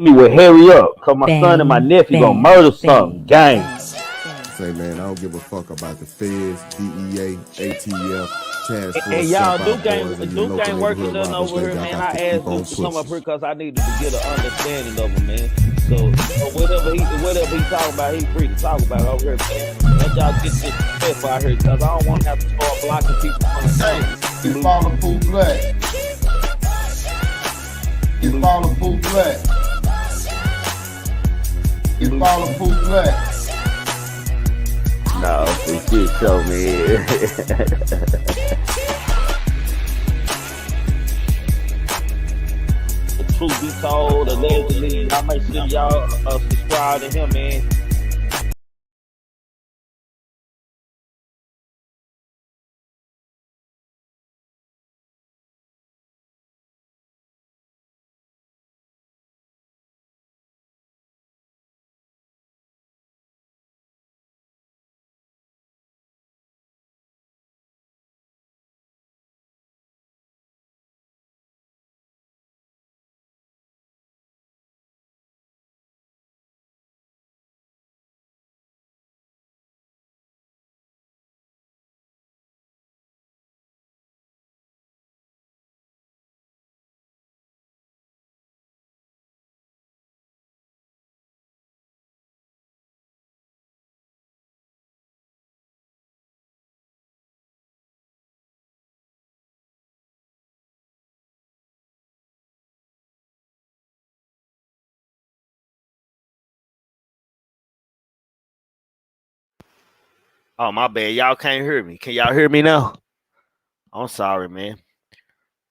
me will hurry up, cause my son and my nephew gonna murder something. Gang. Say, man, I don't give a fuck about the feds, DEA, ATF, task And force, y'all, jump out boys, and your Duke local ain't working neighborhood nothing robbers. over They here, got man. I to keep asked on Duke to come up pushing. here because I needed to get an understanding of him, man. So whatever he talking about, he free to talk about it over here, man. Let y'all get this stuff out here, cause I don't want to have to start blocking people from the Hey, it's falling full black. It's falling full black. It's falling full black. No, this shit show, man. The truth be told, allegedly, y'all make sure y'all subscribe to him, man. Oh, my bad. Y'all can't hear me. Can y'all hear me now? I'm sorry, man.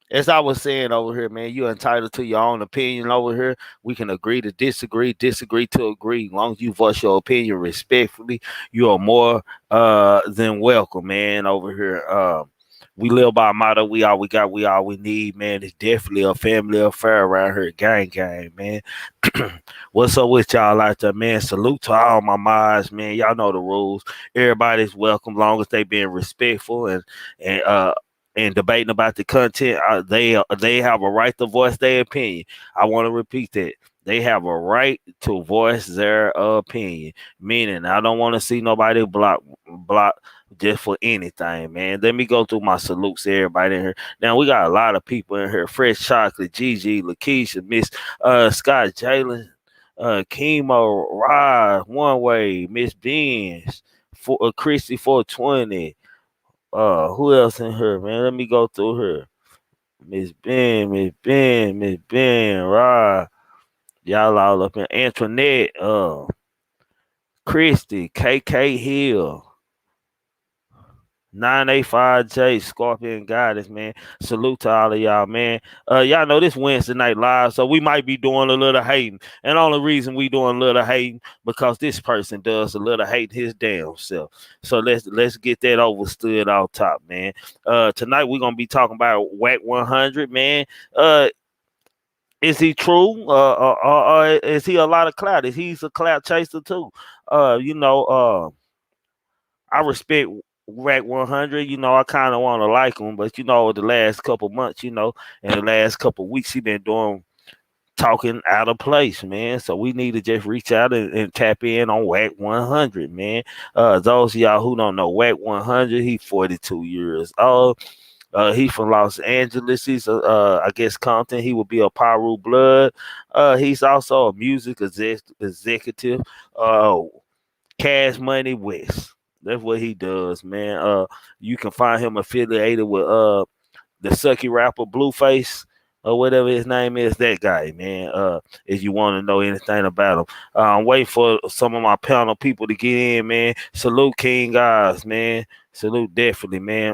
As I was saying over here, man, you're entitled to your own opinion over here. We can agree to disagree, disagree to agree. As long as you voice your opinion respectfully, you are more than welcome, man, over here. We live by a motto, we all we got, we all we need, man. It's definitely a family affair around here. Gang, man. What's up with y'all out there, man? Salute to all my mods, man. Y'all know the rules. Everybody's welcome, long as they being respectful and debating about the content. They have a right to voice their opinion. I want to repeat that. They have a right to voice their opinion. Meaning, I don't want to see nobody block just for anything, man. Let me go through my salutes to everybody in here. Now we got a lot of people in here. Fresh Chocolate, Gigi, Lakeisha, Miss Scott, Jalen, Chemo, Rod, One Way, Miss Beans, for Christy 420. Who else in here, man? Let me go through here. Miss Ben, Rod. Y'all all up in Antoinette, Christy, KK Hill, 985J, Scorpion Goddess, man. Salute to all of y'all, man. Y'all know this Wednesday night live, so we might be doing a little hating. And the only reason we doing a little hating because this person does a little hate his damn self. So let's get that overstood off top, man. Tonight we're gonna be talking about Whack 100, man. Is he true? Or is he a lot of clout? Is he's a clout chaser too? You know, I respect Rack 100. You know, I kind of want to like him, but you know, the last couple months, you know, and the last couple weeks, he been doing talking out of place, man. So we need to just reach out and tap in on Whack 100, man. Those of y'all who don't know Whack 100, he 42 years old. He from Los Angeles. He's I guess Compton. He will be a Paru Blood. He's also a music executive. Cash Money West. That's what he does, man. You can find him affiliated with the sucky rapper Blueface or whatever his name is. That guy, man. If you want to know anything about him, I'm waiting for some of my panel people to get in, man. Salute King guys, man. Salute definitely, man.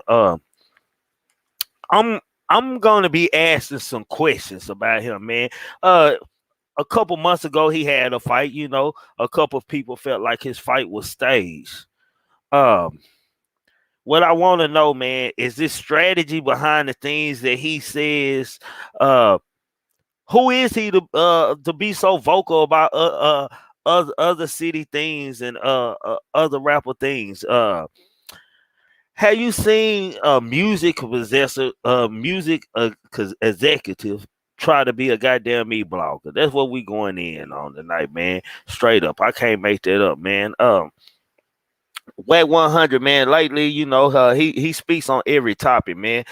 I'm gonna be asking some questions about him, man. A couple months ago he had a fight. You know, a couple of people felt like his fight was staged. Um, what I want to know, man, is this strategy behind the things that he says. Who is he to be so vocal about other city things and other rapper things? Have you seen music possessor, music executive try to be a goddamn meat blogger. That's what we going in on tonight, man. Straight up. I can't make that up, man. Whack 100, man. Lately, he speaks on every topic, man.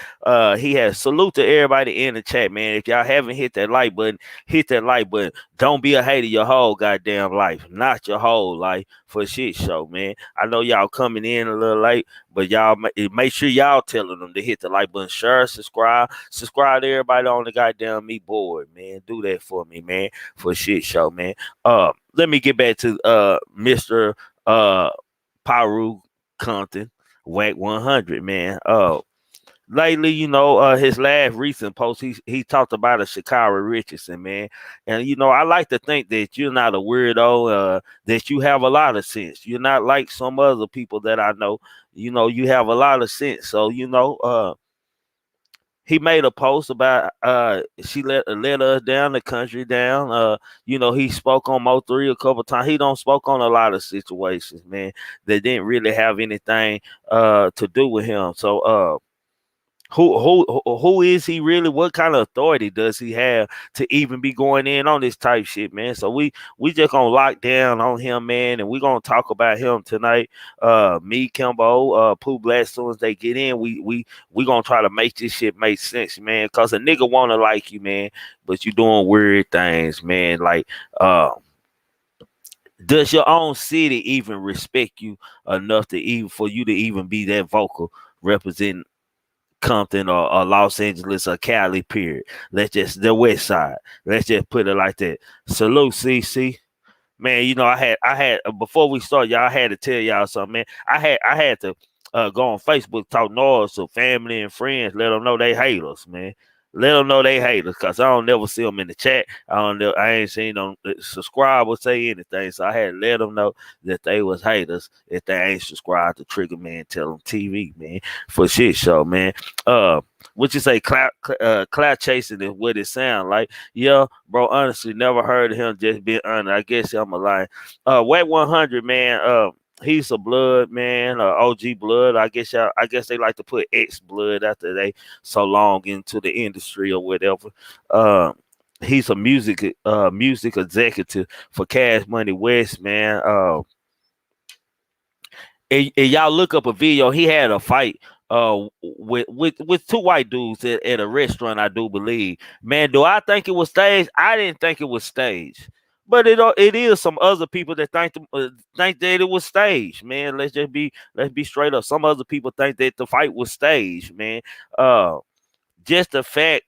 He has salute to everybody in the chat, man. If y'all haven't hit that like button, hit that like button. Don't be a hater your whole goddamn life, not your whole life for shit show, man. I know y'all coming in a little late, but y'all make sure y'all telling them to hit the like button, share, subscribe to everybody on the goddamn me board, man. Do that for me, man, for shit show, man. Let me get back to Mr. Paru Compton, Whack 100, man. Lately, his last recent post, he talked about a Shakira Richardson, man. And I like to think that you're not a weirdo, that you have a lot of sense. You're not like some other people that I know. You have a lot of sense. So, he made a post about she let us down, the country down. He spoke on Mo3 a couple times. He don't spoke on a lot of situations, man, that didn't really have anything to do with him. So who is he really? What kind of authority does he have to even be going in on this type shit, man? So we just gonna lock down on him, man, and we gonna talk about him tonight. Me, Kimbo, Pooh Black, as soon as they get in, we gonna try to make this shit make sense, man. Cause a nigga wanna like you, man, but you doing weird things, man. Like does your own city even respect you enough to even for you to even be that vocal representing Compton or Los Angeles or Cali, period. Let's just the West Side. Let's just put it like that. Salute, CC. Man, I had before we start, y'all, I had to tell y'all something, man. I had to go on Facebook, talk noise to family and friends, let them know they hate us, man. Let them know they hate us, cause I don't never see them in the chat. I ain't seen them subscribe or say anything, so I had to let them know that they was haters if they ain't subscribed to Trigger Man Tell Them TV, man, for shit show, man. What you say, clout chasing is what it sound like. Yeah, bro, honestly, never heard of him, just being honest. I guess I'm a lie. Whack 100, man, he's a blood, man, OG blood. I guess they like to put X blood after they so long into the industry or whatever. He's a music executive for Cash Money West, man. And y'all look up a video. He had a fight with two white dudes at a restaurant, I do believe. Man, do I think it was staged? I didn't think it was staged. But it is some other people that think that it was staged, man. Let's be straight up. Some other people think that the fight was staged, man. Just the fact,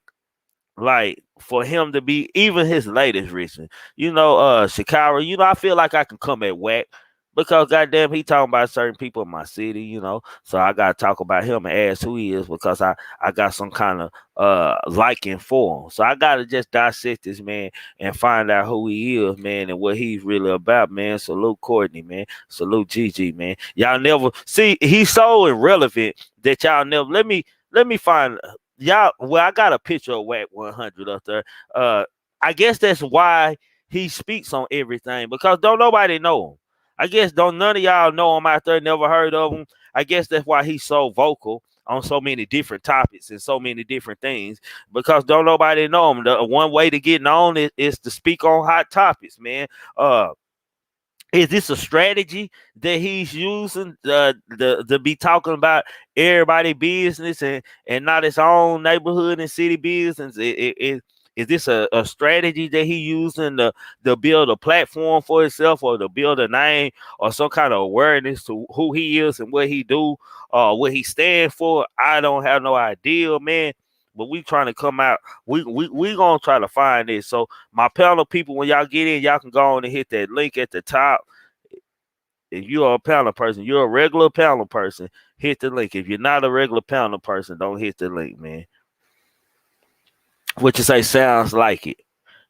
like, for him to be even his latest recent, Shakira, I feel like I can come at Whack because goddamn he talking about certain people in my city, so I gotta talk about him and ask who he is because I got some kind of liking for him. So I gotta just dissect this man and find out who he is, man, and what he's really about, man. Salute Courtney, man. Salute Gigi, man. Y'all never see he's so irrelevant that y'all never let me find y'all. Well, I got a picture of Whack 100 up there. I guess that's why he speaks on everything because don't nobody know him. I guess don't none of y'all know him out there, never heard of him. I guess that's why he's so vocal on so many different topics and so many different things because don't nobody know him. The one way to get known is to speak on hot topics, man. Is this a strategy that he's using to be talking about everybody business and not his own neighborhood and city business? Is this a strategy that he using to build a platform for himself or to build a name or some kind of awareness to who he is and what he do, what he stand for? I don't have no idea, man. But we trying to come out. We gonna try to find this. So my panel people, when y'all get in, y'all can go on and hit that link at the top. If you're a panel person, you're a regular panel person, hit the link. If you're not a regular panel person, don't hit the link, man. What you say sounds like it.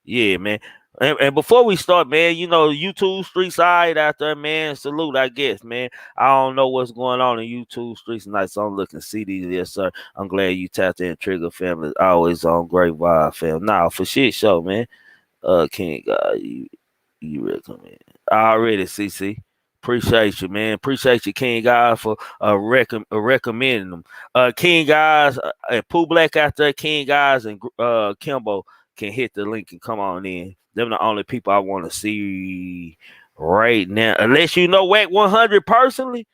Yeah, man. And before we start, man, YouTube street side out there, man, salute, I guess, man. I don't know what's going on in YouTube streets tonight, so I'm looking CDs. Yes, sir. I'm glad you tapped in. Trigger family, always on great vibe, fam. Nah, for shit show, man. King, you recommend already, CC. Appreciate you, man. Appreciate you, King Guys, for recommending them. King Guys and Pooh Black out there, King Guys and Kimbo. can hit the link and come on in. Them the only people I want to see right now. Unless you know Whack 100 personally,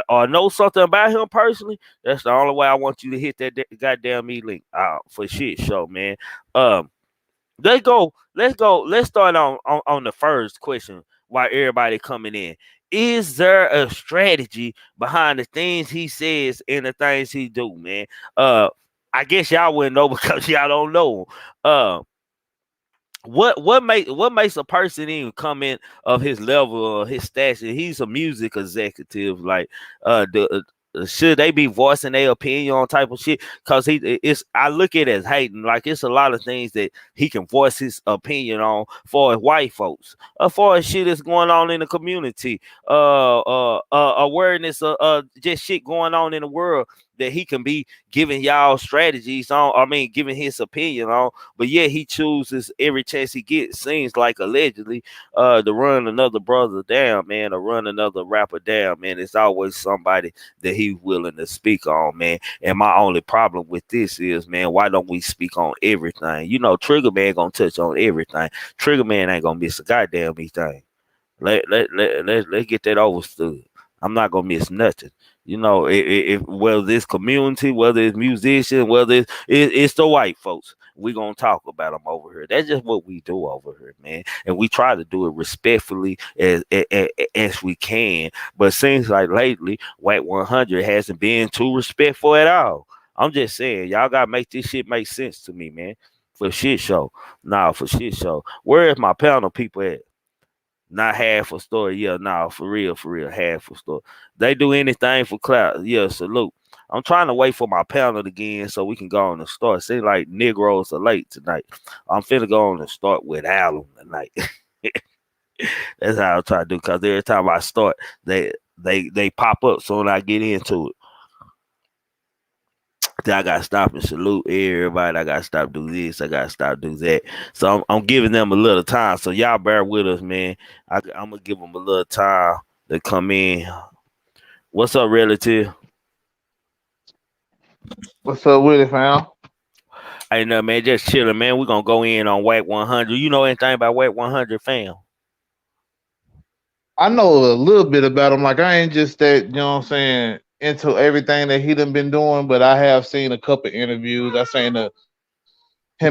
or know something about him personally, that's the only way I want you to hit that goddamn me link. For shit show, man. Um, let's go. Let's go. Let's start on the first question. While everybody coming in, is there a strategy behind the things he says and the things he do, man? Uh, I guess y'all wouldn't know because y'all don't know. Uh, what makes a person even come in of his level or his stature? He's a music executive. Like, should they be voicing their opinion on type of shit? Cause it's I look at it as hating. Like, it's a lot of things that he can voice his opinion on for white folks, for as shit that's going on in the community, awareness of just shit going on in the world that he can be giving y'all strategies on. I mean, giving his opinion on. But yeah, he chooses every chance he gets, seems like allegedly, to run another brother down, man, or run another rapper down, man. It's always somebody that he's willing to speak on, man. And my only problem with this is, man, why don't we speak on everything? You know, TRIGGMAN gonna touch on everything. TRIGGMAN ain't gonna miss a goddamn thing. Let's get that overstood. I'm not gonna miss nothing. You know, if whether it's community, whether it's musicians, whether it's the white folks, we gonna talk about them over here. That's just what we do over here, man. And we try to do it respectfully as we can. But it seems like lately, White 100 hasn't been too respectful at all. I'm just saying, y'all gotta make this shit make sense to me, man. For shit show, nah, for shit show. Where is my panel people at? Not half a story. Yeah, nah, for real, half a story. They do anything for Klout. Yeah, salute. I'm trying to wait for my panel again so we can go on and start. Seems like Negroes are late tonight. I'm finna go on and start without them tonight. That's how I try to do, because every time I start, they pop up soon I get into it. I gotta stop and salute everybody. I gotta stop do this. I gotta stop do that. So I'm giving them a little time. So y'all bear with us, man. I'm gonna give them a little time to come in. What's up, relative? What's up with it, fam? Hey, no, man, just chilling, man. We're gonna go in on Whack 100. You know anything about Whack 100, fam? I know a little bit about him. Like, I ain't just that, you know what I'm saying, into everything that he done been doing, but I have seen a couple interviews. I seen him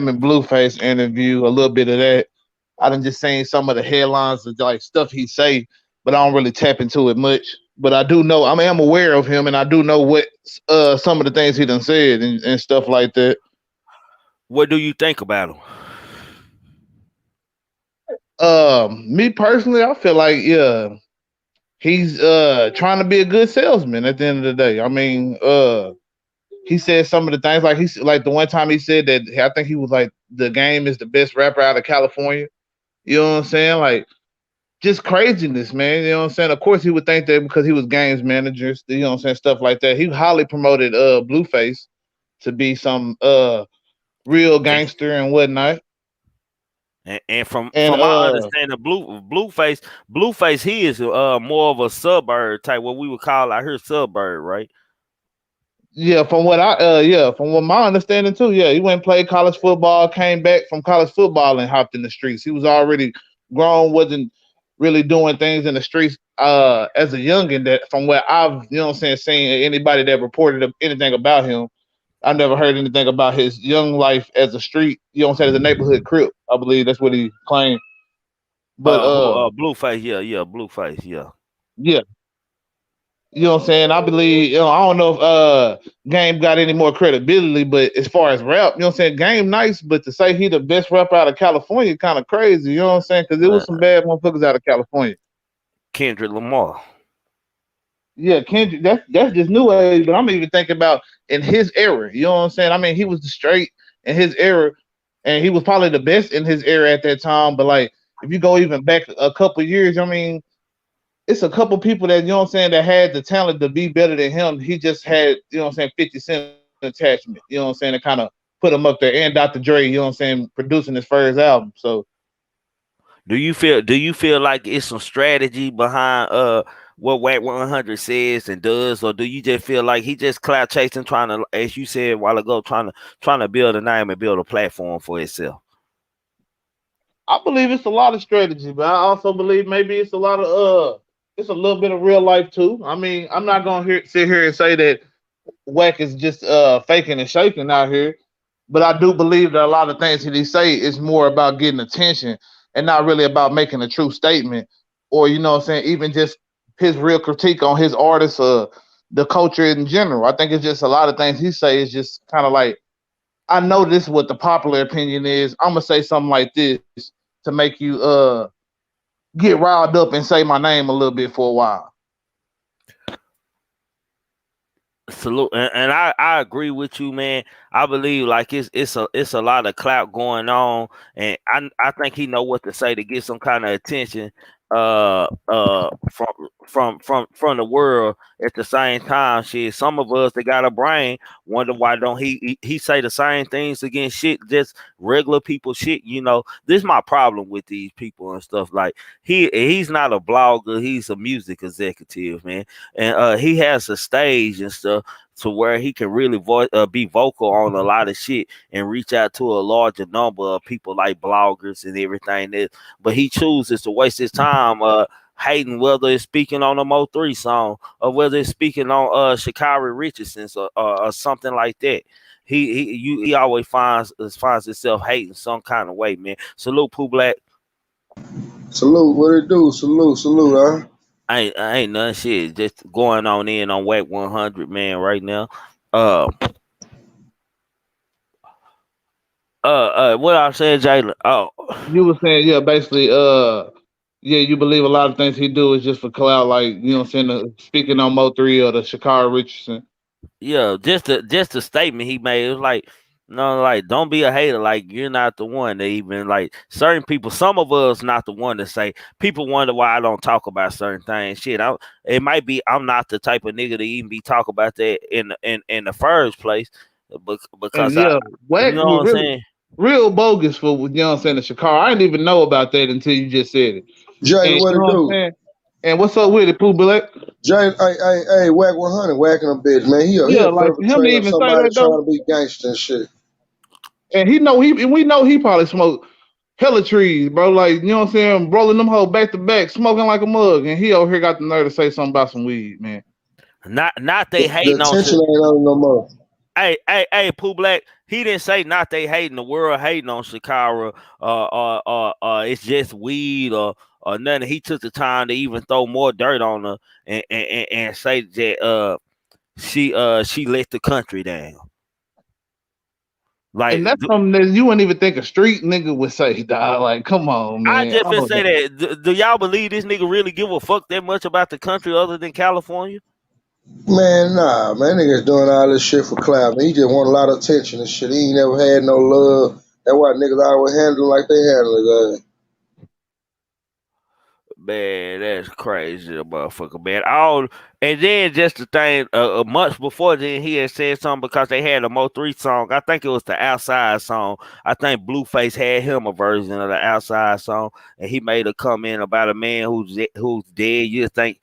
and Blueface interview, a little bit of that. I done just seen some of the headlines of like stuff he say, but I don't really tap into it much. But I do know, I mean, I'm aware of him, and I do know what some of the things he done said and stuff like that. What do you think about him? Me personally, I feel like, yeah, he's trying to be a good salesman at the end of the day. I mean, he said some of the things, like he's like the one time he said that, I think he was like, the Game is the best rapper out of California. You know what I'm saying? Like, just craziness, man. You know what I'm saying? Of course he would think that because he was Game's manager, you know what I'm saying, stuff like that. He highly promoted Blueface to be some real gangster and whatnot. And from And my understanding, Blueface, he is more of a suburb type, what we would call out here suburb, right? yeah, from what my understanding too, yeah, he went and played college football, came back from college football and hopped in the streets. He was already grown, wasn't really doing things in the streets as a youngin'. That from what I've, you know what I'm saying, seen anybody that reported anything about him, I never heard anything about his young life as a street, you know what I'm saying, as a neighborhood crip. I believe that's what he claimed. But Blueface, yeah, Blueface, yeah. yeah, you know what I'm saying? I believe, you know, I don't know if Game got any more credibility, but as far as rap, you know what I'm saying? Game nice, but to say he the best rapper out of California kind of crazy, you know what I'm saying? Because there was some bad motherfuckers out of California. Kendrick Lamar. Yeah, Kendrick, that's just new age, but I'm even thinking about in his era, you know what I'm saying? I mean, he was the straight in his era, and he was probably the best in his era at that time. But like, if you go even back a couple years, I mean, it's a couple people that, you know what I'm saying, that had the talent to be better than him. He just had, you know what I'm saying, 50 Cent attachment, you know what I'm saying, to kind of put him up there, and Dr. Dre, you know what I'm saying, producing his first album. So Do you feel like it's some strategy behind what Whack 100 says and does, or do you just feel like he just clout chasing, trying to, as you said a while ago, trying to build a name and build a platform for himself? I believe it's a lot of strategy, but I also believe maybe it's a lot of it's a little bit of real life too. I mean, I'm not gonna sit here and say that Wack is just faking and shaking out here, but I do believe that a lot of things that he say is more about getting attention and not really about making a true statement, or you know what I'm saying, even just his real critique on his artists or the culture in general. I think it's just a lot of things he say is just kind of like, I know this is what the popular opinion is. I'm gonna say something like this to make you get riled up and say my name a little bit for a while. Salute, and I agree with you, man. I believe like it's a lot of clout going on, and I think he know what to say to get some kind of attention from from the world. At the same time, shit, some of us that got a brain wonder why don't he say the same things against shit, just regular people shit. This is my problem with these people and stuff. Like he's not a blogger, he's a music executive, man, and he has a stage and stuff to where he can really be vocal on a lot of shit and reach out to a larger number of people like bloggers and everything. But he chooses to waste his time hating, whether it's speaking on a Mo3 song or whether it's speaking on Sha'Carri Richardson's or something like that. He always finds himself hating some kind of way, man. Salute, Pooh Black. Salute, what it do? Salute, huh? I ain't none shit. Just going on in on Whack 100, man, right now. Uh, what I said, Jalen. Oh, You were saying, yeah, basically, yeah, you believe a lot of things he do is just for clout, like you know, what I'm saying, speaking on Mo3 or the Shakara Richardson. yeah, just a statement he made. It was like, no, like don't be a hater. Like you're not the one. They even like certain people. Some of us not the one to say. People wonder why I don't talk about certain things. Shit, it might be I'm not the type of nigga to even be talk about that in the first place, And because yeah, you Wax know was what I'm really saying. real bogus for you know what I'm saying, the Shakara. I didn't even know about that until you just said it. Jalen, And what you know it what I'm do? saying? And what's up with it, Pooh Black? Jalen, hey, Whack 100, whacking a bitch, man. He Yeah, a like for him to perpetrator of even say somebody that though, trying to be gangster and shit. and we know he probably smoked hella trees, bro. Like, you know what I'm saying? Rolling them hoes back to back, smoking like a mug. And he over here got the nerve to say something about some weed, man. Not they The hating on attention shit. ain't on him no more. Hey, Pooh Black. He didn't say not they hating, the world hating on Shakira, it's just weed or nothing. He took the time to even throw more dirt on her and say that she let the country down. Like And that's something that you wouldn't even think a street nigga would say, dog. Like, come on, I man. just been Oh, say that. Do y'all believe this nigga really give a fuck that much about the country other than California? Man, nah, man, niggas doing all this shit for clout. Man, he just want a lot of attention and shit. He ain't never had no love. That's why niggas always handle him like they handle it. Man, that's crazy, motherfucker, man. All and then just the thing, months before then, he had said something because they had a Mo3 song. I think it was the Outside song. I think Blueface had him a version of the Outside song, and he made a comment about a man who's dead. You think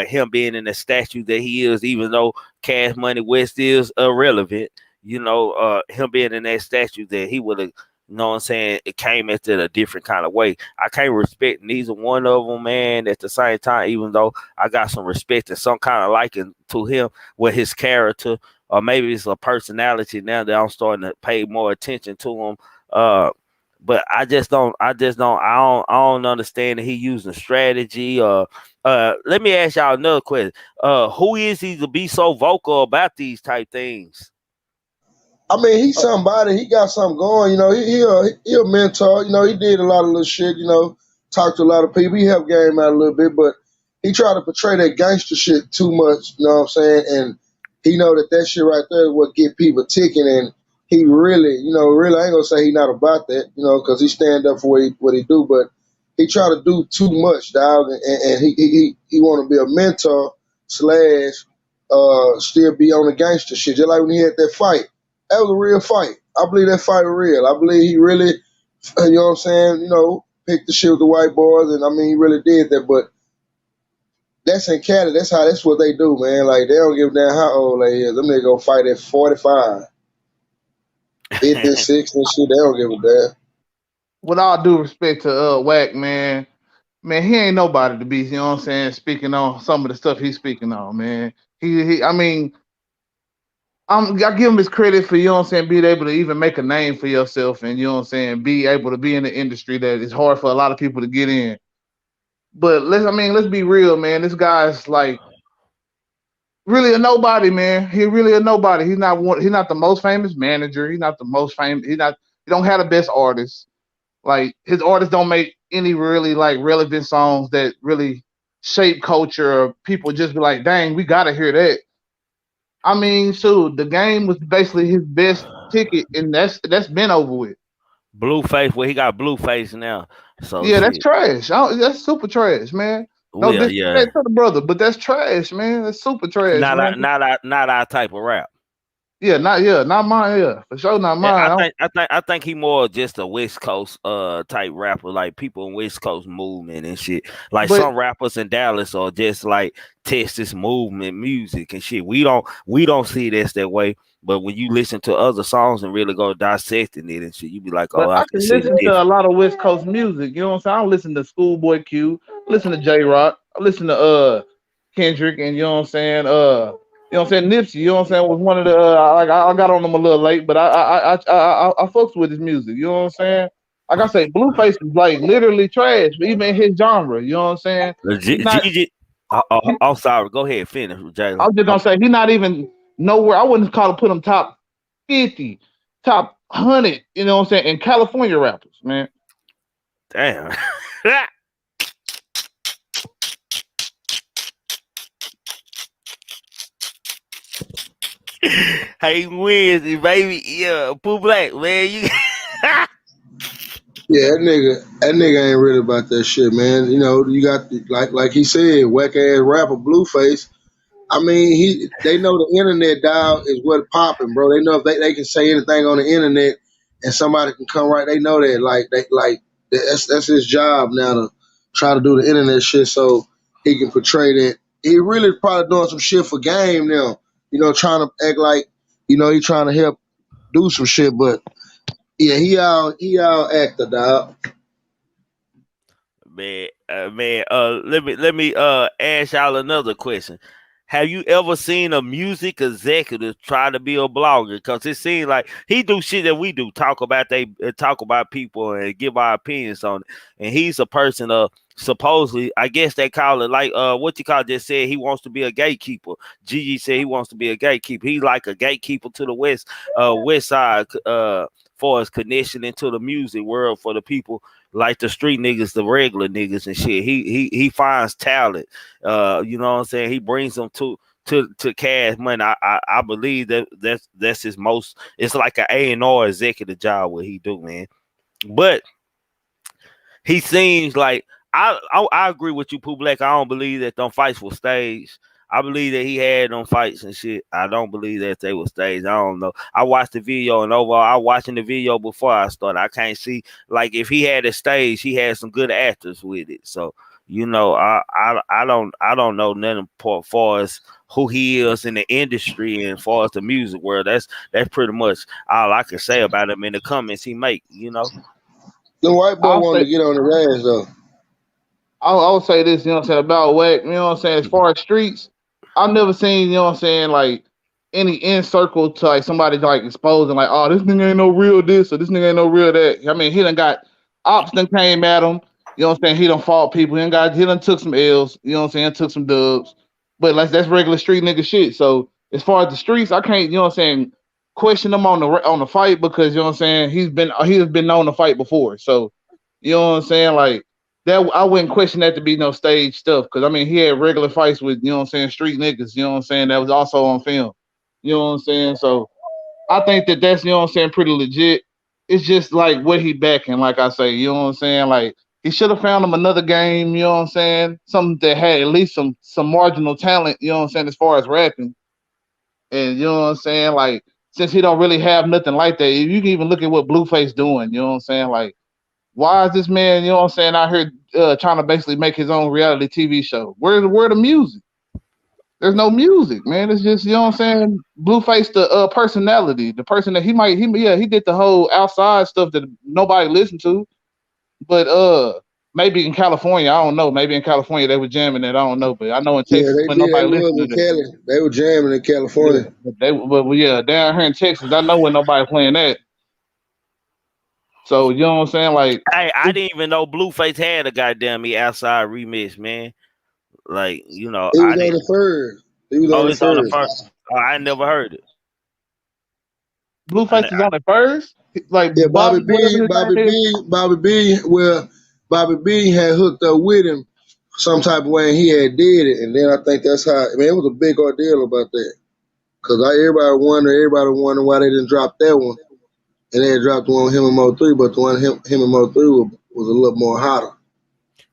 him being in the statue that he is, even though Cash Money West is irrelevant. Him being in that statue that he would have. You know what I'm saying? It came at it a different kind of way. I can't respect neither one of them, man. At the same time, even though I got some respect and some kind of liking to him with his character, or maybe it's a personality now that I'm starting to pay more attention to him. But I don't understand that he using strategy. Let me ask y'all another question. Who is he to be so vocal about these type things? I mean, he's somebody. He got something going. He a mentor. He did a lot of little shit. Talked to a lot of people. He helped game out a little bit, but he tried to portray that gangster shit too much. You know what I'm saying? And he know that shit right there is what get people ticking. And he really, really, I ain't gonna say he not about that. Because he stand up for what he do, but he try to do too much, dog. And he want to be a mentor slash still be on the gangster shit. Just like when he had that fight. That was a real fight. I believe that fight was real. I believe he really, you know what I'm saying, picked the shit with the white boys, and I mean, he really did that. But that's in Canada. That's what they do, man. Like, they don't give a damn how old they is. Them niggas gonna fight at 45, 50, 60 and shit. They don't give a damn. with all due respect to Wack, man, he ain't nobody to be, you know what I'm saying, speaking on some of the stuff he's speaking on, man. I mean, I give him his credit for, you know what I'm saying, being able to even make a name for yourself and, you know what I'm saying, be able to be in the industry that is hard for a lot of people to get in. But let's be real, man. This guy's like really a nobody, man. He really a nobody. He's not the most famous manager. He's not the most famous. He don't have the best artists. Like his artists don't make any really like relevant songs that really shape culture or people just be like, dang, we gotta hear that. I mean, shoot, the game was basically his best ticket, and that's been over with. Blueface, well, he got Blueface now. So Yeah, that's shit. trash. That's super trash, man. No Well, yeah. disrespect to the brother, but that's trash, man. That's super trash, Not man. our, not our, not our type of rap. Not mine. Yeah, for sure, not And mine. I think he more just a West Coast type rapper, like people in West Coast movement and shit. Like But some rappers in Dallas are just like Texas movement music and shit. We don't see this that way. But when you listen to other songs and really go dissecting it and shit, you be like, oh, But I I can can see the listen to a difference. lot of West Coast music. You know what I'm saying? I don't listen to Schoolboy Q. I listen to J Rock. I listen to Kendrick, and you know what I'm saying. You know what I'm saying. Nipsey. You know what I'm saying. Was one of the like I got on him a little late, but I fucks with his music. You know what I'm saying. Like I say, Blueface is like literally trash, but even in his genre. You know what I'm saying. He's not. Gigi, I'm sorry. Go ahead, finish, I Jalen. was just gonna say he's not even nowhere. I wouldn't call it put him top 50, top 100. You know what I'm saying. In California rappers, man. Damn. Hey, Wednesday, baby. Yeah, Pooh Black, man. You Yeah, that nigga ain't really about that shit, man. You know, you got like he said, whack ass rapper Blueface. I mean, they know the internet dial is what popping, bro. They know if they can say anything on the internet and somebody can come right. They know that that's his job now to try to do the internet shit so he can portray that. He really probably doing some shit for game now. You know, trying to act like he trying to help do some shit, but yeah, he out actor, dog. man. Let me ask y'all another question. Have you ever seen a music executive try to be a blogger? Because it seems like he do shit that we do, talk about people and give our opinions on it. And he's a person of supposedly, I guess they call it like what you call just said he wants to be a gatekeeper. Gigi said he wants to be a gatekeeper. He's like a gatekeeper to the west side for his connection into the music world for the people like the street niggas, the regular niggas and shit. He finds talent. You know what I'm saying? He brings them to cash money. I believe that's his most. It's like an A&R executive job what he do, man. But he seems like I agree with you, Pooh Black. I don't believe that them fights were staged. I believe that he had them fights and shit. I don't believe that they were staged. I don't know. I watched the video and overall, I watching the video before I started. I can't see like if he had a stage, he had some good actors with it. So I don't know nothing far as who he is in the industry and far as the music world. That's pretty much all I can say about him in the comments he make. The white boy I'll wanted say to get on the ass though. I'll say this, you know what I'm saying, about Wack, you know what I'm saying, as far as streets, I've never seen, you know what I'm saying, like any in circle to like somebody like exposing like, oh, this nigga ain't no real this or this nigga ain't no real that. I mean, he done got ops done came at him, you know what I'm saying, he done fought people, he done took some L's, you know what I'm saying, took some dubs. But like that's regular street nigga shit. So as far as the streets, I can't, you know what I'm saying, question him on the fight because you know what I'm saying, he has been known to fight before. So you know what I'm saying, like that I wouldn't question that to be no stage stuff because I mean he had regular fights with you know what I'm saying street niggas. You know what I'm saying that was also on film. You know what I'm saying. So I think that that's you know what I'm saying pretty legit. It's just like what he backing. Like I say, you know what I'm saying. Like he should have found him another game. You know what I'm saying. Something that had at least some marginal talent. You know what I'm saying as far as rapping. And you know what I'm saying. Like since he don't really have nothing like that, you can even look at what Blueface doing. You know what I'm saying. Like why is this man, you know what I'm saying, out here trying to basically make his own reality TV show? Where the music? There's no music, man. It's just, you know what I'm saying, Blueface the personality, the person that he did the whole outside stuff that nobody listened to. but maybe in California, I don't know. Maybe in California they were jamming it. I don't know, but I know in Yeah, Texas they when did. They nobody was listening in to that. Cali. They were jamming in Yeah, California. but yeah, down here in Texas, I know when nobody playing that. So you know what I'm saying? Like, Hey, I didn't even know Blueface had a goddamn me outside remix, man. Like, He I was on didn't. the first. He was on Oh, the it's on the first. first. Oh, I never heard it. I, Blueface is on it first. Like Yeah, Bobby, whatever his name is. Bobby B. Well, Bobby B had hooked up with him some type of way, and he had did it, and then I think that's how. I mean, it was a big ordeal about that because everybody wondered why they didn't drop that one, and they had dropped the one with him and Mo3, but the one him and Mo3 was a little more hotter.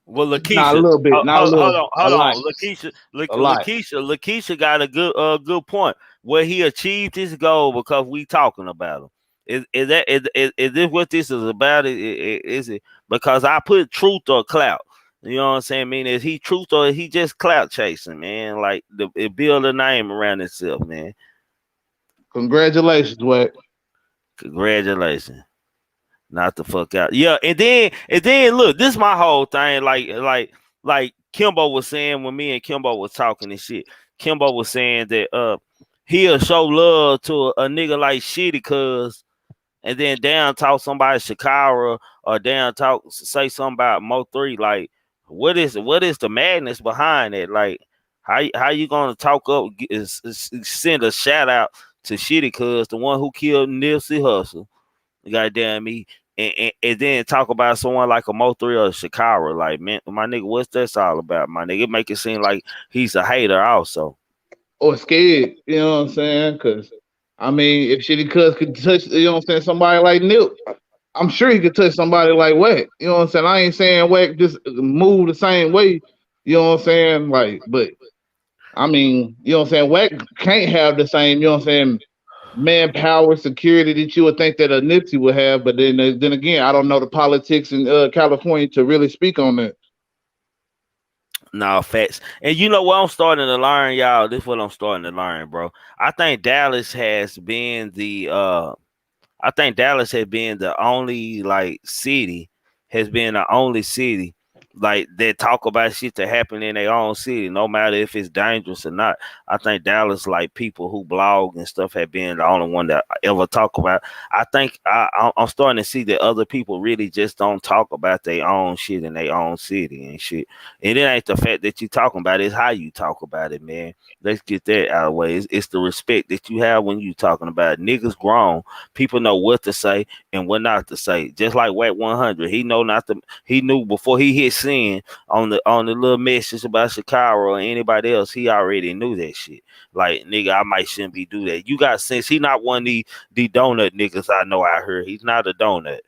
well, Not a Lakeisha, little bit, not a hold little, on, a hold lot, on. a lot. Lakeisha got a good point where he achieved his goal because we talking about him. Is this what this is about? Is it because I put truth or clout? You know what I'm saying? I mean, is he truth or he just clout chasing, man? Like it build a name around itself, man. Congratulations, what? Congratulations. Not the fuck out. Yeah, and then look, this is my whole thing. Like Kimbo was saying when me and Kimbo was talking and shit. Kimbo was saying that he'll show love to a nigga like Shitty cuz and then down talk somebody Shakira or down talk say something about Mo3. Like what is the madness behind it? Like how you gonna talk up send a shout out to Shitty cuz the one who killed Nipsey Hussle? Goddamn me. And then talk about someone like a Mo3 or a Shakira. Like, man, my nigga, what's this all about? My nigga, make it seem like he's a hater also. Or scared, you know what I'm saying? Because I mean, if Shitty Cuz could touch, you know what I'm saying, somebody like Nip, I'm sure he could touch somebody like Wack. You know what I'm saying? I ain't saying Wack just move the same way. You know what I'm saying? Like, but I mean, you know what I'm saying? Wack can't have the same, you know what I'm saying, manpower, security that you would think that a Nipsey would have. But then again, I don't know the politics in California to really speak on that. No facts. And you know what I'm starting to learn, y'all? This is what I'm starting to learn, bro. I think Dallas has been the only like city, has been the only city like that talk about shit that happen in their own city, no matter if it's dangerous or not. I think Dallas, like people who blog and stuff, have been the only one that ever talk about. I think I'm starting to see that other people really just don't talk about their own shit in their own city and shit. And it ain't the fact that you talking about it, it's how you talk about it, man. Let's get that out of the way. It's the respect that you have when you talking about it. Niggas grown. People know what to say and what not to say. Just like Wack 100, he know not to. He knew before he hit sin on the little message about Shakira or anybody else. He already knew that shit. Like nigga, I might shouldn't be do that. You got sense. He not one of the donut niggas I know out here. He's not a donut.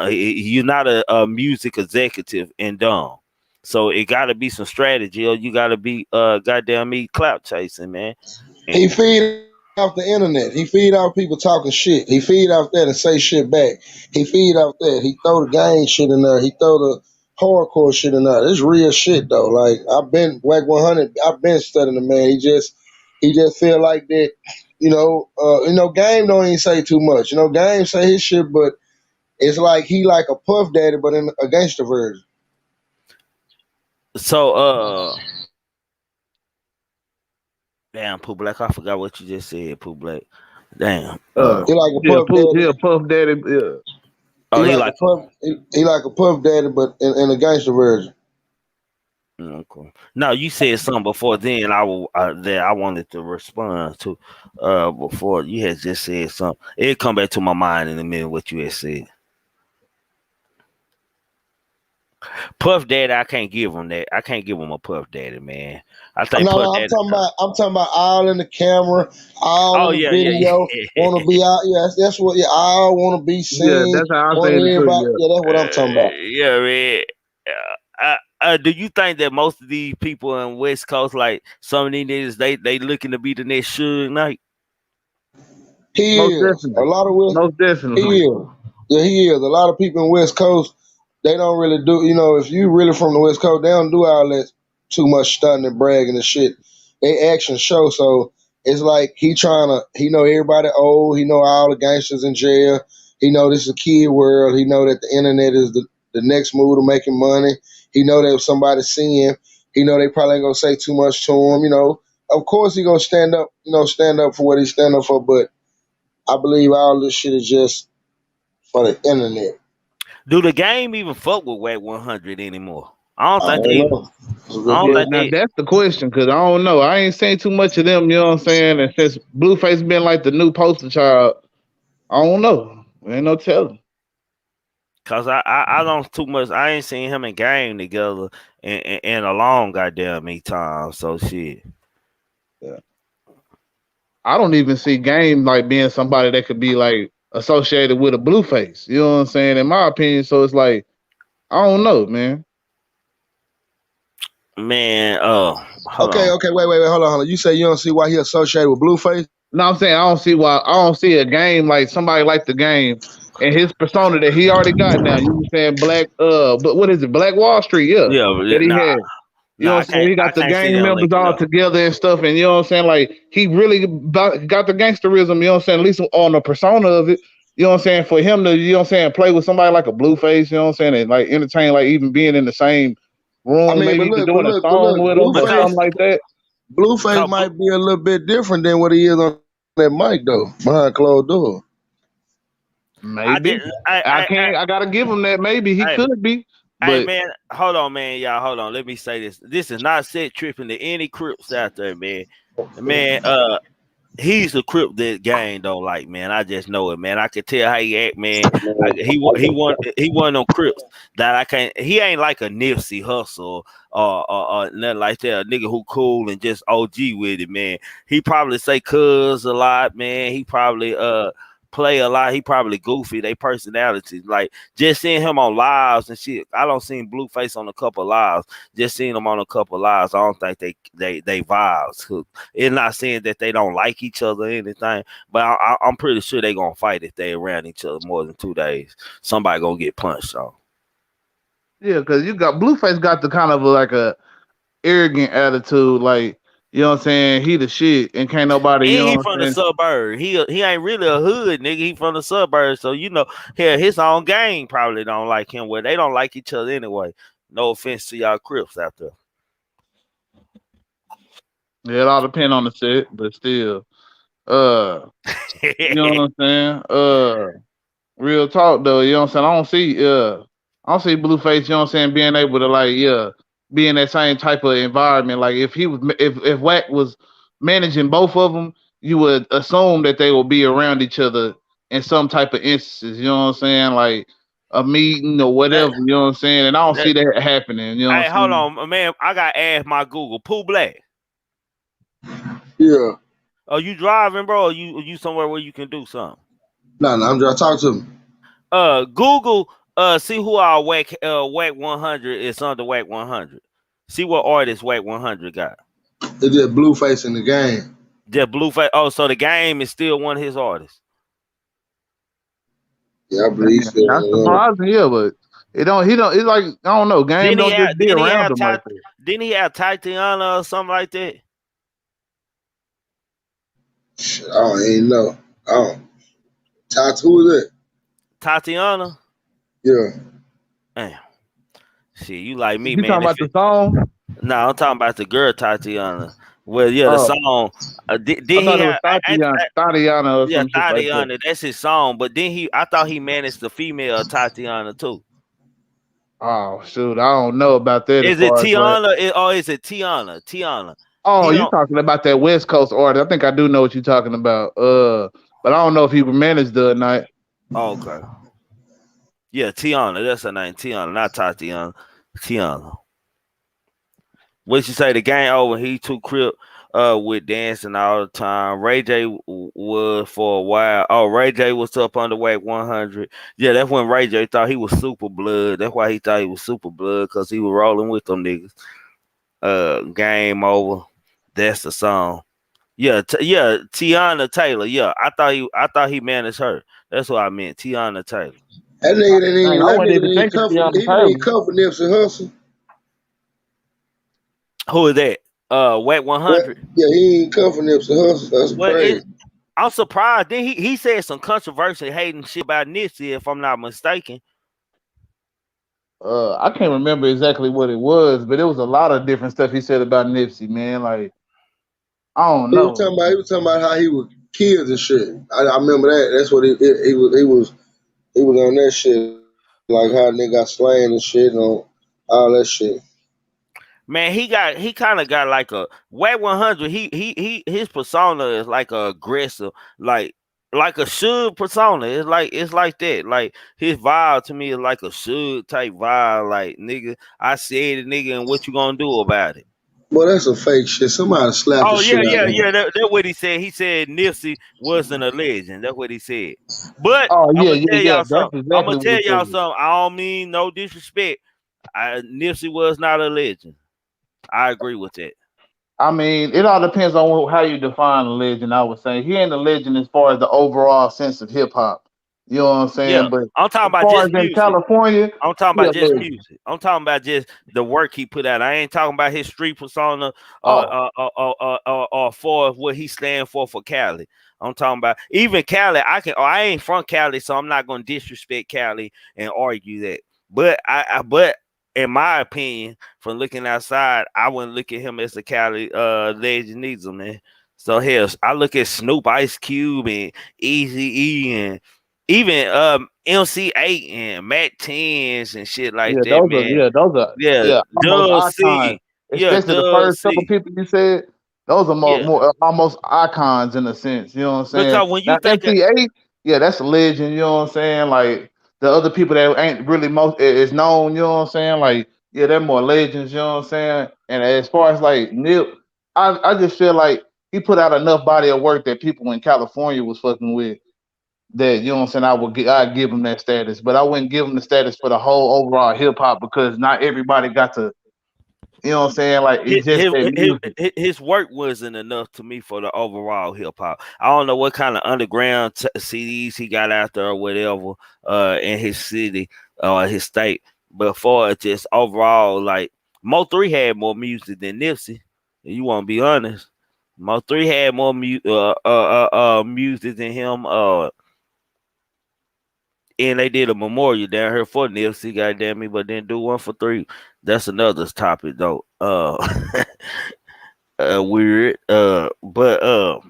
You're not a music executive and dumb. So it got to be some strategy, or you got to be goddamn me clout chasing, man. He feed off the internet. He feed off people talking shit. He feed off that and say shit back. He feed off that. He throw the gang shit in there. He throw the hardcore shit in there. It's real shit though. Like I've been Wack 100. I've been studying the man. He just feel like that. Game don't even say too much. Game say his shit, but it's like he like a Puff Daddy, but in a gangster version. So damn, Pooh Black, I forgot what you just said, Pooh Black. Damn. He like a Yeah, Puff Daddy. yeah, Puff Daddy. Yeah. Oh, He he like a like. Puff. He like a Puff Daddy, but in a gangster version. Okay. No, you said something before then. That I wanted to respond to. Before you had just said something. It come back to my mind in a minute what you had said. Puff Daddy, I can't give him that. I can't give him a Puff Daddy, man. I think No, Puff no, I'm Daddy. talking about. I'm talking about all in the camera, all Oh in the yeah, video. yeah, Want to be out? Yes, that's what. Yeah, all want to be Yeah, seen. that's how I Want say it too. everybody? Yeah. Yeah, that's what I'm talking about. yeah, man. Do you think that most of these people in West Coast, like some of these niggas, they looking to be the next Suge Knight? He Most is a definitely. lot of West. Most He definitely. is. Yeah, he is. A lot of people in West Coast, they don't really do. If you really from the West Coast, they don't do all that too much stunting and bragging and shit. They action show. So it's like he trying to. He know everybody old. He know all the gangsters in jail. He know this is a kid world. He know that the internet is the next move to making money. He know that if somebody see him, he know they probably ain't gonna say too much to him. Of course he gonna stand up. Stand up for what he stand up for. But I believe all this shit is just for the internet. Do the game even fuck with Whack 100 anymore? I don't I think don't they. know. That's a I good don't Yeah, think question. now they. that's the question because I don't know. I ain't seen too much of them. You know what I'm saying? And since Blueface been like the new poster child, I don't know. Ain't no telling. Cause I don't too much. I ain't seen him in game together in a long goddamn me time. So shit. Yeah. I don't even see Game like being somebody that could be like associated with a Blueface. You know what I'm saying? In my opinion, so it's like I don't know, man. Man, hold Okay, on. okay, wait, hold on. You say you don't see why he associated with Blueface? No, I'm saying I don't see a Game like somebody like the Game and his persona that he already got now. You know what I'm saying Black but what is it? Black Wall Street, yeah. Yeah, That he nah, had. You know nah. what I'm saying? He I got the can't see gang them members linking all up. together and stuff, and you know what I'm saying? Like he really got the gangsterism, you know what I'm saying? At least on the persona of it. You know what I'm saying? For him to, you know what I'm saying, play with somebody like a Blueface, you know what I'm saying, and like entertain, like even being in the same I room, mean, maybe even doing a but song look, with him or Because Blueface, something like that. Blueface cause might be a little bit different than what he is on that mic though, behind closed door. I Maybe. didn't. I gotta give him that. Maybe he I could be. Hey But man, hold on, man, y'all. Hold on. Let me say this. This is not set tripping to any Crips out there, man. Man, he's a Crip that gang don't like, man. I just know it, man. I can tell how he act, man. He one of them Crips that I can't. He ain't like a Nipsey Hustle or nothing like that. A nigga who cool and just OG with it, man. He probably say cuz a lot, man. He probably play a lot. He probably goofy. They personalities like just seeing him on lives and shit. I don't seen Blueface on a couple lives. Just seeing him on a couple lives. I don't think they vibes. It's not saying that they don't like each other or anything, but I'm pretty sure they gonna fight if they around each other more than 2 days. Somebody gonna get punched on. yeah, because you got Blueface got the kind of like a arrogant attitude, like you know what I'm saying. He the shit, and can't nobody, you And know he what from I'm the saying. suburb. He ain't really a hood nigga. He from the suburbs, so hell, his own gang probably don't like him. Well, they don't like each other anyway. No offense to y'all Crips out there. Yeah, it all depend on the set, but still, uh, you know what I'm saying. Real talk though, you know what I'm saying. I don't see Blueface, you know what I'm saying, being able to like, yeah, be in that same type of environment. Like if he was, if Wack was managing both of them, you would assume that they will be around each other in some type of instances. You know what I'm saying, like a meeting or that, whatever. You know what I'm saying, and I don't that, see that happening. You know what hey, I'm hold saying. on, man. I got to ask my Google. Pooh Black. Yeah. Are you driving, bro? Or you somewhere where you can do something? No, I'm just talking to him. Google, see who our Whack 100 is under Whack 100. See what artist Whack 100 got. It's just Blueface in the game. Just Blueface. Oh, so the game is still one of his artists. Yeah, I believe Damn, that's so. surprising, yeah, but it don't. He don't. It's like I don't know. Game Didn't he don't have? just be Didn't he around have? him like that. Didn't he have Tatiana or something like that? Shit, I don't even know. I don't. Who is that? Tatiana. Yeah. Damn. Shit, you like me, You man. talking about the song? No, I'm talking about the girl Tatiana. Well, yeah, the Oh, song. Did I he thought it was have? Tatiana or Yeah, some shit like that. Tatiana. That's his song. But then I thought he managed the female Tatiana too. Oh shoot, I don't know about that as Is it far as what. Tiana or is it Tiana? Tiana. Oh, He you don't. talking about that West Coast artist? I think I do know what you're talking about. But I don't know if he managed the night. Oh, okay. Yeah, Tiana. That's her name. Tiana, not Tatiana. Tiana. What you say? The game over. He too crip. With dancing all the time. Ray J was for a while. Oh, Ray J was up on the Whack 100. Yeah, that's when Ray J thought he was super blood. That's why he thought he was super blood because he was rolling with them niggas. Game over. That's the song. Yeah, yeah, Tiana Taylor. Yeah, I thought he managed her. That's what I meant, Tiana Taylor. That nigga didn't Dang, even. I That wasn't nigga even didn't even thinking come for. He Tiana didn't even Taylor. come for Nipsey Hussle. Who is that? Whack But 100. yeah, he ain't come for Nipsey Hussle. That's Well, crazy. I'm surprised. Then he said some controversial hating shit about Nipsey, if I'm not mistaken. I can't remember exactly what it was, but it was a lot of different stuff he said about Nipsey, man. Like I don't know. He was talking about how he was killed and shit. I remember that. That's what he was on that shit, like how nigga got slain and shit and all that shit. Man, he kind of got like a Whack 100. He his persona is like a aggressive, like a Suge persona. It's like that. Like his vibe to me is like a Suge type vibe. Like nigga, I said it, nigga, and what you gonna do about it? Boy, that's some fake shit. Somebody slapped the Oh shit yeah, out yeah, of him. yeah. That's what he said. He said Nipsey wasn't a legend. That's what he said. But Oh I'm yeah, gonna yeah, tell yeah. y'all That's something. I'm gonna exactly what tell he y'all said. something. I don't mean no disrespect. Nipsey was not a legend. I agree with that. I mean, it all depends on how you define a legend. I would say he ain't a legend as far as the overall sense of hip hop. You know what I'm Yeah, saying? But I'm talking as about far as just in music. California, I'm talking he a about just legend. music. I'm talking about just the work he put out. I ain't talking about his street persona Oh, or for what he stand for Cali. I'm talking about even Cali. I ain't from Cali, so I'm not gonna disrespect Cali and argue that. But in my opinion, from looking outside, I wouldn't look at him as a Cali legend either, man. So hell, I look at Snoop, Ice Cube, and Easy E, and even MC8 and Mac 10s and shit like yeah, that, man. those are Yeah, yeah, almost Dub icons. C. Yeah, Especially the Dub first couple C. people you said, those are more, Yeah. more almost icons in a sense. You know what I'm saying? Because when you Now think of MC8, yeah, that's a legend. You know what I'm saying? Like the other people that ain't really most is known. You know what I'm saying? Like yeah, they're more legends. You know what I'm saying? And as far as like Nip, I just feel like he put out enough body of work that people in California was fucking with that, you know what I'm saying, I'd give him that status, but I wouldn't give him the status for the whole overall hip hop because not everybody got to, you know what I'm saying, like his, it's just that music. his work wasn't enough to me for the overall hip hop. I don't know what kind of underground CDs he got out there or whatever in his city or his state, but for just overall, like Mo 3 had more music than Nipsey. You want to be honest. Mo 3 had more music than him. And they did a memorial down here for Nipsey, goddamn me, but didn't do one for 3. That's another topic though. Weird. But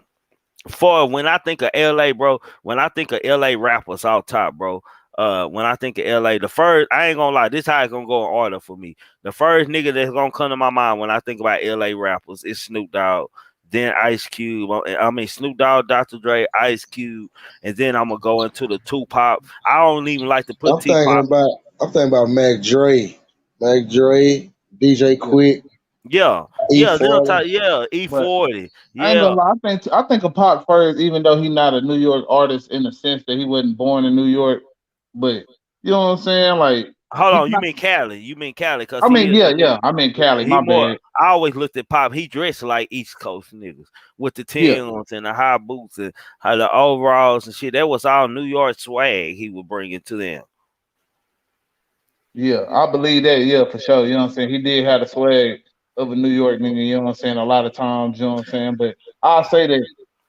for when I think of LA, bro, when I think of LA rappers out top, bro. When I think of LA, the first I ain't gonna lie, this how it's gonna go in order for me. The first nigga that's gonna come to my mind when I think about LA rappers is Snoop Dogg, then Ice Cube. I mean Snoop Dogg, Dr. Dre, Ice Cube, and then I'm gonna go into the Tupac. I don't even like to put I'm thinking Tupac. about I'm thinking about Mac Dre, DJ Yeah, Quick, Yeah, yeah, them E40. type, yeah, but E40, I ain't gonna yeah. lie, I think of Pac first, even though he's not a New York artist in the sense that he wasn't born in New York, but you know what I'm saying, like Hold he on, you kind mean Cali? You mean Cali? Cause I he mean, is yeah, a yeah, nigga. I mean Cali, He my more. bad. I always looked at Pop. He dressed like East Coast niggas with the Yeah, Tims and the high boots and how the overalls and shit. That was all New York swag he would bring it to them. yeah, I believe that. Yeah, for sure. You know what I'm saying? He did have the swag of a New York nigga. You know what I'm saying? A lot of times, you know what I'm saying. But I'll say that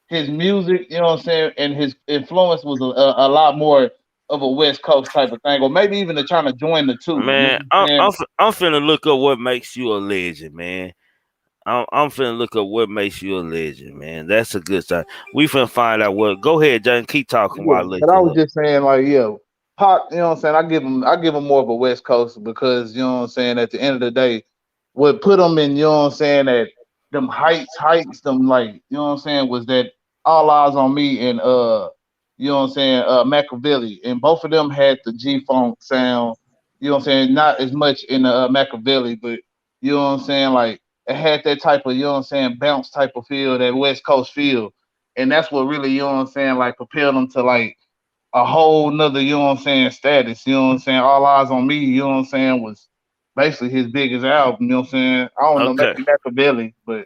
his music, you know what I'm saying, and his influence was a lot more of a West Coast type of thing, or maybe even to trying to join the two. You know Man, what I'm saying? I'm finna look up what makes you a legend, man. I'm finna look up what makes you a legend, man. That's a good sign. We finna find out what. Go ahead, John. Keep talking Yeah, while I look but I it was up. just saying, like, yeah, Pac, you know what I'm saying? I give him more of a West Coast because you know what I'm saying. At the end of the day, what put him in, you know what I'm saying, at them heights, them like, you know what I'm saying, was that All Eyes on Me and you know what I'm saying, Machiavelli, and both of them had the G Funk sound. You know what I'm saying? Not as much in the Machiavelli, but you know what I'm saying, like it had that type of, you know what I'm saying, bounce type of feel, that West Coast feel, and that's what really, you know what I'm saying, like propelled them to like a whole nother, you know what I'm saying, status. You know what I'm saying? All Eyes on Me, you know what I'm saying, was basically his biggest album, you know what I'm saying? I don't know, Okay. maybe Machiavelli, but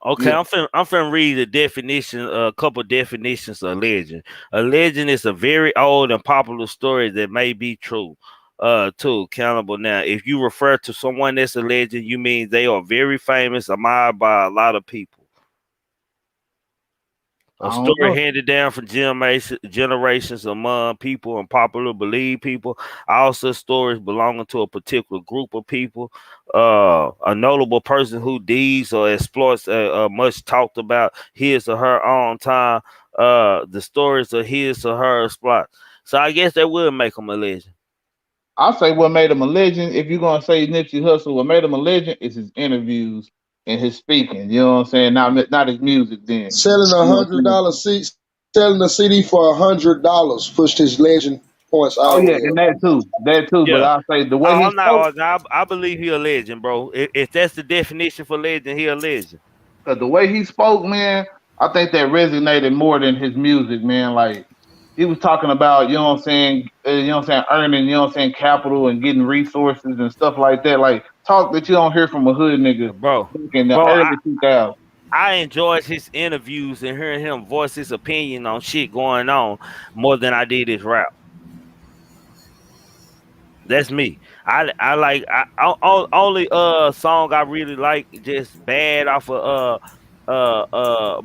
Okay, yeah, I'm finna read the definition, a couple definitions of legend. A legend is a very old and popular story that may be true, too, countable. Now, if you refer to someone that's a legend, you mean they are very famous, admired by a lot of people. A I don't story know. handed down from generations among people and popular believed people. Also, stories belonging to a particular group of people. A notable person who deeds or exploits much talked about his or her own time. The stories of his or her exploits. So I guess that would make him a legend. I say what made him a legend. If you're gonna say Nipsey Hussle, what made him a legend is his interviews and his speaking. You know what I'm saying? Not his music. Then Selling you know what I'm saying? selling a CD for $100 pushed his legend points Oh all the yeah, way and up. that too. But Yeah. I say the Oh, way he I'm not spoke, arguing. I believe he a legend, bro. If that's the definition for legend, he a legend. cause the way he spoke, man, I think that resonated more than his music, man. Like he was talking about, you know what I'm saying, earning, you know what I'm saying, capital and getting resources and stuff like that. Like talk that you don't hear from a hood nigga Bro. back in the Bro, early 2000s. I enjoyed his interviews and hearing him voice his opinion on shit going on more than I did his rap. That's me. I like only song I really like just bad off of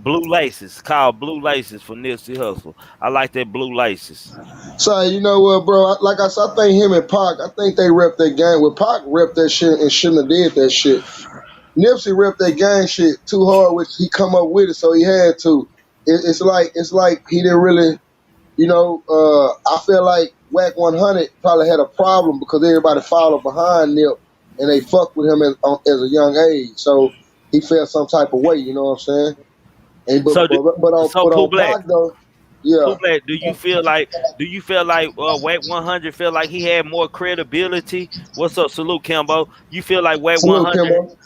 Blue Laces, called Blue Laces for Nipsey Hussle. I like that Blue Laces. So you know what, bro? Like I said, I think him and Pac, I think they rep that game. Well, Pac rep that shit and shouldn't have did that shit. Nipsey rep that gang shit too hard, which he come up with it, so he had to. It's like he didn't really, I feel like Whack 100 probably had a problem because everybody followed behind Nip and they fucked with him as a young age, so he felt some type of way. You know what I'm saying? And but So but, but on so but Pooh on Black, Pac though, yeah. Pooh Black, do you feel like Wack 100 feel like he had more credibility? What's up, salute Kimbo? You feel like Wack Salute 100 Kimbo.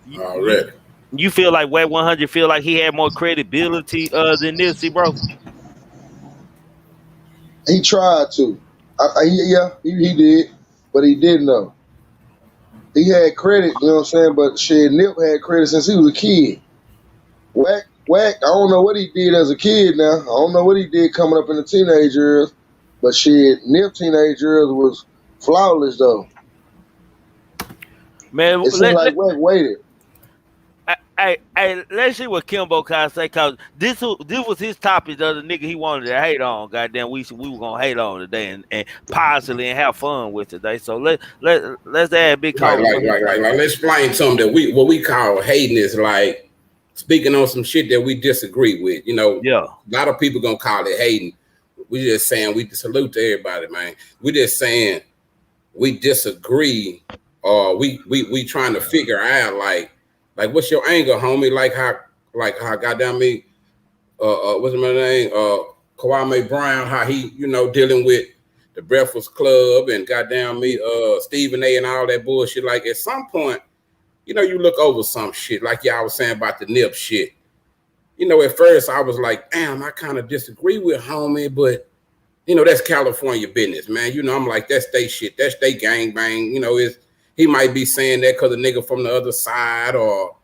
you, you Already. you feel like Wack 100 feel like he had more credibility than Nipsey, bro? He tried to. He did, but he didn't though. He had credit, you know what I'm saying? But shit, Nip had credit since he was a kid. Whack, I don't know what he did as a kid now. I don't know what he did coming up in the teenage years. But shit, Nip teenage years was flawless though. Man, It seemed like Whack waited. let's see what Kimbo can say, cause this was his topic, the other nigga he wanted to hate on. Goddamn, we were gonna hate on today and positively and have fun with today. So let's add big Like, Combs. like, like, like, like, let's explain something that what we call hating is like speaking on some shit that we disagree with. You know, Yeah. a lot of people gonna call it hating. We just saying we salute to everybody, man. We just saying we disagree, or we trying to figure out like what's your anger, homie? Like how goddamn me, what's my name? Kwame Brown, how he, dealing with the Breakfast Club and goddamn me, Stephen A. and all that bullshit. Like at some point, you look over some shit, like y'all was saying about the Nip shit. At first I was like, damn, I kind of disagree with homie, but that's California business, man. I'm like, that's they shit, that's they gang bang. He might be saying that because a nigga from the other side, or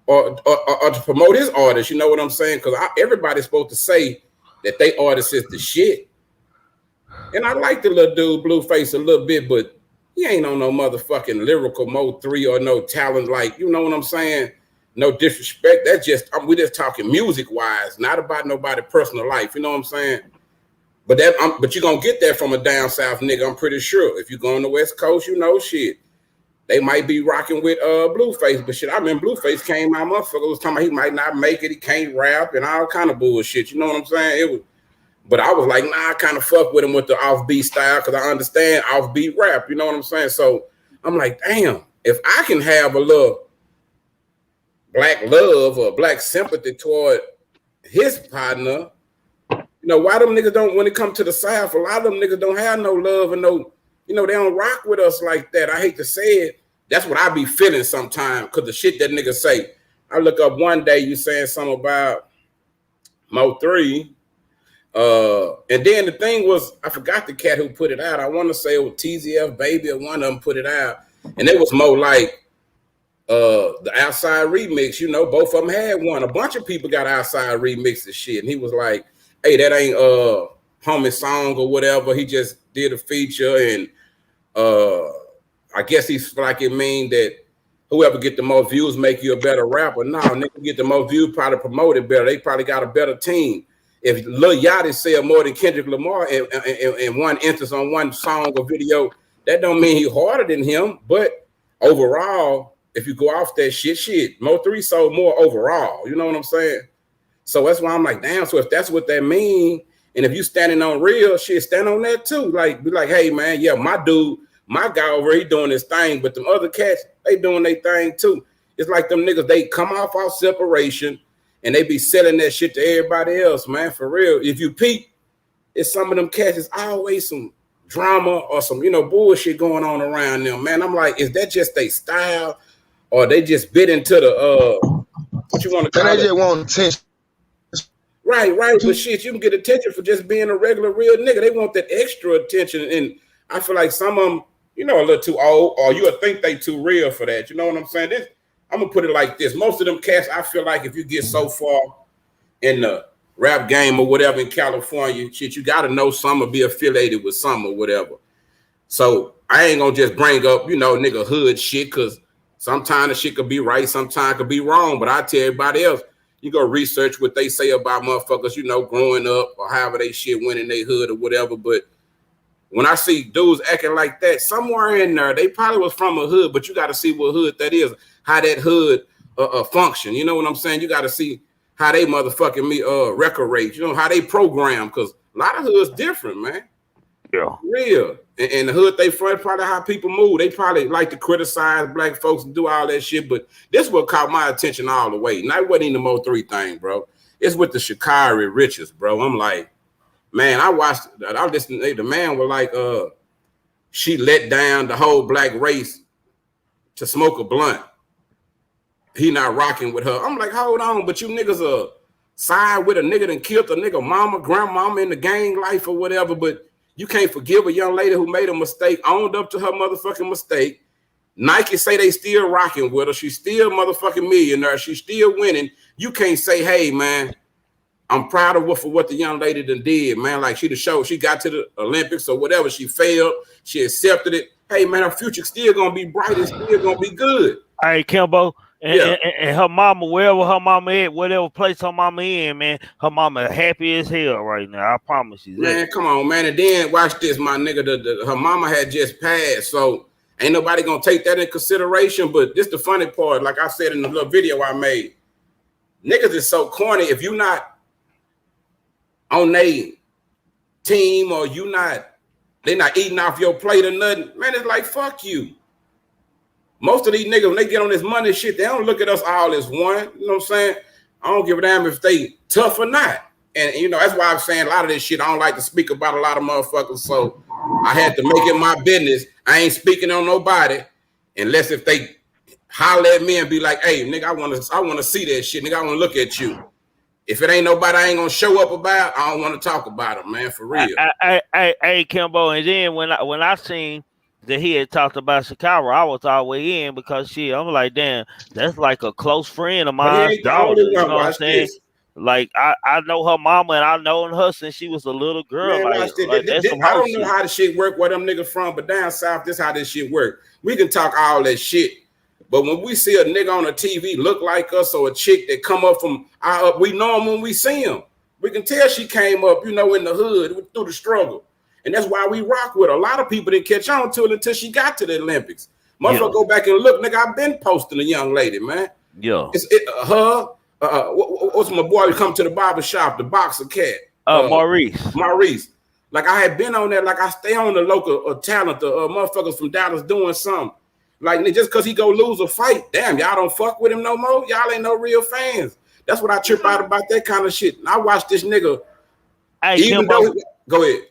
to promote his artist. You know what I'm saying? Because everybody's supposed to say that they artist is the shit. And I like the little dude, Blueface, a little bit, but he ain't on no motherfucking lyrical mode 3 or no talent. Like, you know what I'm saying? No disrespect. That's just, we just talking music wise, not about nobody personal life. You know what I'm saying? But you're gonna get that from a down south nigga, I'm pretty sure. If you go on the West Coast, shit. They might be rocking with Blueface, but shit, I remember Blueface came out, motherfucker was talking about he might not make it, he can't rap and all kind of bullshit. You know what I'm saying? But I was like, nah, I kind of fuck with him with the offbeat style because I understand offbeat rap. You know what I'm saying? So I'm like, damn, if I can have a little black love or black sympathy toward his partner, why them niggas don't, when it comes to the South, a lot of them niggas don't have no love and no, they don't rock with us like that. I hate to say it. That's what I be feeling sometimes because the shit that niggas say. I look up one day, you saying something about Mo3. And then the thing was, I forgot the cat who put it out. I want to say it was TZF Baby or one of them put it out. And it was more like the Outside remix. Both of them had one. A bunch of people got Outside remixes shit. And he was like, hey, that ain't homie song or whatever. He just did a feature, and I guess he's like it mean that whoever get the most views make you a better rapper. No, nigga get the most views probably promoted better. They probably got a better team. If Lil Yachty sell more than Kendrick Lamar in one instance on one song or video, that don't mean he harder than him. But overall, if you go off that shit, Mo3 sold more overall. You know what I'm saying? So that's why I'm like, damn. So if that's what that mean, and if you standing on real shit, stand on that too. Like, be like, hey man, yeah, my dude, my guy over here, he doing his thing, but them other cats, they doing their thing too. It's like them niggas, they come off our separation and they be selling that shit to everybody else, man, for real. If you peep, it's some of them cats, it's always some drama or some, bullshit going on around them, man. I'm like, is that just their style, or they just bit into the, what you want to call it? They just want attention. Right, but shit, you can get attention for just being a regular real nigga. They want that extra attention, and I feel like some of them, a little too old, or you would think they too real for that. You know what I'm saying? I'm gonna put it like this: most of them cats, I feel like if you get so far in the rap game or whatever in California, shit, you gotta know some or be affiliated with some or whatever. So I ain't gonna just bring up, nigga hood shit, because sometimes the shit could be right, sometimes it could be wrong. But I tell everybody else, you go research what they say about motherfuckers, growing up or however they shit went in their hood or whatever. But when I see dudes acting like that, somewhere in there, they probably was from a hood, but you got to see what hood that is, how that hood function. You know what I'm saying? You got to see how they motherfucking record rates, how they program, because a lot of hoods different, man. Yeah. Real. And the hood they front, probably how people move. They probably like to criticize black folks and do all that shit, but this what caught my attention all the way. And that wasn't even the Mo3 thing, bro. It's with the Sha'Carri Riches, bro. I'm like, man, I listened, the man was like, she let down the whole black race to smoke a blunt. He not rocking with her. I'm like, hold on, but you niggas are side with a nigga that killed a nigga mama, grandmama in the gang life or whatever, but you can't forgive a young lady who made a mistake, owned up to her motherfucking mistake. Nike say they still rocking with her. She's still motherfucking millionaire. She's still winning. You can't say, hey, man, I'm proud of her for what the young lady done did, man. Like she got to the Olympics or whatever. She failed. She accepted it. Hey, man, her future still going to be bright and still going to be good. All right, Kimbo. And her mama, wherever her mama at, whatever place her mama in, man, her mama happy as hell right now. I promise you. Man, come on, man. And then watch this, my nigga. Her mama had just passed, so ain't nobody gonna take that in consideration. But this the funny part, like I said in the little video I made. Niggas is so corny. If you not on they team or they not eating off your plate or nothing, man, it's like fuck you. Most of these niggas, when they get on this money shit, they don't look at us all as one. You know what I'm saying? I don't give a damn if they tough or not. And, that's why I'm saying a lot of this shit, I don't like to speak about a lot of motherfuckers. So I had to make it my business. I ain't speaking on nobody unless if they holler at me and be like, hey, nigga, I want to see that shit. Nigga, I want to look at you. If it ain't nobody I ain't going to show up about, I don't want to talk about them, man, for real. Hey, Kimbo, and then when I seen that he had talked about Sha'Carri, I was all the way in because shit, I'm like, damn, that's like a close friend of mine's daughter. You know what I'm saying? This. Like I know her mama and I known her since she was a little girl. Man, I don't know how the shit work where them niggas from, but down south, this how this shit work. We can talk all that shit, but when we see a nigga on a TV look like us or a chick that come up from we know him when we see him. We can tell she came up, in the hood through the struggle. And that's why we rock with her. A lot of people didn't catch on to it until she got to the Olympics. Motherfucker, go back and look, nigga. I've been posting a young lady, man. Yeah. It's her. What's my boy who come to the barber shop, the boxer cat? Maurice. Like I had been on there. Like I stay on the local talent, the motherfuckers from Dallas doing something. Like just because he go lose a fight, damn, y'all don't fuck with him no more. Y'all ain't no real fans. That's what I trip out about that kind of shit. And I watch this nigga. Hey, go ahead.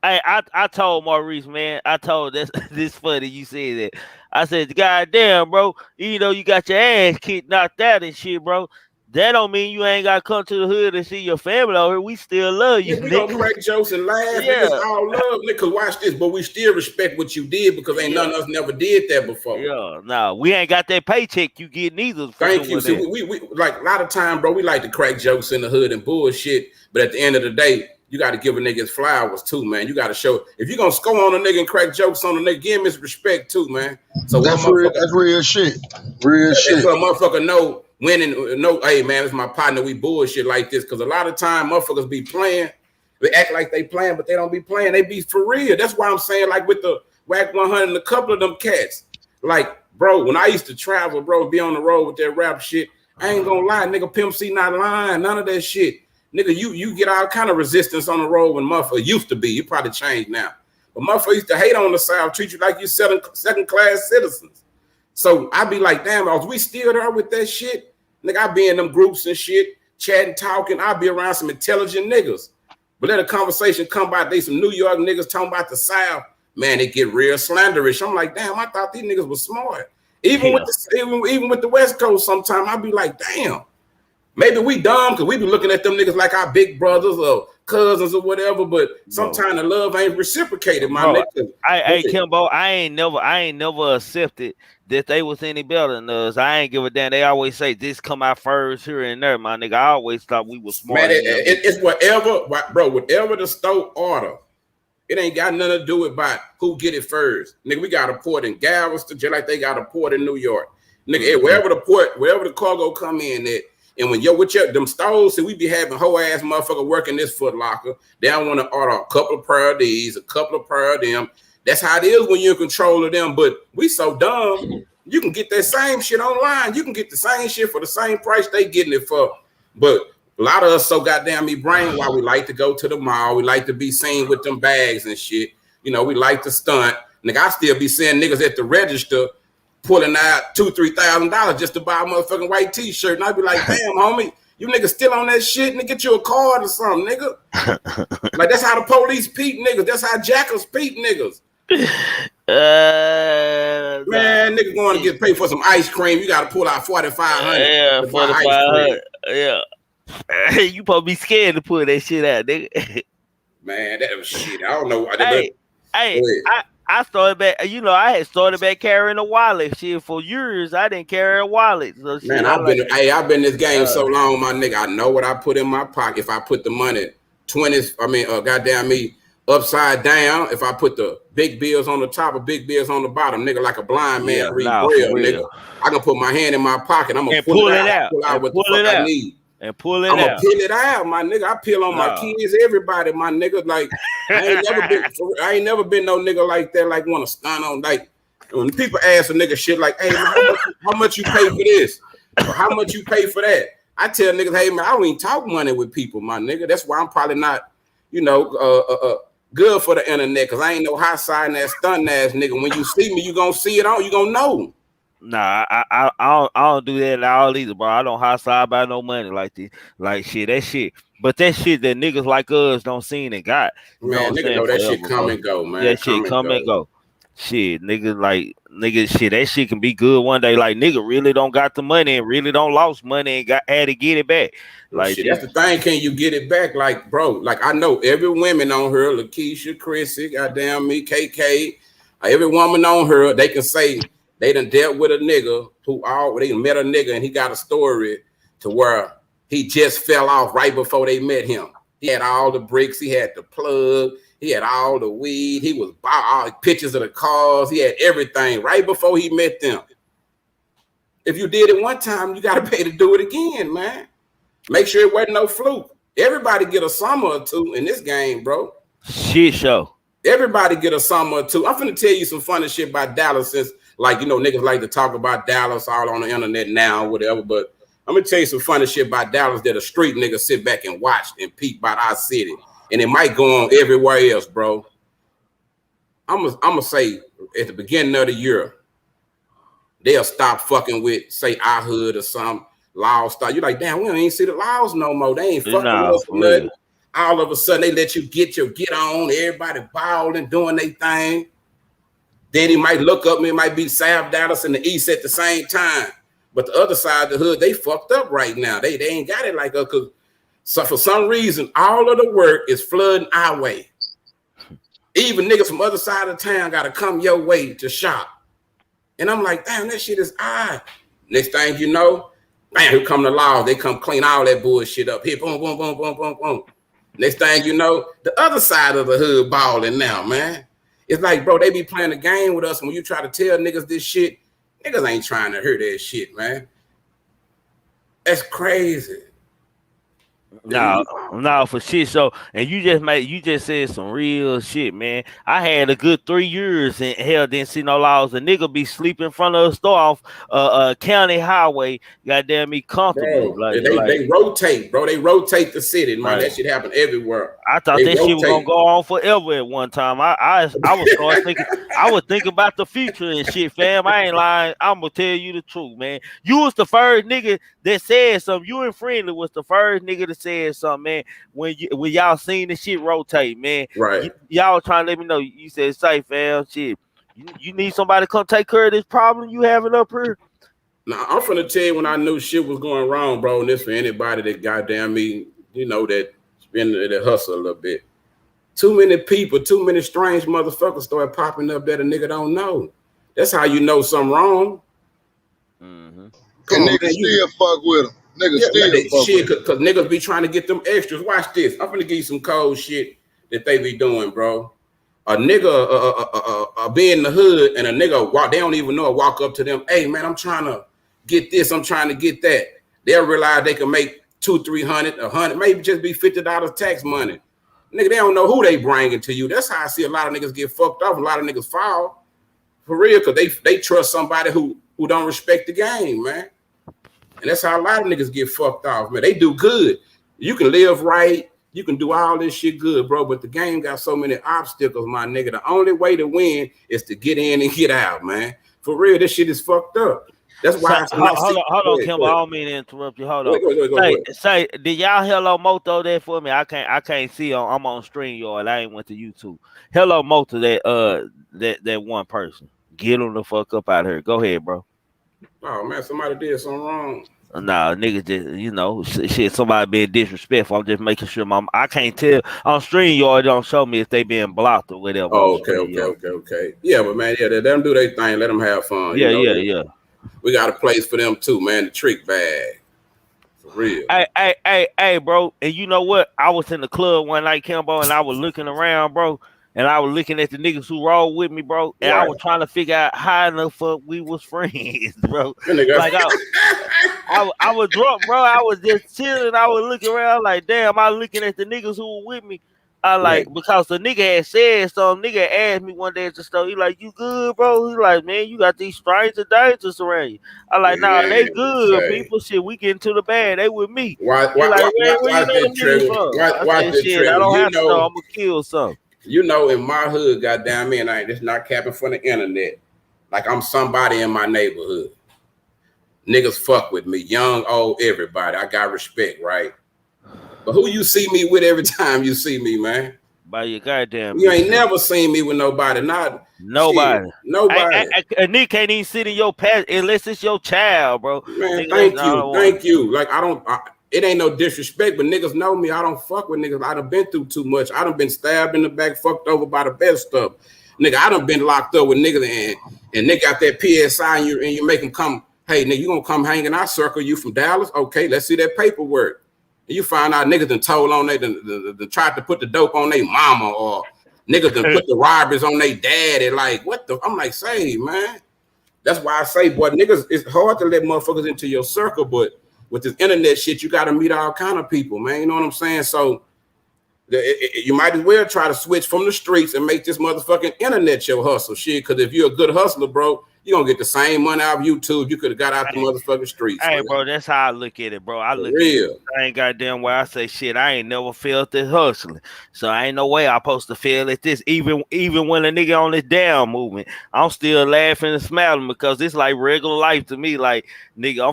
Hey, I told Maurice, man. I told this funny. You said that. I said, God damn, bro. You got your ass kicked, knocked out and shit, bro. That don't mean you ain't got to come to the hood and see your family over here. We still love you. Yeah, we gonna crack jokes and laugh. Yeah. Niggas all love, nigga. Watch this, but we still respect what you did because ain't none of us never did that before. Yeah, no, we ain't got that paycheck you get neither. Thank you. See, we like a lot of time, bro. We like to crack jokes in the hood and bullshit, but at the end of the day, you got to give a nigga his flowers too, man. You got to show if you're gonna score on a nigga and crack jokes on a nigga, give him his respect too, man. So that's real shit. Real shit. So a motherfucker know winning. No, hey man, it's my partner. We bullshit like this because a lot of time motherfuckers be playing. They act like they playing, but they don't be playing. They be for real. That's why I'm saying like with the Whack 100 and a couple of them cats. Like, bro, when I used to travel, bro, be on the road with that rap shit, I ain't gonna lie, nigga, Pimp C not lying, none of that shit. Nigga, you get all kind of resistance on the road when motherfucker used to be. You probably changed now. But motherfucker used to hate on the South, treat you like you second-class citizens. So I be like, damn, are we still there with that shit? Nigga, I be in them groups and shit, chatting, talking. I be around some intelligent niggas. But let a conversation come by, they some New York niggas talking about the South. Man, it get real slanderish. I'm like, damn, I thought these niggas was smart. Even with the West Coast, sometimes I be like, damn, maybe we dumb because we be looking at them niggas like our big brothers or cousins or whatever. But sometimes the love ain't reciprocated, my nigga. Hey, Kimbo, I ain't never accepted that they was any better than us. I ain't give a damn. They always say this come out first here and there, my nigga. I always thought we was smart. Man, it's whatever, bro. Whatever the store order. It ain't got nothing to do with about who get it first. Nigga, we got a port in Galveston, just like they got a port in New York. Nigga, wherever the cargo come in at, and when them stores, see, we be having whole ass motherfucker working this Foot Locker. They don't want to order a couple of pair of these, a couple of pair of them. That's how it is when you're in control of them. But we so dumb, you can get that same shit online. You can get the same shit for the same price they getting it for. But a lot of us so goddamn brain why we like to go to the mall. We like to be seen with them bags and shit. You know, we like to stunt. Nigga, I still be seeing niggas at the register pulling out $2,000-$3,000 just to buy a motherfucking white t-shirt. And I'd be like, damn, homie, you niggas still on that shit? Nigga, get you a card or something, nigga. Like, that's how the police peep niggas. That's how jackals peep niggas. Man, nigga going to get paid for some ice cream. You got to pull out $4,500. Yeah, $4,500. Yeah. You probably be scared to pull that shit out, nigga. Man, that was shit. I don't know. I started back. You know, I had started back carrying a wallet. Shit, for years I didn't carry a wallet. So shit, man, I've been in this game so long, my nigga. I know what I put in my pocket. If I put the money 20s, goddamn me, upside down. If I put the big bills on the top or big bills on the bottom, nigga, like a blind man read braille, nigga. I can put my hand in my pocket. I'm gonna pull it out. Pull out what the fuck I need. And pull it I'm out. gonna peel it out, my nigga. I peel on my kids, everybody, my nigga. Like I ain't never been no nigga like that. Like want to stun on. Like when people ask a nigga shit like, "Hey, man, how much you pay for this? Or how much you pay for that?" I tell niggas, "Hey, man, I don't even talk money with people, my nigga. That's why I'm probably not, good for the internet, cause I ain't no high side that stun ass nigga. When you see me, you gonna see it on. You gonna know." Nah, I don't do that at all either, bro. I don't high side by no money like this, like shit. That shit, but that shit that niggas like us don't see and got. Man, nigga know that shit come and go, man. That shit come and go. Shit, nigga, shit, that shit can be good one day. Like nigga really don't got the money and really don't lost money and had to get it back. Like shit, that's the thing. Can you get it back? Like, bro, like I know every woman on her, Lakeisha, Chrissy, goddamn me, KK, every woman on her, they can say. They done dealt with a nigga they met a nigga and he got a story to where he just fell off right before they met him. He had all the bricks, he had the plug, he had all the weed, he was all pictures of the cars, he had everything right before he met them. If you did it one time, you gotta pay to do it again, man. Make sure it wasn't no fluke. Everybody get a summer or two in this game, bro. Shit show. Everybody get a summer or two. I'm finna tell you some funny shit about Dallas since niggas like to talk about Dallas all on the internet now, whatever. But I'm gonna tell you some funny shit about Dallas that a street nigga sit back and watch and peep about our city. And it might go on everywhere else, bro. I'm gonna say at the beginning of the year, they'll stop fucking with, say, our hood or some laws start. You're like, damn, we don't even see the laws no more. They ain't fucking with us for nothing. All of a sudden, they let you get on. Everybody balling, doing their thing. Then he might look up, it might be South Dallas and the East at the same time. But the other side of the hood, they fucked up right now. They ain't got it like us. So for some reason, all of the work is flooding our way. Even niggas from other side of town got to come your way to shop. And I'm like, damn, that shit is odd. Next thing you know, bam, here come the laws. They come clean all that bullshit up. Here, boom, boom, boom, boom, boom, boom. Next thing you know, the other side of the hood balling now, man. It's like, bro, they be playing a game with us. When you try to tell niggas this shit, niggas ain't trying to hear that shit, man. That's crazy. No, for shit. So, and you just said some real shit, man. I had a good 3 years and hell didn't see no laws. A nigga be sleeping in front of a store off county highway, goddamn me comfortably. Bro, they rotate, bro. They rotate the city, man. That shit happen everywhere. I thought that shit was gonna go on forever at one time. I was start thinking I was thinking about the future and shit, fam. I ain't lying. I'm gonna tell you the truth, man. You was the first nigga that said something. You and Friendly was the first nigga that said something, man. When y'all seen the shit rotate, man. Right. Y'all trying to let me know. You said, "Say, fam, shit. You need somebody to come take care of this problem you having up here." Now, I'm finna tell you when I knew shit was going wrong, bro, and this for anybody that goddamn me, you know, that been the hustle a little bit. Too many people, too many strange motherfuckers start popping up that a nigga don't know. That's how you know something wrong. Mm-hmm. And niggas still fuck with them. Niggas still shit, because niggas be trying to get them extras. Watch this. I'm finna give you some cold shit that they be doing, bro. A nigga be in the hood and a nigga walk, they don't even know, walk up to them, hey man, I'm trying to get this, I'm trying to get that. They'll realize they can make $200, $300, $100, maybe just be $50 tax money. Nigga, they don't know who they bringing to you. That's how I see a lot of niggas get fucked off. A lot of niggas fall for real because they trust somebody who don't respect the game, man. And that's how a lot of niggas get fucked off, man. They do good. You can live right. You can do all this shit good, bro. But the game got so many obstacles, my nigga. The only way to win is to get in and get out, man. For real, this shit is fucked up. That's why. Hold on, Kimbo. I don't mean to interrupt you. Hold on. Go say, did y'all hello Moto there for me? I can't see. I'm on StreamYard. I ain't went to YouTube. Hello Moto that one person. Get him the fuck up out of here. Go ahead, bro. Oh man, somebody did something wrong. Nah, niggas just, you know, shit, somebody being disrespectful. I'm just making sure I can't tell on StreamYard. Don't show me if they being blocked or whatever. Oh, okay. Yeah, but man, yeah, let them do their thing. Let them have fun. Yeah, you know? yeah. We got a place for them too, man. The trick bag. For real. Hey, bro. And you know what? I was in the club one night, Kimbo, and I was looking around, bro. And I was looking at the niggas who rolled with me, bro. And I was trying to figure out how in the fuck we was friends, bro. Like I was drunk, bro. I was just chilling. I was looking around like, damn, I was looking at the niggas who were with me. I like, because the nigga had said something. Nigga asked me one day at the store, he like, you good, bro? He like, man, you got these strangers dangerous around you. I like, nah, they good, people. Shit, we get into the band. They with me. Why this trigger? I don't have to know. I'm gonna kill something. You know, in my hood, goddamn me, and it's not capping for the internet. Like I'm somebody in my neighborhood. Niggas fuck with me, young, old, everybody. I got respect, right? But who you see me with every time you see me, man? By your goddamn. You ain't never seen me with nobody. Nobody. Shit, nobody. A nigga can't even sit in your past unless it's your child, bro. Man, thank you. Like it ain't no disrespect, but niggas know me. I don't fuck with niggas. I done been through too much. I done been stabbed in the back, fucked over by the best stuff. Nigga, I done been locked up with niggas and nigga got that PSI and you make them come, hey, nigga, you gonna come hang in our circle, you from Dallas? Okay, let's see that paperwork. And you find out niggas done told on they tried to put the dope on their mama or niggas done put the robberies on their daddy. Like, what the? I'm like, say, man. That's why I say, boy, niggas, it's hard to let motherfuckers into your circle, but with this internet shit, you got to meet all kind of people, man. You know what I'm saying? So you might as well try to switch from the streets and make this motherfucking internet your hustle shit. Because if you're a good hustler, bro, you're going to get the same money out of YouTube you could have got out the motherfucking streets. Hey, bro, that's how I look at it, bro. I look at it. I ain't goddamn way I say shit. I ain't never felt this hustling. So I ain't no way I'm supposed to feel at this. Even when a nigga on this down movement, I'm still laughing and smiling because it's like regular life to me. Like, nigga,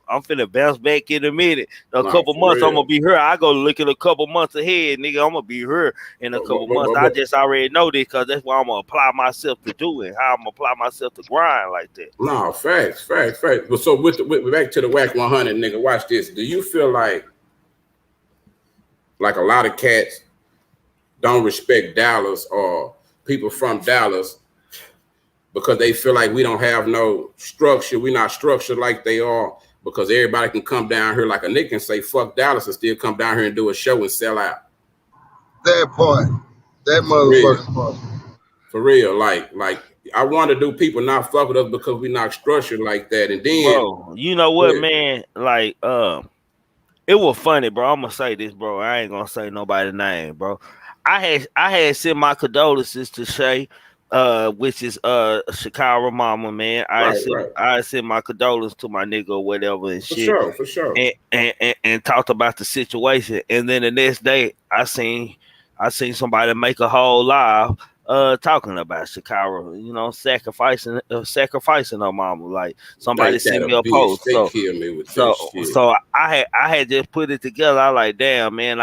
I'm finna bounce back in a minute. A couple months, I'm gonna be here. I go look at a couple months ahead, nigga. I'm gonna be here in a couple months. I just already know this because that's why I'm gonna apply myself to do it. How I'm gonna apply myself to grind like that. No, facts. But so with back to the WAC 100, nigga, watch this. Do you feel like a lot of cats don't respect Dallas or people from Dallas because they feel like we don't have no structure? We're not structured like they are because everybody can come down here like a nigga and say fuck Dallas and still come down here and do a show and sell out. That part. That motherfucking part. For real, like I wonder, do people not fuck with us because we not structured like that? And then, Bro, you know what, man? Like, it was funny, bro. I'm gonna say this, bro. I ain't gonna say nobody's name, bro. I had sent my condolences to Shay, which is Shakira mama, man. I had sent my condolences to my nigga or whatever and shit. For sure. And talked about the situation. And then the next day I seen somebody make a whole live talking about Shakira, you know, sacrificing her mama. Like somebody sent me a post. They killed me with so that shit. so I had just put it together. I like, damn, man,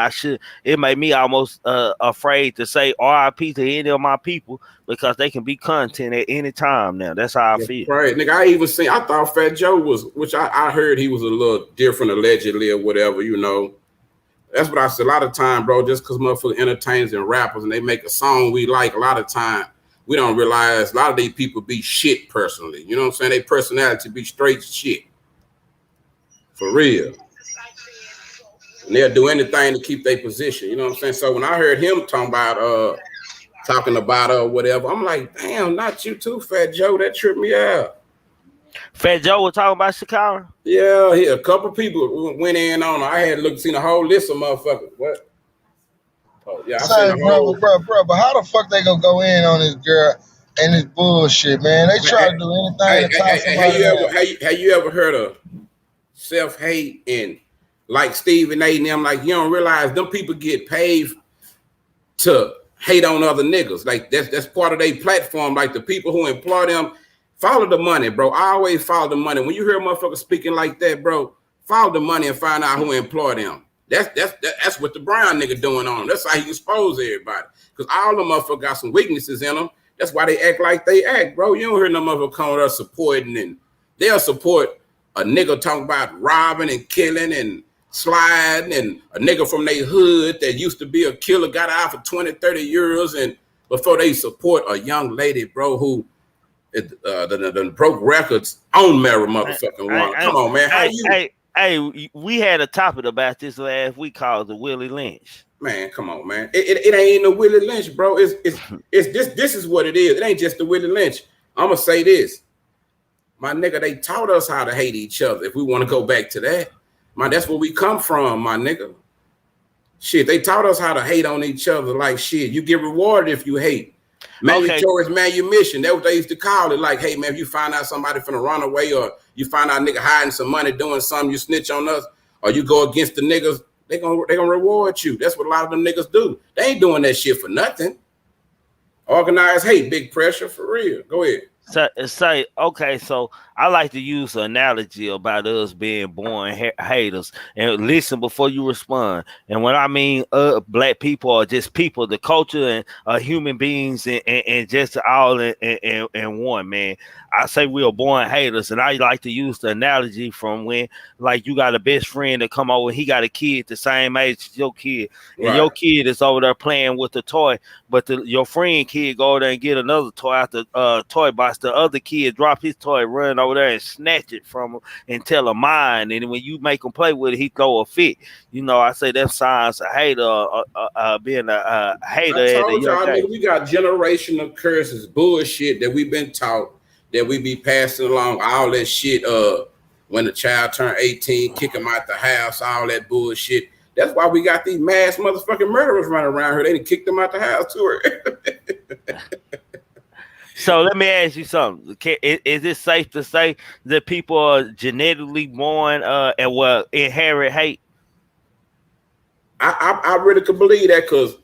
it made me almost afraid to say RIP to any of my people because they can be content at any time now. That's how I feel. Right, nigga. I thought Fat Joe was, which I heard he was a little different allegedly or whatever, you know. That's what I said. A lot of time, bro, just because motherfuckers entertainers and rappers and they make a song we like, a lot of time we don't realize a lot of these people be shit personally. You know what I'm saying? They personality be straight shit. For real. And they'll do anything to keep their position. You know what I'm saying? So when I heard him talking about whatever, I'm like, damn, not you too, Fat Joe. That tripped me out. Fat Joe was talking about Shakira? Yeah, a couple people went in on her. I had seen a whole list of motherfuckers. What? Oh, yeah, Say, bro, but how the fuck they gonna go in on this girl and this bullshit, man? They try to do anything to talk somebody down. Have you ever heard of self-hate and like Stephen A and them? Like, you don't realize them people get paid to hate on other niggas. Like that's part of their platform. Like the people who employ them. Follow the money, bro. I always follow the money. When you hear motherfuckers speaking like that, bro, follow the money and find out who employ them. That's what the Brown nigga doing on them. That's how he expose everybody. Because all the motherfuckers got some weaknesses in them. That's why they act like they act, bro. You don't hear no motherfucker coming up supporting, and they'll support a nigga talking about robbing and killing and sliding, and a nigga from their hood that used to be a killer got out for 20, 30 years, and before they support a young lady, bro, who the broke records on Mary motherfucking one. Come on, man. Hey, we had a topic about this last week called the Willie Lynch. Man, come on, man. It ain't no Willie Lynch, bro. It's this is what it is. It ain't just the Willie Lynch. I'm gonna say this. My nigga, they taught us how to hate each other. If we want to go back to that, man, that's where we come from, my nigga. Shit, they taught us how to hate on each other. Like shit, you get rewarded if you hate. Mandatory manumission. That's what they used to call it. Like, hey man, if you find out somebody finna run away, or you find out nigga hiding some money doing something, you snitch on us, or you go against the niggas, they gonna reward you. That's what a lot of them niggas do. They ain't doing that shit for nothing. Organized hate, big pressure, for real. Go ahead. Say, okay, so I like to use an analogy about us being born haters, and listen before you respond. And when I mean black people are just people, the culture and human beings and just all in one, man. I say we are born haters, and I like to use the analogy from when, like, you got a best friend that come over, he got a kid the same age as your kid, and your kid is over there playing with the toy, but your friend kid go over there and get another toy out the toy box. The other kid drop his toy, run over there and snatch it from him and tell him mine. And when you make him play with it, he throw a fit. You know, I say that signs a hater, being a hater. I told y'all, nigga, we got generational curses, bullshit that we've been taught, that we be passing along, all that shit. When the child turned 18, kick him out the house, all that bullshit. That's why we got these mass motherfucking murderers running around here. They done kicked them out the house too. So let me ask you something. Is it safe to say that people are genetically born and will inherit hate? I really could believe that, because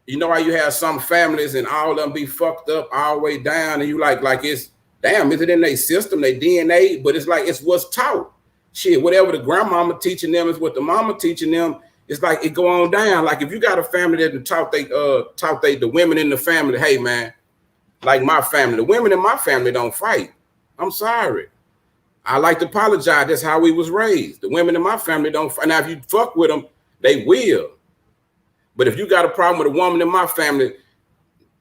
you know how you have some families and all of them be fucked up all the way down, and you like it's damn, is it in their system, their DNA? But it's like it's what's taught. Shit, whatever the grandmama teaching them is what the mama teaching them. It's like it go on down. Like if you got a family that taught the women in the family, hey man, like my family, the women in my family don't fight. I'm sorry. I like to apologize. That's how we was raised. The women in my family don't fight. Now, if you fuck with them, they will. But if you got a problem with a woman in my family,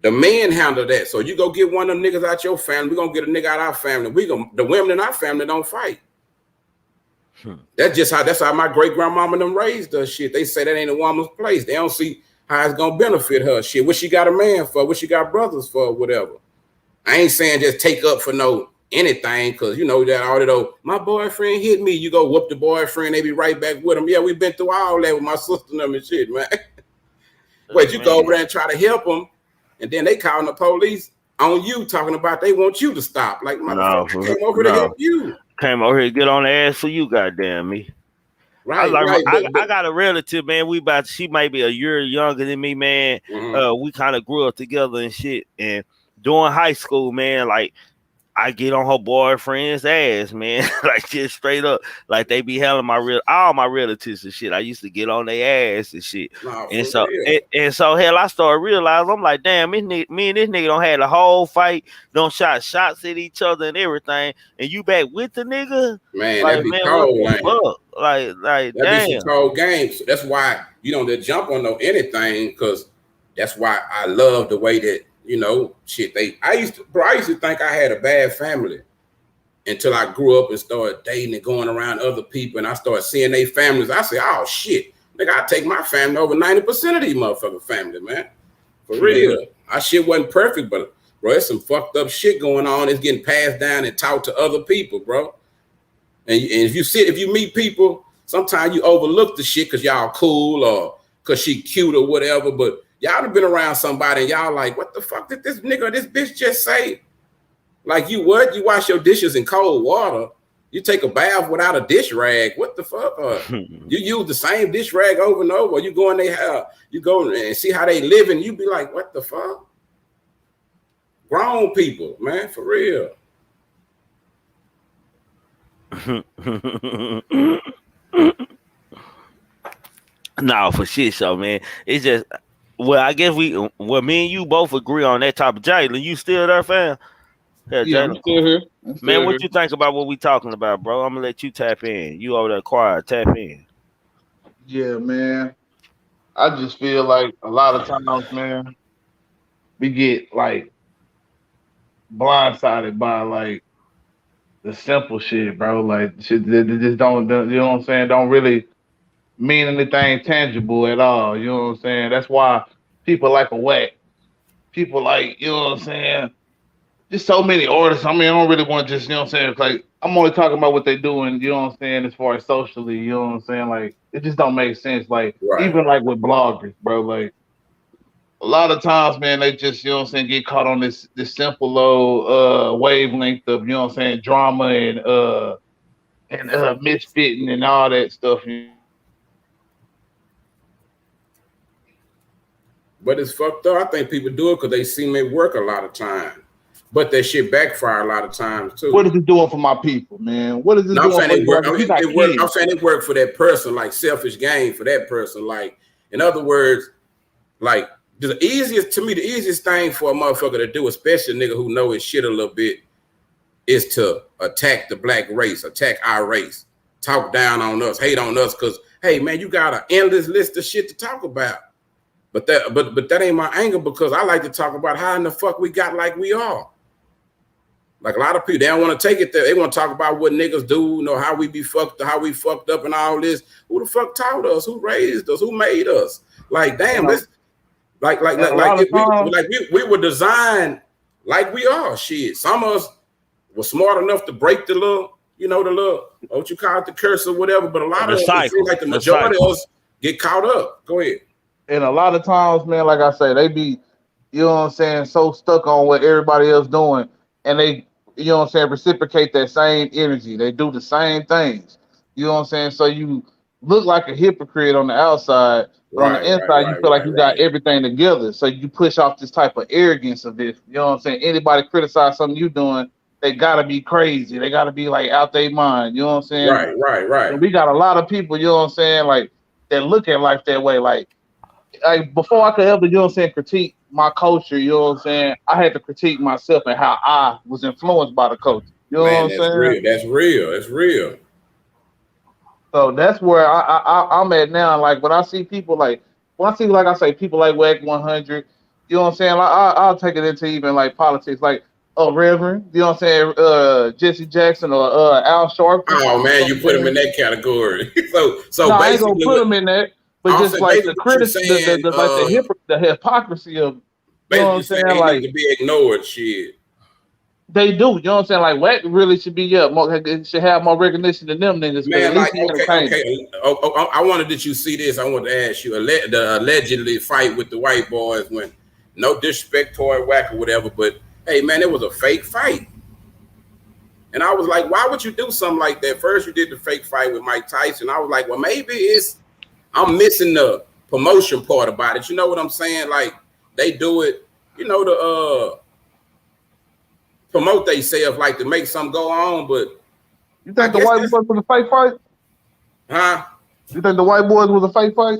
the men handle that. So you go get one of them niggas out your family, we're gonna get a nigga out our family. The women in our family don't fight. That's how my great grandmama them raised us. Shit, they say that ain't a woman's place. They don't see how it's gonna benefit her. Shit, what she got a man for? What she got brothers for? Whatever. I ain't saying just take up for no anything, because you know that all that my boyfriend hit me, you go whoop the boyfriend, they be right back with him. Yeah, we've been through all that with my sister and them and shit, man. But you go over there and try to help them, and then they calling the police on you, talking about they want you to stop. Like, motherfucker, came over to help you. Came over here to get on the ass for you, goddamn me. Right, I got a relative, man. She might be a year younger than me, man. We kind of grew up together and shit. And during high school, man, like I get on her boyfriend's ass, man. Like just straight up, like they be helling all my relatives and shit. I used to get on their ass and shit. And so hell, I started realizing, I'm like, damn, me and this nigga don't had the whole fight, don't shot shots at each other and everything, and you back with the nigga, man. Like, That be man, cold, what the fuck? Like, that damn. be some cold games. So that's why you don't just jump on no anything, because that's why I love the way that. You know, shit. I used to think I had a bad family until I grew up and started dating and going around other people, and I started seeing their families. I said, "Oh shit, nigga, I take my family over 90% of these motherfucking family, man. For real. Our shit wasn't perfect, but bro, there's some fucked up shit going on. It's getting passed down and taught to other people, bro. And if you meet people, sometimes you overlook the shit because y'all cool or because she cute or whatever, but y'all have been around somebody and y'all like, what the fuck did this nigga or this bitch just say? Like, you what? You wash your dishes in cold water. You take a bath without a dish rag. What the fuck? You use the same dish rag over and over. You go in their house. You go and see how they live, and you be like, what the fuck? Grown people, man, for real. No, for shit show, man. It's just, well, I guess me and you both agree on that topic. Jalen, you still there, fam? Yeah, I'm still here. Man, what you think about what we talking about, bro? I'm gonna let you tap in. You over there quiet, tap in. Yeah, man. I just feel like a lot of times, man, we get like blindsided by like the simple shit, bro. Like shit that just don't, you know what I'm saying? Don't really mean anything tangible at all. You know what I'm saying? That's why people like a whack. People like, you know what I'm saying? Just so many artists. I mean, I don't really want to just, you know what I'm saying? Like, I'm only talking about what they doing, you know what I'm saying, as far as socially, you know what I'm saying? Like, it just don't make sense. Like, even like with bloggers, bro, like, a lot of times, man, they just, you know what I'm saying, get caught on this simple low wavelength of, you know what I'm saying, drama and misfitting and all that stuff. But it's fucked up. I think people do it because they see me work a lot of time. But that shit backfire a lot of times too. What is it doing for my people, man? What is it doing for I'm saying it work for that person, like selfish gain for that person. Like, in other words, like the easiest thing for a motherfucker to do, especially a nigga who know his shit a little bit, is to attack the black race, attack our race, talk down on us, hate on us, because hey man, you got an endless list of shit to talk about. But that ain't my angle, because I like to talk about how in the fuck we got like we are. Like a lot of people, they don't want to take it there. They want to talk about what niggas do, you know, how we fucked up and all this. Who the fuck taught us? Who raised us? Who made us? Like, damn, this we were designed like we are. Shit. Some of us were smart enough to break the little, what you call it, the curse or whatever. But a lot of us, it seems like the majority of us get caught up. Go ahead. And a lot of times, man, like I say, they be, you know what I'm saying, so stuck on what everybody else doing, and they, you know what I'm saying, reciprocate that same energy. They do the same things. You know what I'm saying? So you look like a hypocrite on the outside, but on the inside, you feel like you got everything together. So you push off this type of arrogance of this. You know what I'm saying? Anybody criticize something you doing, they gotta be crazy. They gotta be like out their mind. You know what I'm saying? Right. And we got a lot of people, you know what I'm saying, like that look at life that way. Like before I could ever, you know what I'm saying, critique my culture, you know what I'm saying, I had to critique myself and how I was influenced by the culture. You know what I'm saying? That's real. So that's where I'm at now. Like when I see people like I say, people like WAC 100, you know what I'm saying? Like I'll take it into even like politics, like Reverend, you know what I'm saying, Jesse Jackson or Al Sharpton. Oh man, you put him in that category. so no, I ain't gonna put him in that. But just like the criticism, the hypocrisy of, you know what I'm saying, like need to be ignored, shit. They do. You know what I'm saying? Like Wack really should be should have more recognition than them niggas because at Man, least like he entertaining. okay. I wanted that you see this. I want to ask you the allegedly fight with the white boys when no disrespect toward Wack or whatever, but hey man, it was a fake fight. And I was like, why would you do something like that? First, you did the fake fight with Mike Tyson. I was like, well, maybe I'm missing the promotion part about it. You know what I'm saying? Like they do it, to promote themselves, like to make something go on. But you think the white boys was a fake fight? Huh? You think the white boys was a fake fight?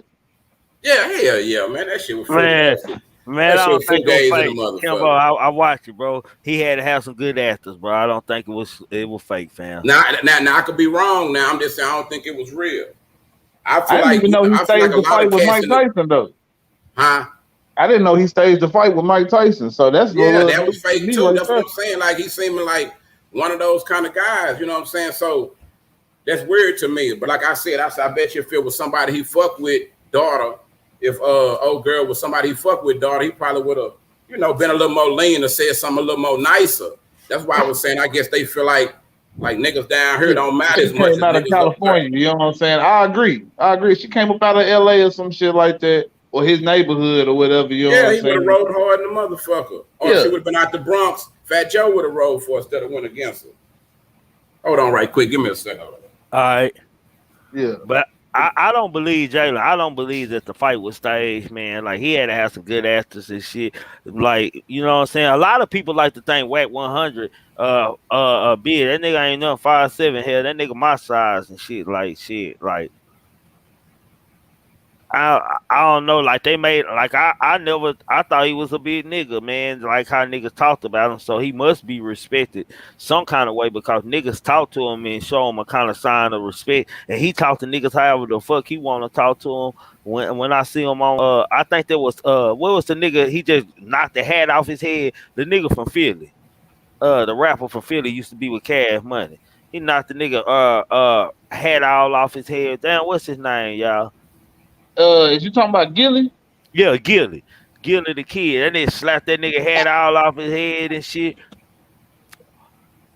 Yeah, hell yeah, man. That shit was Man, I don't think it was fake. Kimbo, I I watched it, bro. He had to have some good actors, bro. I don't think it was fake, fam. Now I could be wrong. Now I'm just saying I don't think it was real. I didn't even know he staged the fight with Mike Tyson, though. Huh? I didn't know he staged the fight with Mike Tyson. So that's that was fake too. That's what I'm saying. Like he seeming like one of those kind of guys. You know what I'm saying? So that's weird to me. But like I said, I bet you if it was somebody he fucked with, daughter. If old girl was somebody he fucked with, daughter, he probably would have, been a little more lean or said something a little more nicer. That's why I was saying I guess they feel like niggas down here don't matter as much. Came out of California, you know what I'm saying? I agree. She came up out of LA or some shit like that, or his neighborhood or whatever. You know what I'm saying? He would have rode hard in the motherfucker. Or she would have been out the Bronx. Fat Joe would have rode for instead of went against her. Hold on, right quick. Give me a second. All right. Yeah, but I don't believe Jalen. I don't believe that the fight was staged, man. Like he had to have some good actors and shit. Like, you know what I'm saying? A lot of people like to think Wack 100 big. That nigga ain't nothing 5'7". Hell, that nigga my size and shit. Like I don't know, like they made like I thought he was a big nigga, man, like how niggas talked about him, so he must be respected some kind of way because niggas talk to him and show him a kind of sign of respect, and he talk to niggas however the fuck he want to talk to him. When I see him on I think there was what was the nigga he just knocked the hat off his head, the nigga from Philly, the rapper from Philly used to be with Cash Money. He knocked the nigga hat all off his head. Damn, what's his name, y'all? Is you talking about Gilly? Yeah, Gilly the kid. That nigga slapped that nigga head all off his head and shit.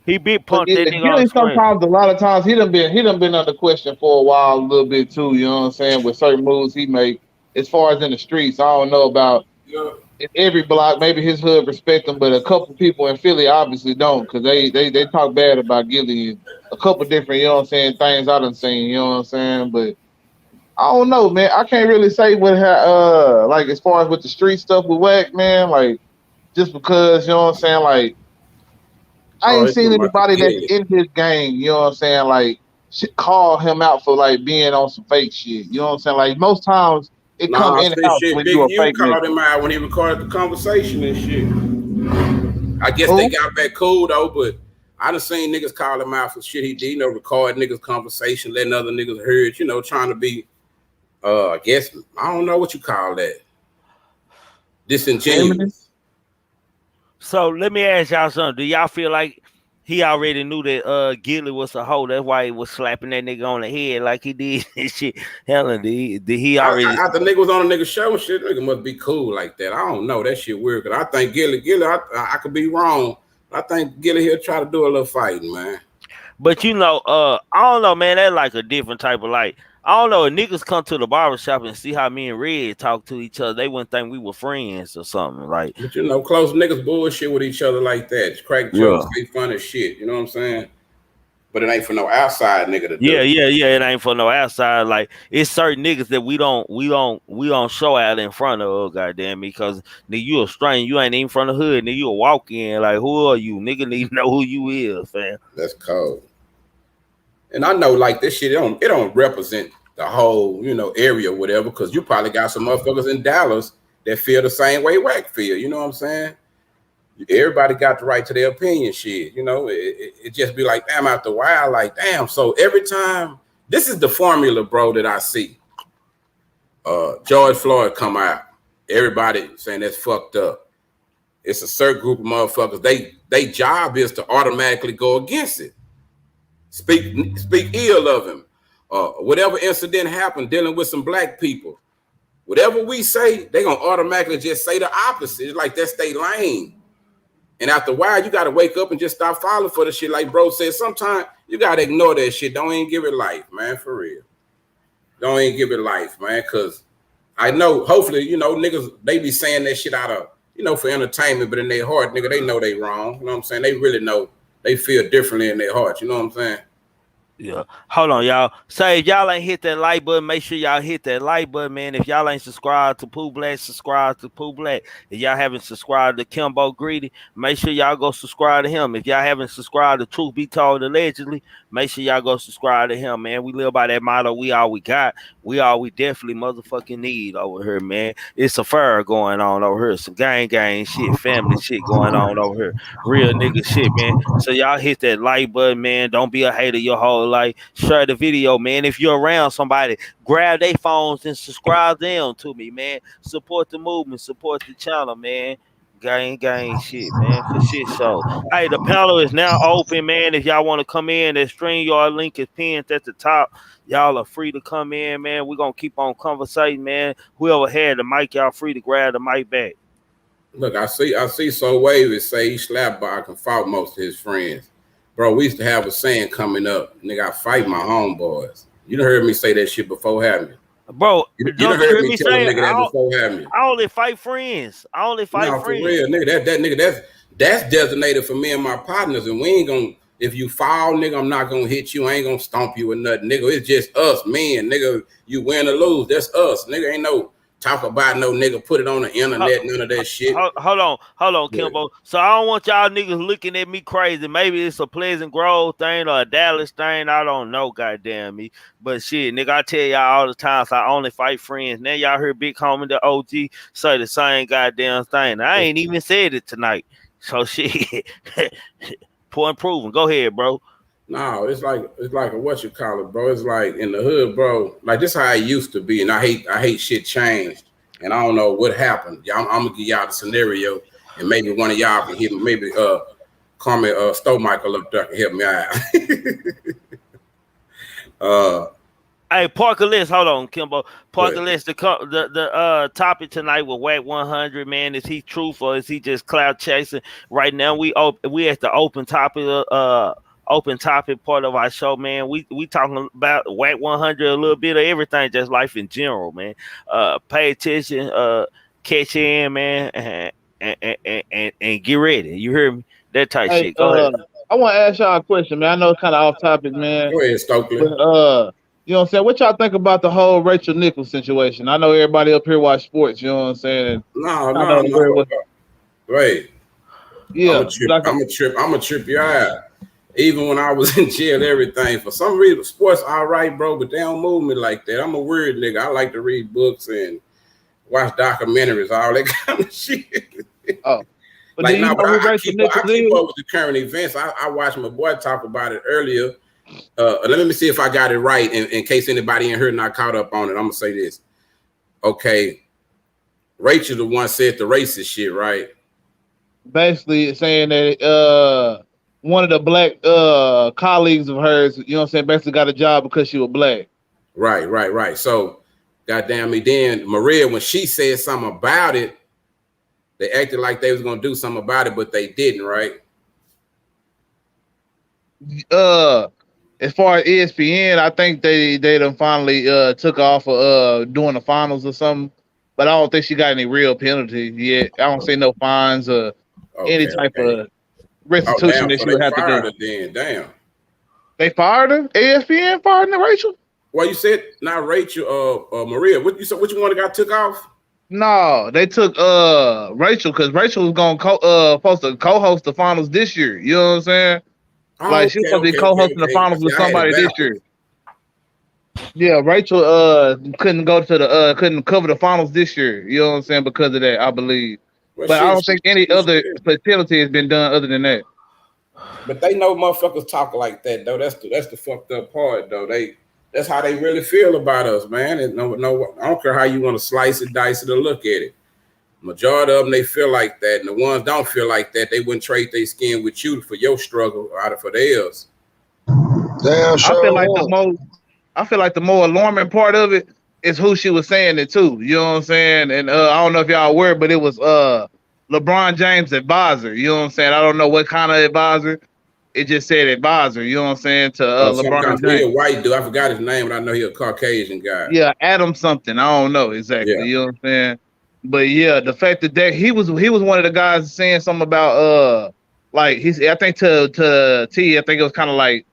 He big punked that nigga Gilly on sometimes, a lot of times, he done been under question for a while, a little bit too. You know what I'm saying? With certain moves he make, as far as in the streets, I don't know about in every block. Maybe his hood respect him, but a couple people in Philly obviously don't, because they talk bad about Gilly. A couple different, you know what I'm saying, things I done seen. You know what I'm saying, but. I don't know, man. I can't really say what like as far as with the street stuff with Wack, man. Like just because, you know what I'm saying. Like I ain't seen anybody that's in his game. You know what I'm saying. Like call him out for like being on some fake shit. You know what I'm saying. Like most times it come in house when you a fake nigga. Called him out when he recorded the conversation and shit. I guess they got back cool though, but I done seen niggas call him out for shit he did. Record niggas conversation, letting other niggas hear it. Trying to be. I guess I don't know what you call that. Disingenuous. So let me ask y'all something. Do y'all feel like he already knew that Gilly was a hoe? That's why he was slapping that nigga on the head like he did and shit. Hell, did he already? The nigga was on a nigga show and shit. Nigga must be cool like that. I don't know. That shit weird. Cause I think Gilly. I could be wrong. I think Gilly he'll try to do a little fighting, man. But I don't know, man. That's like a different type of like. I don't know. If niggas come to the barbershop and see how me and Red talk to each other, they wouldn't think we were friends or something. Like, but close niggas bullshit with each other like that. Crack jokes, make fun of shit. You know what I'm saying? But it ain't for no outside nigga to do. Yeah. It ain't for no outside. Like, it's certain niggas that we don't show out in front of. Goddamn me, because nigga, you a stranger. You ain't even from the hood. Nigga, you a walk in. Like, who are you? Nigga need to know who you is, fam. That's cold. And I know, like, this shit, it don't represent the whole, area or whatever, because you probably got some motherfuckers in Dallas that feel the same way Wack feel. You know what I'm saying? Everybody got the right to their opinion, shit. It just be like, damn, after a while, like, damn. So every time, this is the formula, bro, that I see. George Floyd come out. Everybody saying that's fucked up. It's a certain group of motherfuckers. They job is to automatically go against it. Speak ill of him. Whatever incident happened dealing with some black people, whatever we say, they gonna automatically just say the opposite. It's like that's their lane. And after a while, you got to wake up and just stop falling for the shit. Like bro said, sometimes you got to ignore that shit. Don't even give it life, man, for real. Don't even give it life, man, because I know, hopefully, you know, niggas, they be saying that shit out of, you know, for entertainment, but in their heart, nigga, they know they wrong. You know what I'm saying? They really know. They feel differently in their heart. You know what I'm saying? Yeah. Hold on, y'all. Say if y'all ain't hit that like button, make sure y'all hit that like button, man. If y'all ain't subscribed to Pooh Black, subscribe to Pooh Black. If y'all haven't subscribed to Kimbo Greedy, make sure y'all go subscribe to him. If y'all haven't subscribed to Truth Be Told Allegedly, make sure y'all go subscribe to him, man. We live by that motto. We all we got. We all we definitely motherfucking need over here, man. It's a fire going on over here. Some gang shit, family shit going on over here. Real nigga shit, man. So y'all hit that like button, man. Don't be a hater your whole life. Share the video, man. If you're around somebody, grab their phones and subscribe them to me, man. Support the movement, support the channel, man. Gang shit, man. For shit show. Hey, the panel is now open, man. If y'all want to come in, that StreamYard link is pinned at the top. Y'all are free to come in, man. We're gonna keep on conversating, man. Whoever had the mic, y'all free to grab the mic back. Look, I see So Wavy say he slapped Bach and fought most of his friends. Bro, we used to have a saying coming up, nigga, I fight my homeboys. You done heard me say that shit before, haven't you? Bro, you done heard me tell a nigga that before, haven't you? I only fight friends. I only fight friends. For real, nigga, that nigga, that's designated for me and my partners, and we ain't gonna, if you fall, nigga, I'm not gonna hit you. I ain't gonna stomp you or nothing, nigga. It's just us, men, nigga. You win or lose, that's us, nigga. Ain't no talk about no nigga, put it on the internet, none of that shit. Hold on, Kimbo. So I don't want y'all niggas looking at me crazy. Maybe it's a Pleasant Grove thing or a Dallas thing. I don't know, goddamn me. But shit, nigga, I tell y'all all the time, so I only fight friends. Now y'all heard Big Homie, the OG, say the same goddamn thing. I ain't even said it tonight. So shit, point proven. Go ahead, bro. No, it's like a what you call it, bro. It's like in the hood, bro. Like this how it used to be, and I hate shit changed, and I don't know what happened. I'm gonna give y'all the scenario, and maybe one of y'all can hit me. Maybe Carmen Michael up there can help me out. Hey, Parker List, hold on, Kimbo. Parker List, the topic tonight with Whack 100, man. Is he truthful or is he just cloud chasing? Right now, we at the open topic part of our show, man. We talking about Whack 100, a little bit of everything, just life in general, man. Pay attention, catch in, man, and get ready. You hear me? That type shit. Go ahead. I want to ask y'all a question, man. I know it's kind of off topic, man. Go ahead, Stokely. But, you know what I'm saying? What y'all think about the whole Rachel Nichols situation? I know everybody up here watch sports, you know what I'm saying? No. Right. Yeah. I'm a trip your eye. Even when I was in jail, everything. For some reason, sports all right, bro, but they don't move me like that. I'm a weird nigga. I like to read books and watch documentaries, all that kind of shit. Oh. But like, I keep up with the current events. I watched my boy talk about it earlier. Let me see if I got it right in case anybody in here not caught up on it. I'm going to say this. Okay. Rachel the one said the racist shit, right? Basically saying that one of the black colleagues of hers, you know what I'm saying, basically got a job because she was black. Right. So, goddamn me, then Maria, when she said something about it, they acted like they was going to do something about it, but they didn't, right? As far as ESPN, I think they done finally took off doing the finals or something, but I don't think she got any real penalties yet. I don't see no fines or any type of restitution that she would have to do. Damn. They fired her? ESPN fired her, Rachel? Well, you said not Rachel, Maria. What you said? Which one got took off? No, they took Rachel because Rachel was supposed to co-host the finals this year. You know what I'm saying? Like she's supposed to be co-hosting the finals with somebody this year. Yeah, Rachel couldn't go to couldn't cover the finals this year. You know what I'm saying? Because of that, I believe. But I don't think any other penalty has been done other than that. But they know motherfuckers talk like that though. That's the fucked up part though. That's how they really feel about us, man. And no, I don't care how you want to slice it, dice it, or look at it. Majority of them, they feel like that, and the ones don't feel like that, they wouldn't trade their skin with you for your struggle out of for theirs. Damn, sure. I feel like the more alarming part of it is who she was saying it to. You know what I'm saying? And I don't know if y'all aware, but it was LeBron James advisor. You know what I'm saying? I don't know what kind of advisor. It just said advisor. You know what I'm saying to Some kind LeBron of, he a James. white dude. I forgot his name, but I know he a Caucasian guy. Yeah, Adam something. I don't know exactly. Yeah. You know what I'm saying? But yeah, the fact that he was one of the guys saying something about like I think to T, I think it was kind of like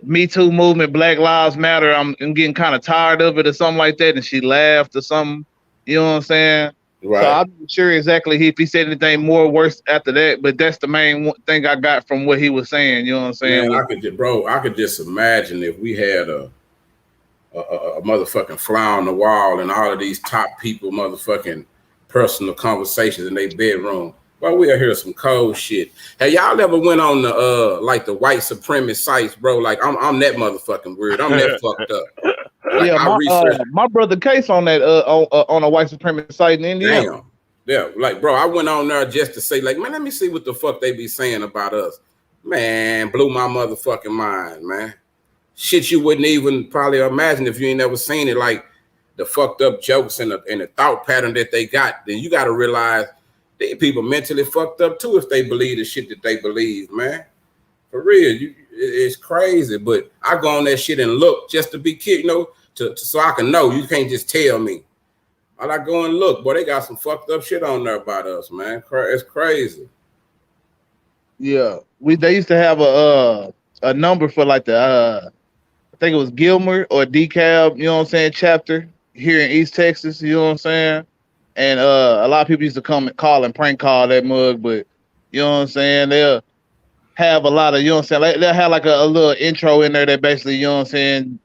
Me Too movement, Black Lives Matter. I'm getting kind of tired of it or something like that, and she laughed or something. You know what I'm saying? Right. So I'm not sure exactly if he said anything more worse after that, but that's the main thing I got from what he was saying. You know what I'm saying? Man, I could just imagine if we had a motherfucking fly on the wall and all of these top people motherfucking personal conversations in their bedroom. Well, we'll hear some cold shit. Hey, y'all ever went on the like the white supremacist sites, bro? Like I'm that motherfucking weird. I'm that fucked up. Like, yeah, my brother Case on that on a white supremacist site in Indiana. Damn. Yeah, like bro, I went on there just to say, like, man, let me see what the fuck they be saying about us. Man, blew my motherfucking mind, man. Shit you wouldn't even probably imagine if you ain't never seen it, like the fucked up jokes and the thought pattern that they got. Then you got to realize they people mentally fucked up too if they believe the shit that they believe, man. For real, it's crazy. But I go on that shit and look just to be kid, you know, so I can know. You can't just tell me. I go and look, boy. They got some fucked up shit on there about us, man. It's crazy. Yeah, they used to have a number for like the I think it was Gilmer or DeKalb, you know what I'm saying, chapter here in East Texas, you know what I'm saying? And a lot of people used to come and call and prank call that mug, but you know what I'm saying? They'll have a lot of, you know what I'm saying? They'll have like a little intro in there that basically, you know what I'm saying,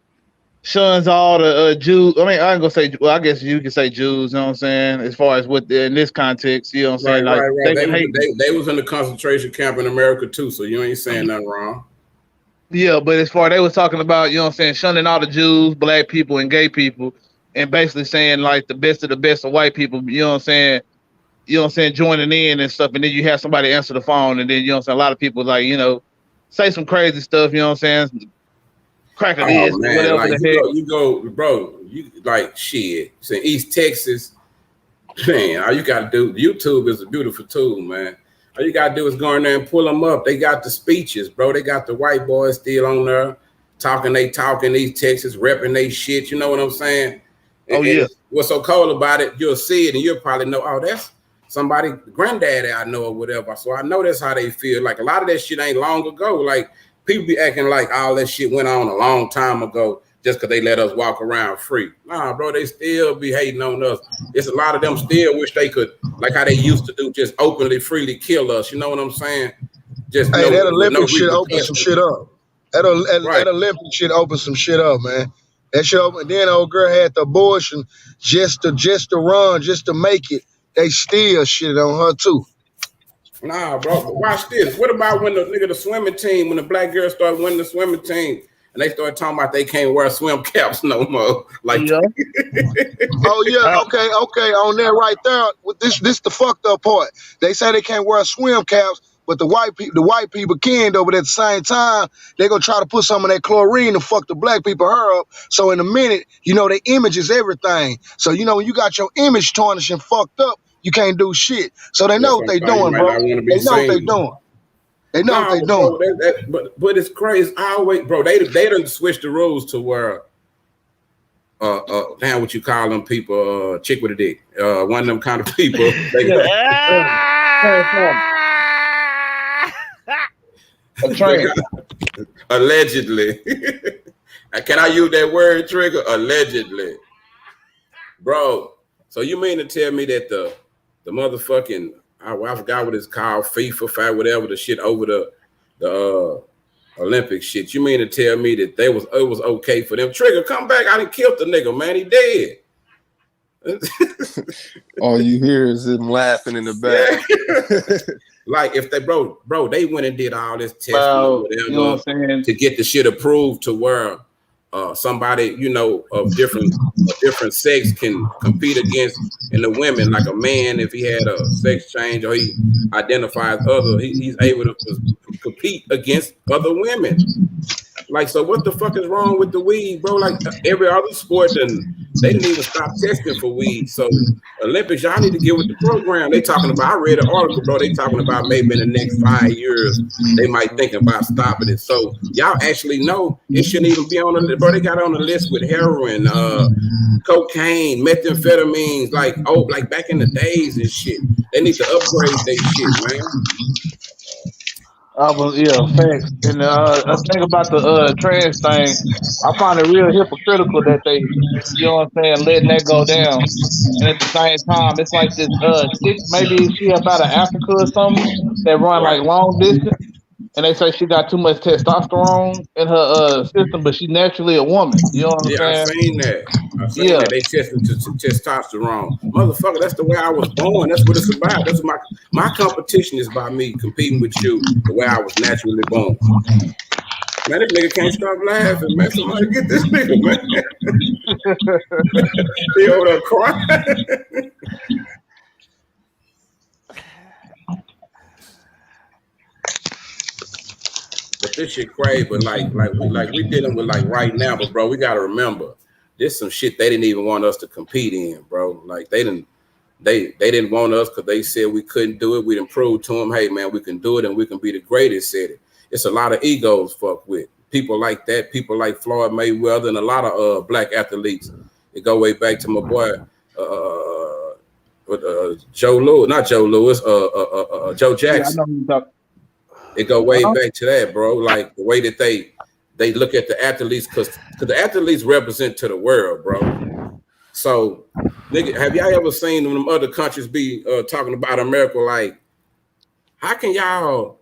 shuns all the Jews. I mean, I ain't gonna say, well, I guess you can say Jews, you know what I'm saying? As far as what in this context, you know what I'm saying? Right, Like, right. They was in the concentration camp in America too, so you ain't saying nothing wrong. Yeah, but as far as they was talking about, you know what I'm saying, shunning all the Jews, black people, and gay people, and basically saying like the best of the best of white people, you know what I'm saying, joining in and stuff, and then you have somebody answer the phone, and then you know what I'm saying, a lot of people like, you know, say some crazy stuff, you know what I'm saying, crack of this, man, whatever like the heck. you go, bro, you like shit. It's in East Texas, man. All you gotta do, YouTube is a beautiful tool, man. All you gotta do is go in there and pull them up. They got the speeches, bro. They got the white boys still on there talking East Texas, repping they shit. You know what I'm saying? And what's so cool about it, you'll see it and you'll probably know, oh, that's somebody, granddaddy I know or whatever. So I know that's how they feel. Like a lot of that shit ain't long ago. Like people be acting like all that shit went on a long time ago just because they let us walk around free. Nah, bro, they still be hating on us. It's a lot of them still wish they could, like how they used to do, just openly, freely kill us. You know what I'm saying? Just that Olympic shit opened some shit up. That Olympic shit opened some shit up, man. That shit opened. Then old girl had the abortion just to run, just to make it. They still shit on her too. Nah, bro, but watch this. What about when the swimming team, when the black girls started winning the swimming team, and they started talking about they can't wear swim caps no more? Like, yeah. Oh yeah, okay. On that right there, with this the fucked up part. They say they can't wear swim caps, but the white people can though. But at the same time, they're gonna try to put some of that chlorine to fuck the black people her up. So in a minute, you know, their image is everything. So you know, when you got your image tarnished and fucked up, you can't do shit. So they know what they doing, bro. They know what they doing. They know what they doing. But it's crazy. I always, bro, they done switched the rules to where damn, what you call them people, chick with a dick. One of them kind of people. Allegedly. Can I use that word, Trigger? Allegedly. Bro, so you mean to tell me that the motherfucking, I forgot what it's called, FIFA, fight, whatever, the shit over the Olympic shit. You mean to tell me that it was okay for them? Trigger, come back. I done killed the nigga, man. He dead. All you hear is him laughing in the back. Like if they bro, they went and did all this testing Wow, or whatever, you know what I'm saying, to get the shit approved to where somebody, you know, of different sex can compete against in the women, like a man, if he had a sex change or he identifies other, he's able to compete against other women. Like, so what the fuck is wrong with the weed, bro? Like every other sport, they didn't even stop testing for weed. So Olympics, y'all need to get with the program. They talking about. I read an article, bro. They talking about maybe in the next 5 years they might think about stopping it. So y'all actually know it shouldn't even be on the. Bro, they got it on the list with heroin, cocaine, methamphetamines, like back in the days and shit. They need to upgrade their shit, man. Facts. And I think about the trans thing. I find it real hypocritical that they, you know what I'm saying, letting that go down. And at the same time, it's like this chick, maybe she about an Africa or something that run like Right. long distance, and they say she got too much testosterone in her system, but she naturally a woman. You know what I'm Yeah, I saying? seen that. I seen Yeah. that. They testing to testosterone. Motherfucker, that's the way I was born. That's what it's about. That's my competition is by me competing with you the way I was naturally born. Man, this nigga can't stop laughing, man. Somebody get this nigga, man. He over there crying. But this shit crazy, but we dealing with like right now, but bro, we gotta remember this some shit they didn't even want us to compete in, bro. Like they didn't want us because they said we couldn't do it. We didn't prove to them, hey man, we can do it and we can be the greatest at it. It's a lot of egos fuck with people like that, people like Floyd Mayweather and a lot of black athletes. It go way back to my boy Joe Lewis, not Joe Lewis, Joe Jackson. Yeah, I know you talk. It go way back to that, bro. Like the way that they look at the athletes, because the athletes represent to the world, bro. So, nigga, have y'all ever seen them other countries be talking about America? Like, how can y'all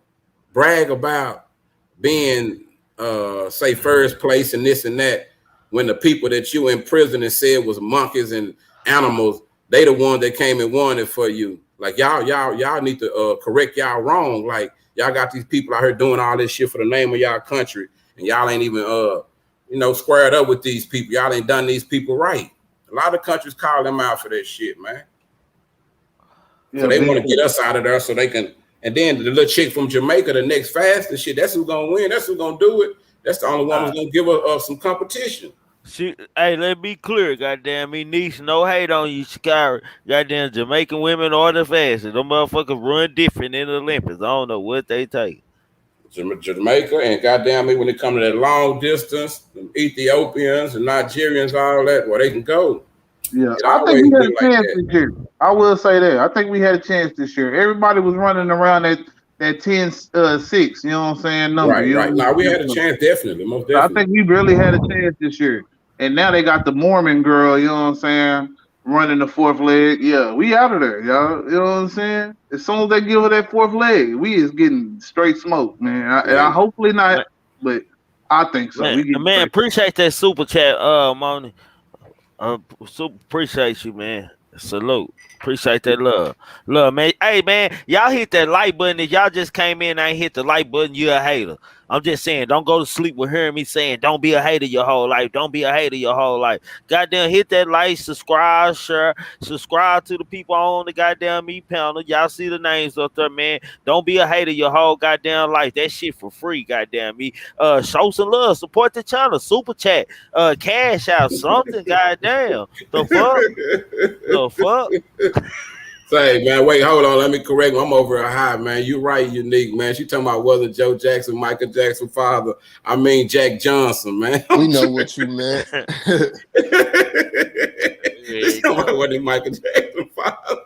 brag about being, say, first place and this and that when the people that you in prison and said was monkeys and animals, they the one that came and won it for you? Like y'all need to correct y'all wrong. Like y'all got these people out here doing all this shit for the name of y'all country, and y'all ain't even squared up with these people. Y'all ain't done these people right. A lot of countries call them out for that shit, man. Yeah, so they want to get us out of there so they can. And then the little chick from Jamaica, the next fastest shit, that's who's gonna win. That's who's gonna do it. That's the only one who's gonna give us some competition. Hey, let me be clear, goddamn me, niece, no hate on you, Shikari. Goddamn Jamaican women are the fastest. Them motherfuckers run different in the Olympics. I don't know what they take. Jamaica and goddamn me, when it comes to that long distance, the Ethiopians and Nigerians, all that, where they can go. Yeah, I think we had a chance this year. I will say that. I think we had a chance this year. Everybody was running around that 10-6, you know what I'm saying? Number. Right. Now we had a chance, definitely, most definitely. I think we really had a chance this year. And now they got the Mormon girl, you know what I'm saying, running the fourth leg. Yeah, we out of there, y'all. You know what I'm saying? As soon as they give her that fourth leg, we is getting straight smoke, man. I hopefully not, but I think so. Man, appreciate that super chat, Moni. Super appreciate you, man. Salute. Appreciate that love. Man. Hey, man, y'all hit that like button. If y'all just came in and ain't hit the like button, you a hater. I'm just saying, don't go to sleep with hearing me saying, don't be a hater your whole life. Don't be a hater your whole life. Goddamn, hit that like, subscribe, share, subscribe to the people on the goddamn me panel. Y'all see the names up there, man. Don't be a hater your whole goddamn life. That shit for free, goddamn me. Show some love, support the channel, super chat, cash out, something, goddamn. The fuck? Say, man, wait, hold on. Let me correct. I'm over a high, man. You right, Unique, man. She talking about wasn't Joe Jackson, Michael Jackson father. I mean Jack Johnson, man. We know what you meant. She talking about wasn't Michael Jackson father.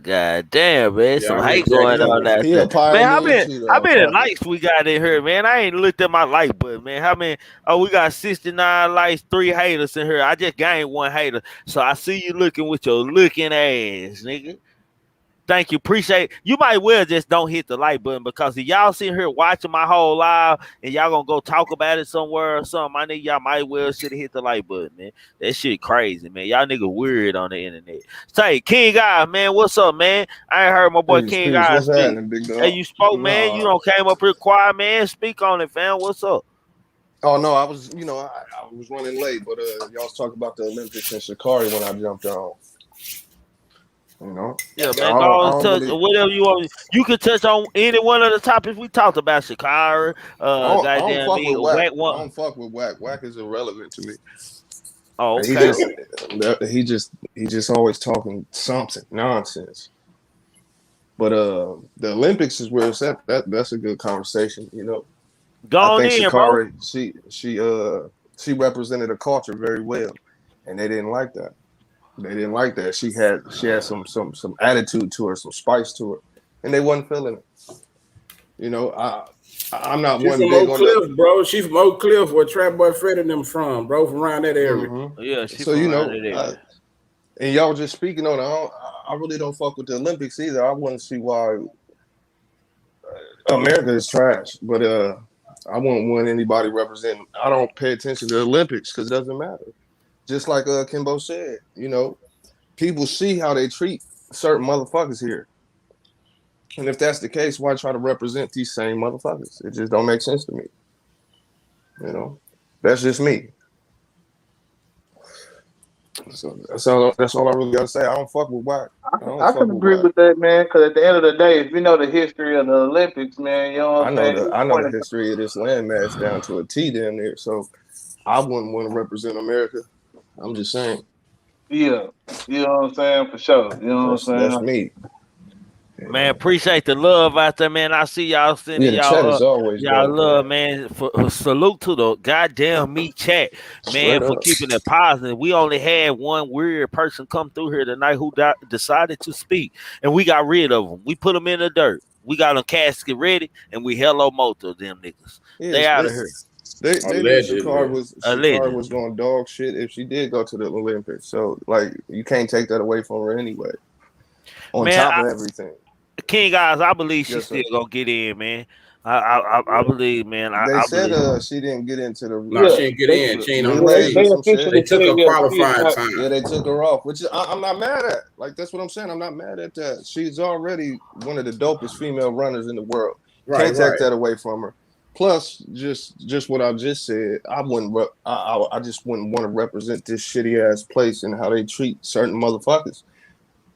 God damn, man. Some hate going on out there. Man, how many likes we got in here, man? I ain't looked at my like button, man. How many? Oh, we got 69 likes, 3 haters in here. I just gained 1 hater. So I see you looking with your looking ass, nigga. Thank you. Appreciate it. You might well just don't hit the like button, because if y'all sitting here watching my whole live and y'all gonna go talk about it somewhere or something, I think y'all might well should have hit the like button, man. That shit crazy, man. Y'all nigga weird on the internet. Say, King Guy, man, what's up, man? I ain't heard my boy King Guy speak. Hey, you spoke, man. You don't came up here quiet, man. Speak on it, fam. What's up? Oh no, I was, I was running late, but y'all was talking about the Olympics and Shikari when I jumped on. You know, Yeah, I man. Go don't, I on, don't touch really. whatever you want. You can touch on any one of the topics we talked about. Shakira, I don't goddamn fuck me, with Whack. whack I one. don't fuck with Whack. Whack is irrelevant to me. Oh, He okay. just always talking something nonsense. But the Olympics is where it's at. That's a good conversation. You know, Go I on think in, bro. Shakari she represented a culture very well, and they didn't like that. They didn't like that. She had some attitude to her, some spice to her, and they wasn't feeling it. You know, I'm not She's one from big Oak on that. Cliff, bro. She's from Oak Cliff, where Trap Boy Fred and them from, bro, from around that area. Yeah, she So from you around know, there. and y'all just speaking on it. I really don't fuck with the Olympics either. I want to see why America is trash, but I won't want anybody representing. I don't pay attention to the Olympics because it doesn't matter. Just like Kimbo said, you know, people see how they treat certain motherfuckers here. And if that's the case, why try to represent these same motherfuckers? It just don't make sense to me. You know, that's just me. So that's all I really gotta say. I don't fuck with Whack. I don't I fuck can with agree Whack. with that, man. Because at the end of the day, if you know the history of the Olympics, man, you know what I'm saying. I know the history of this landmass down to a T down there. So I wouldn't want to represent America. I'm just saying. Yeah, you know what I'm saying, for sure. You know what I'm That's saying. me. Man, appreciate the love out there, man. I see y'all Yeah, sending the chat y'all is always y'all dope, love, man. man. Salute to the goddamn me chat, man, Straight for up. keeping it positive. We only had one weird person come through here tonight who decided to speak, and we got rid of them. We put them in the dirt. We got a casket ready, and we hello motor them niggas. They Yes, out of here. they knew Allegedly. Shakar was going dog shit if she did go to the Olympics. So like you can't take that away from her anyway. On Man, top of everything. King guys, I believe she Yes, sir. still gonna get in, man. I believe, man. They I said believe. she didn't get into No, Yeah, she didn't get they, in. She ain't on the relays team. or they some shit. They officially took said, her yeah, she's qualifying not. Yeah, time. they took her off, which I'm not mad at. Like that's what I'm saying. I'm not mad at that. She's already one of the dopest female runners in the world. Right, Can't take right. that away from her. Plus, just what I just said, I wouldn't. I just wouldn't want to represent this shitty ass place and how they treat certain motherfuckers.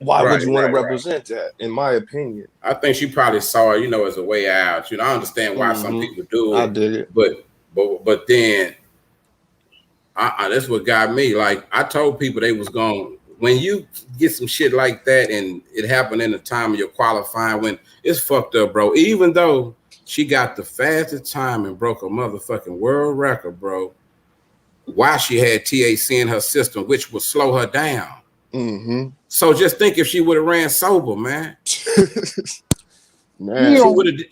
Why would Right, you want to right, right. represent that? In my opinion, I think she probably saw it, as a way out. I understand why some people do I it, dig it. but then that's what got me. Like I told people they was going when you get some shit like that and it happened in the time of your qualifying when it's fucked up, bro. Even though she got the fastest time and broke a motherfucking world record, bro. Why she had THC in her system, which would slow her down. So just think if she would have ran sober, man. Man,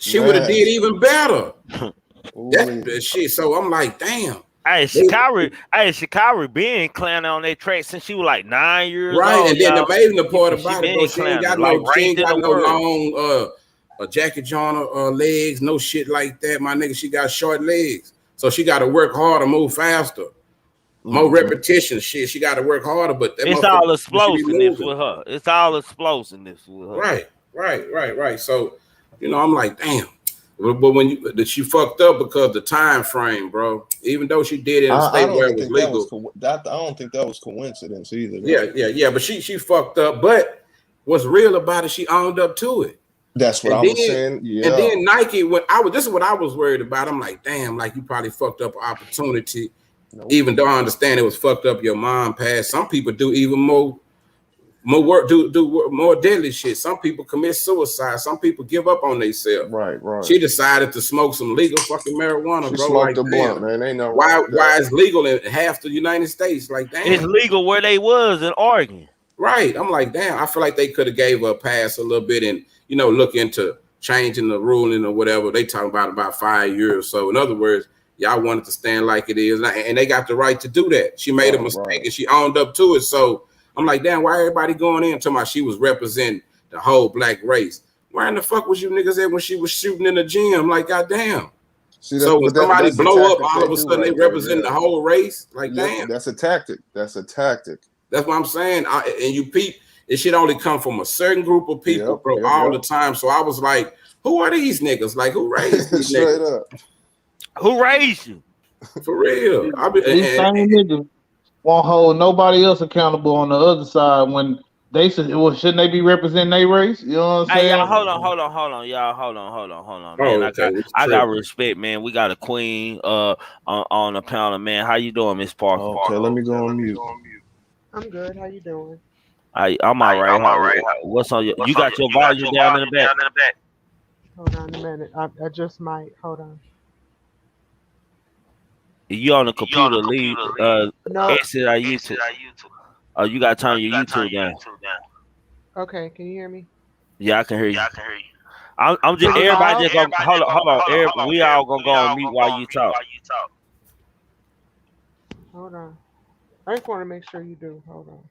She would have did even better. Ooh-wee. That shit. So I'm like, damn. Hey, Shikari been clowning on that track since she was like 9 years Right, old. and then the Y'all. amazing part She about it, bro, been she ain't clowning, got like ranked in the no world. long jacket John legs, no shit like that. My nigga, she got short legs. So she gotta work harder, move faster. More repetition shit. She gotta work harder, but that It's all she be explosiveness moving. with her. It's all explosiveness with her. Right. So, I'm like, damn. But when she fucked up because the time frame, bro. Even though she did it in a I state don't where it even was think that legal. was I don't think that was coincidence either. Though. Yeah. But she fucked up. But what's real about it? She owned up to it. That's what I was saying. Yeah. And then Nike, this is what I was worried about. I'm like, damn, like you probably fucked up an opportunity. Nope. Even though I understand it was fucked up, your mom passed. Some people do even more work, do more deadly shit. Some people commit suicide. Some people give up on themselves. Right. She decided to smoke some legal fucking marijuana, she bro. Smoked like, the blunt, man. Ain't no why it's legal in half the United States? Like, damn. It's legal where they was in Oregon. Right. I'm like, damn. I feel like they could have gave her a pass a little bit and look into changing the ruling or whatever. They talking about 5 years. So in other words, y'all wanted to stand like it is, and they got the right to do that. She made a mistake and she owned up to it. So I'm like, damn, why everybody going in talking about she was representing the whole black race? Where in the fuck was you niggas at when she was shooting in the gym? Like, goddamn. So when somebody blow up, all of a sudden they represent the whole race? Like, damn. That's a tactic. That's what I'm saying. And you peep, it should only come from a certain group of people, bro, all the time. So I was like, who are these niggas? Like, who raised these niggas? Up. Who raised you? For real. These same niggas won't hold nobody else accountable on the other side when They should. Well, shouldn't they be representing their race? You know what I'm Hey y'all, saying? hold on, y'all, hold on, man. Oh, okay. It's I got tripping. respect, man. We got a queen on the panel, man. How you doing, Miss Parker? Okay, let me go on mute. I'm good. How you doing? I'm all right. What's on your? You got your volume down in the back. Hold on a minute. I just might. Hold on. You on the computer? Leave. No. Exit our YouTube. Oh, you got to turn your YouTube down. Okay. Can you hear me? Yeah, I can hear you. I'm just everybody just gonna hold on. We all gonna go on mute while you talk. Hold on. I just want to make sure you do. Hold on.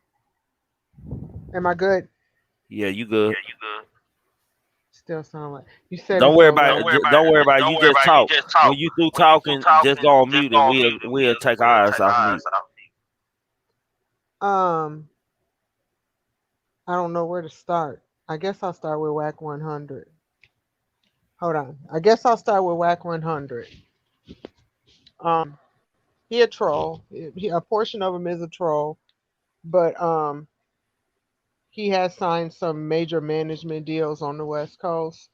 Am I good? Yeah, you good. Still sound like you said. Don't It's worry so about low. it. Don't worry about it. You just talk. When you through talking, just go on mute and we'll take our eyes off mute. Um, I don't know where to start. I guess I'll start with Whack 100. Hold on. I guess I'll start with Whack 100. He a troll. A portion of him is a troll, but he has signed some major management deals on the West Coast.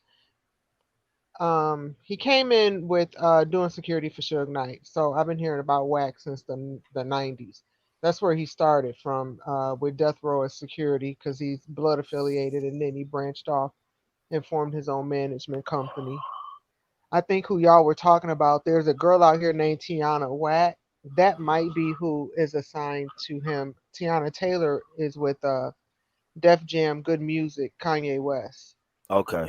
He came in with doing security for Suge Knight. So I've been hearing about Wax since the 90s. That's where he started from with Death Row as security because he's blood affiliated, and then he branched off and formed his own management company. I think who y'all were talking about, there's a girl out here named Tiana Watt. That might be who is assigned to him. Tiana Taylor is with Def Jam, Good Music, Kanye West. Okay.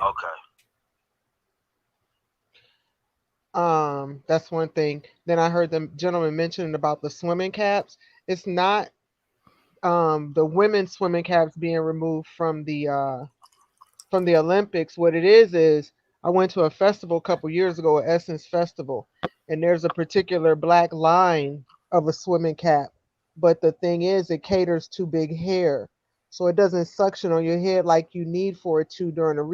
That's one thing. Then I heard the gentleman mentioning about the swimming caps. It's not the women's swimming caps being removed from the Olympics. What it is I went to a festival a couple years ago, at Essence Festival, and there's a particular black line of a swimming cap. But the thing is, it caters to big hair, so it doesn't suction on your head like you need for it to during a a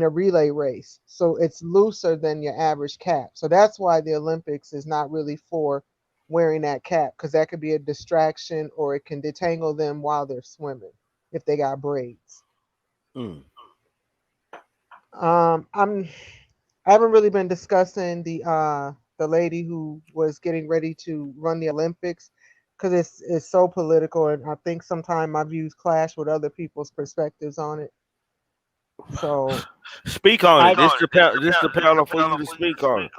relay race. So it's looser than your average cap. So that's why the Olympics is not really for wearing that cap, because that could be a distraction or it can detangle them while they're swimming if they got braids. Mm. I haven't really been discussing the lady who was getting ready to run the Olympics because it's so political, and I think sometimes my views clash with other people's perspectives on it. So Speak on I it. This the panel for you to speak on it.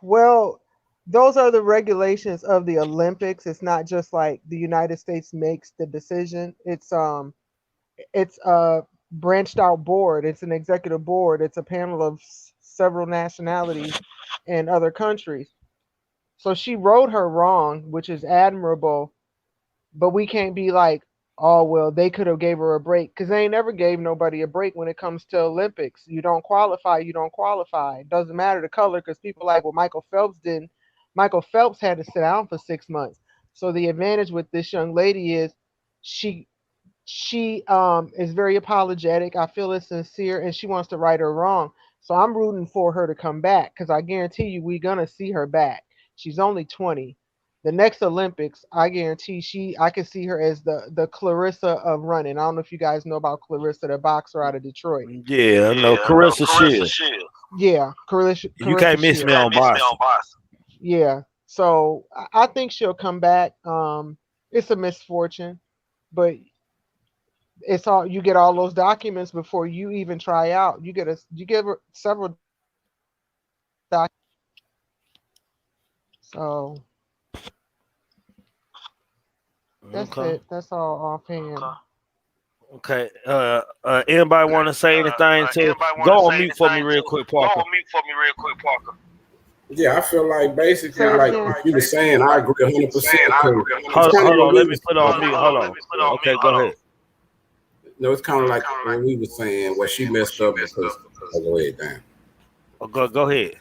well, those are the regulations of the Olympics. It's not just like the United States makes the decision. It's a branched out board. It's an executive board. It's a panel of several nationalities and other countries. So she wrote her wrong, which is admirable, but we can't be like, oh well, they could have gave her a break because they ain't never gave nobody a break when it comes to Olympics. You don't qualify, you don't qualify. It doesn't matter the color because people like, well, Michael Phelps didn't. Michael Phelps had to sit down for 6 months. So the advantage with this young lady is she she is very apologetic. I feel it's sincere, and she wants to right her wrong. So I'm rooting for her to come back because I guarantee you we're gonna see her back. She's only 20. The next Olympics, I guarantee I can see her as the Clarissa of running. I don't know if you guys know about Clarissa, the boxer out of Detroit. Yeah, I know. Carissa Shield. Yeah, You Clarissa can't miss me Shield. on Boston. Yeah, so I think she'll come back. It's a misfortune, but it's all you get all those documents before you even try out. You get several documents. So that's Okay. it. That's all offhand. Okay. Anybody want to say anything to go on mute for me real quick, Parker? Yeah, I feel like basically, Say it like again. you were saying, I agree 100%. Hold on. Let me put on mute. Hold on. Okay, go ahead. No, it's kind of like what we were saying, where she messed up because. Oh, go ahead, Dan. Oh, go ahead.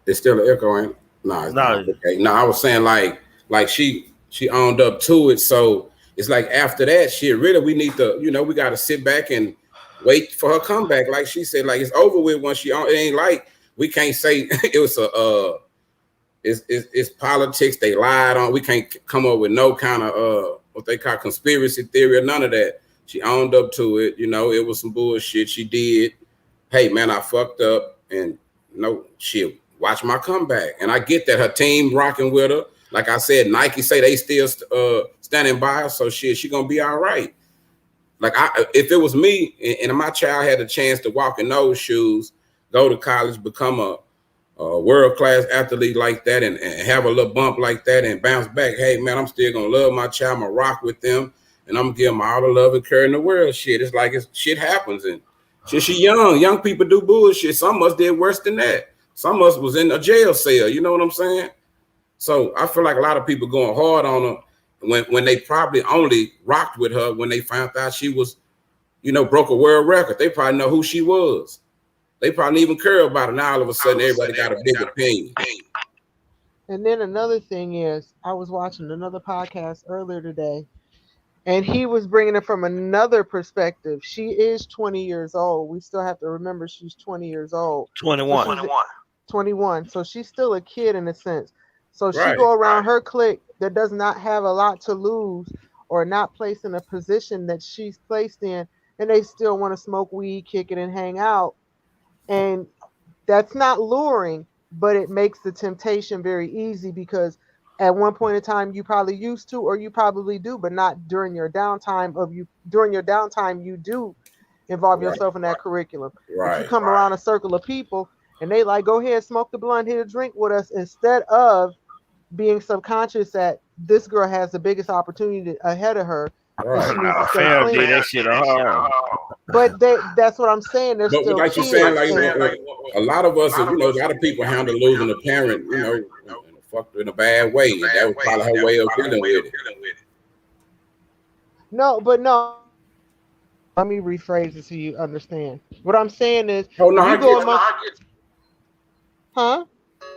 It's still an echo, ain't it? No, it's not. No. Okay. No, I was saying like she owned up to it. So it's like after that shit, really, we need to, we got to sit back and wait for her comeback. Like she said, like it's over with once she on. It ain't like we can't say it was It's politics. They lied on. We can't come up with no kind of what they call conspiracy theory or none of that. She owned up to it. You know, it was some bullshit she did. Hey man, I fucked up, and no shit. Watch my comeback. And I get that her team rocking with her. Like I said, Nike say they still standing by her, so shit, she gonna be all right. Like if it was me and my child had a chance to walk in those shoes, go to college, become a world-class athlete like that and have a little bump like that and bounce back, hey man, I'm still gonna love my child, I'm gonna rock with them, and I'm gonna give them all the love and care in the world. Shit, it's like shit happens, and shit, she young people do bullshit. Some of us did worse than that. Some of us was in a jail cell, you know what I'm saying? So I feel like a lot of people going hard on her when they probably only rocked with her when they found out she was, you know, broke a world record. They probably know who she was. They probably even care about it. Now all of a sudden, everybody got a big opinion. And then another thing is, I was watching another podcast earlier today, and he was bringing it from another perspective. She is 20 years old. We still have to remember she's 20 years old. 21. 21. So she's still a kid in a sense. So she Right, go around her clique that does not have a lot to lose or not placed in a position that she's placed in, and they still want to smoke weed, kick it, and hang out. And that's not luring, but it makes the temptation very easy because at one point in time you probably used to, or you probably do, but not during your downtime during your downtime you do involve yourself in that curriculum. But you come around a circle of people and they like, go ahead, smoke the blunt, hit a drink with us, instead of being subconscious that this girl has the biggest opportunity ahead of her. Right. Fam did that shit But that's what I'm saying. They're But still like you're saying, like a lot of us, you know, a lot of people handle losing a parent, you know, in a bad way. And that was probably her way of dealing with it. No. Let me rephrase it so you understand. What I'm saying is, oh no, huh?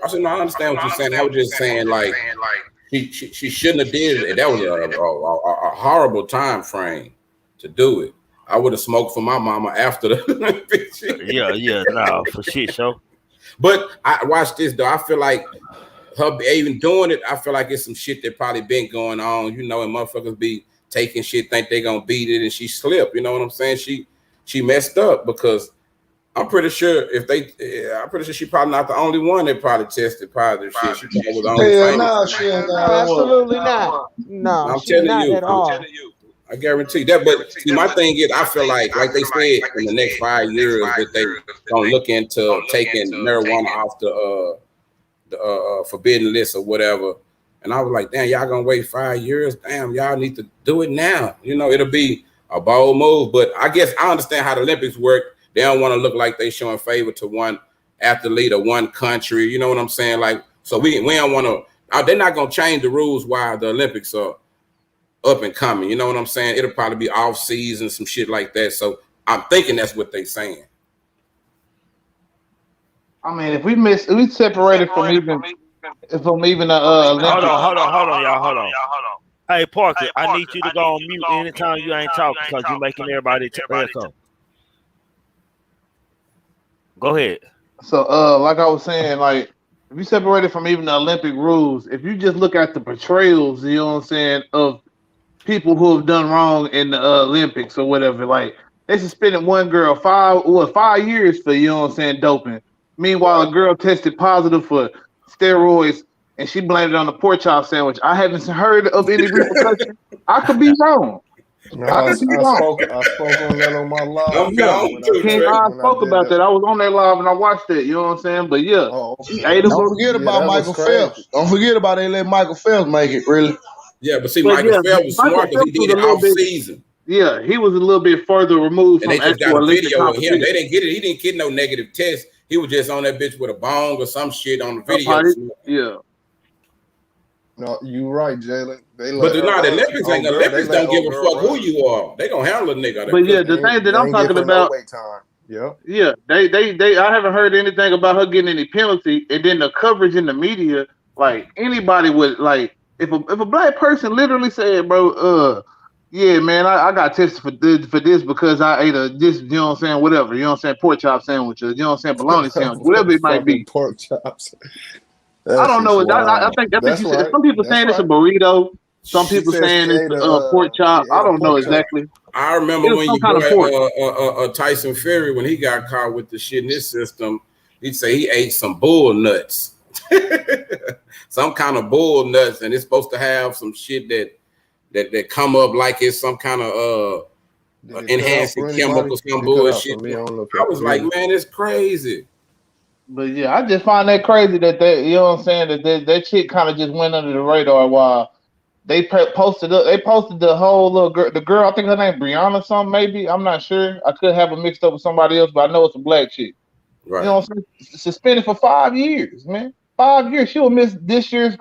I said no, I understand what you're saying. I was just saying, like she shouldn't have did it. That was a horrible time frame to do it. I would have smoked for my mama after the no, for shit, show. But I watch this though. I feel like her even doing it, I feel like it's some shit that probably been going on, you know, and motherfuckers be taking shit, think they gonna beat it, and she slipped. You know what I'm saying? She messed up because I'm pretty sure she probably not the only one that probably tested positive shit. She probably was the only absolutely not. No, I'm she's telling not you. at all. I guarantee that. But see, my thing is, I feel like they said in the next 5 years that they gonna look into taking marijuana off the forbidden list or whatever. And I was like, damn, y'all gonna wait 5 years? Damn, y'all need to do it now. You know, it'll be a bold move. But I guess I understand how the Olympics work. They don't want to look like they showing favor to one athlete or one country. You know what I'm saying? Like, so we don't want to. They're not gonna change the rules while the Olympics are up and coming. You know what I'm saying? It'll probably be off season, some shit like that. So I'm thinking that's what they saying. I mean, if we separated from even Olympics. Hold on, y'all. Hey, Parker, I need you to go on mute anytime you ain't talking because you're making everybody echo. Go ahead. So, like I was saying, like if you separated from even the Olympic rules, if you just look at the portrayals, you know what I'm saying, of people who have done wrong in the Olympics or whatever, like they suspended one girl 5 years for, you know what I'm saying, doping. Meanwhile, a girl tested positive for steroids and she blamed it on the pork chop sandwich. I haven't heard of any repercussions. I could be wrong. No, I spoke on that on my live. I spoke about that. I was on that live and I watched it. You know what I'm saying? But yeah, don't forget about Michael Phelps. Don't forget about they let Michael Phelps make it. Really? Yeah, but see, Michael Phelps was smart because he did it off season. Yeah, he was a little bit further removed. And they just got a video of him. They didn't get it. He didn't get no negative test. He was just on that bitch with a bong or some shit on the video. Yeah. No, you right, Jalen. But the Olympics don't give a fuck who you are. They gonna handle a nigga. But yeah, the thing that I'm talking about. Yeah, they. I haven't heard anything about her getting any penalty, and then the coverage in the media, like anybody would like if a black person literally said, "Bro, yeah, man, I got tested for this because I ate this, you know what I'm saying, whatever, you know what I'm saying, pork chop sandwiches, you know what I'm saying, bologna sandwich, whatever it might be, pork chops." That I don't shit's know. I wild. think that's what That's you said. right. Some people That's saying it's a right. burrito. Some She people said saying it's a pork she chop. I ate a don't know pork chop. exactly. I remember It was when some your kind of boy pork. Tyson Fury, when he got caught with the shit in his system, he'd say he ate some bull nuts, some kind of bull nuts, and it's supposed to have some shit that come up like it's some kind of Did it cut out enhancing for anybody? chemical, some It cut out for bullshit. me. I don't know if I y'all was can hear like, me. man, it's crazy. But yeah, I just find that crazy that you know what I'm saying, that shit kind of just went under the radar while posted up. They posted the whole little girl, the girl. I think her name Brianna, something maybe. I'm not sure. I could have it mixed up with somebody else, but I know it's a black chick. You Right. know what I'm saying? Suspended for 5 years, man. 5 years. She will miss this year's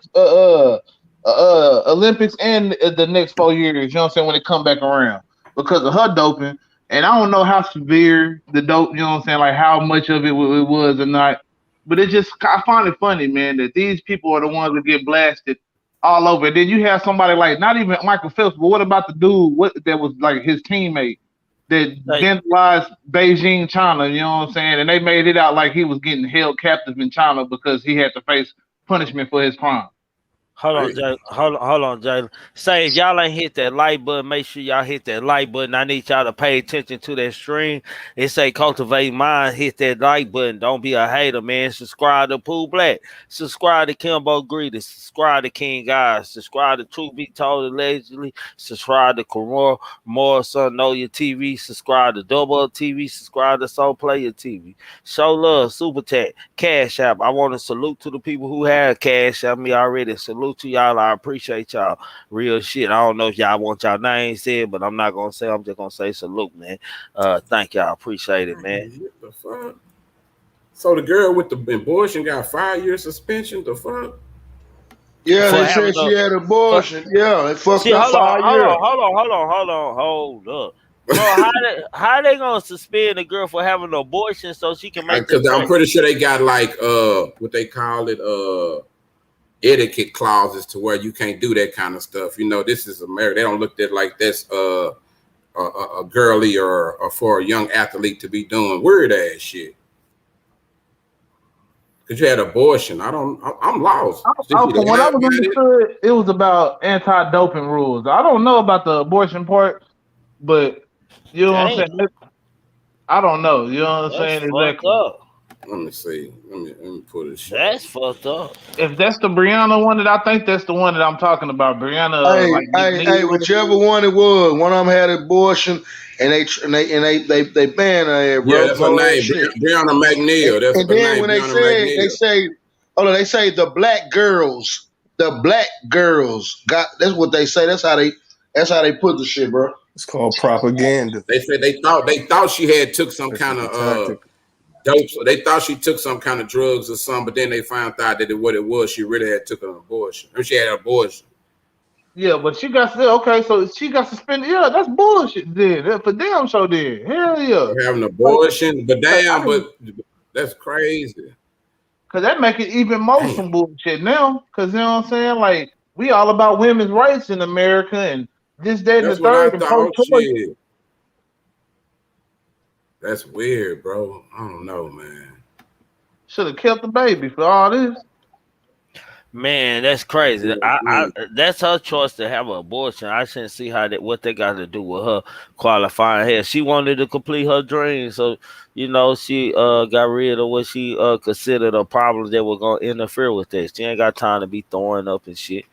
Olympics and the next 4 years. You know what I'm saying? When it come back around because of her doping. And I don't know how severe the dope. You know what I'm saying? Like how much of it was or not. But it just I find it funny, man, that these people are the ones that get blasted all over. And then you have somebody like not even Michael Phelps, but what about the dude that was like his teammate that Like, vandalized Beijing, China, you know what I'm saying? And they made it out like he was getting held captive in China because he had to face punishment for his crime. hold on, Jay. Hold on, Jay. Say if y'all ain't hit that like button, make sure y'all hit that like button. I need y'all to pay attention to that stream. It say cultivate mind. Hit that like button. Don't be a hater, man. Subscribe to Pooh Black. Subscribe to Kimbo Greedy. Subscribe to King Guys. Subscribe to Truth Be Told Allegedly. Subscribe to Corona More Son Know Your TV. Subscribe to Double TV. Subscribe to Soul Player TV. Show love, Super Chat, Cash App. I want to salute to the people who have Cash App me already. Salute to y'all. I appreciate y'all. Real shit. I don't know if y'all want y'all names said, but I'm not gonna say. I'm just gonna say salute, man. Thank y'all. Appreciate it, man. What the fuck? So the girl with the abortion got 5 year suspension. The fuck? Yeah, For they having said she had for, abortion. Yeah, they fucked see, up hold on, 5 years. hold up. Bro, how they gonna suspend a girl for having an abortion so she can make the Because I'm track? pretty sure they got like what they call it etiquette clauses to where you can't do that kind of stuff. You know, this is America. They don't look at it like that's a girly or for a young athlete to be doing weird ass shit. Because you had abortion. I'm lost. Did she From what I lie was about it? understood, it was about anti-doping rules. I don't know about the abortion part, but you know what I'm Damn, saying? I don't know. You know what I'm that's saying? fucked Exactly. up. Let me see. Let me pull this shit up. That's fucked up. If that's the Brianna one that I think that's the one that I'm talking about, Brianna Hey, like hey, McNeil. hey, whichever one it was, one of them had abortion, and they banned her, ass, Yeah, bro, that's her for that name. shit. Brianna McNeil. That's And her then name. when they Brianna said, McNeil. oh, no, they say the black girls got. That's what they say. That's how they put the shit, bro. It's called propaganda. They said they thought she had took some That's kind just a of tactic. dope. So they thought she took some kind of drugs or something, but then they found out that what it was, she really had took an abortion. Or she had an abortion. Yeah, but she got okay, so she got suspended. Yeah, that's bullshit. Then for damn sure. Then hell yeah, For having an like, abortion. But damn, I but that's crazy. cause that make it even more Damn. some bullshit now. Cause you know what I'm saying? Like we all about women's rights in America and this, that, and the That's what I third and thought. pro-choice. Shit. That's weird, bro. I don't know, man. Should have kept the baby for all this. Man, that's crazy. I Mm. that's her choice to have an abortion. I shouldn't see what they got to do with her qualifying here. She wanted to complete her dream, so she got rid of what she considered a problem that was gonna interfere with that. She ain't got time to be throwing up and shit.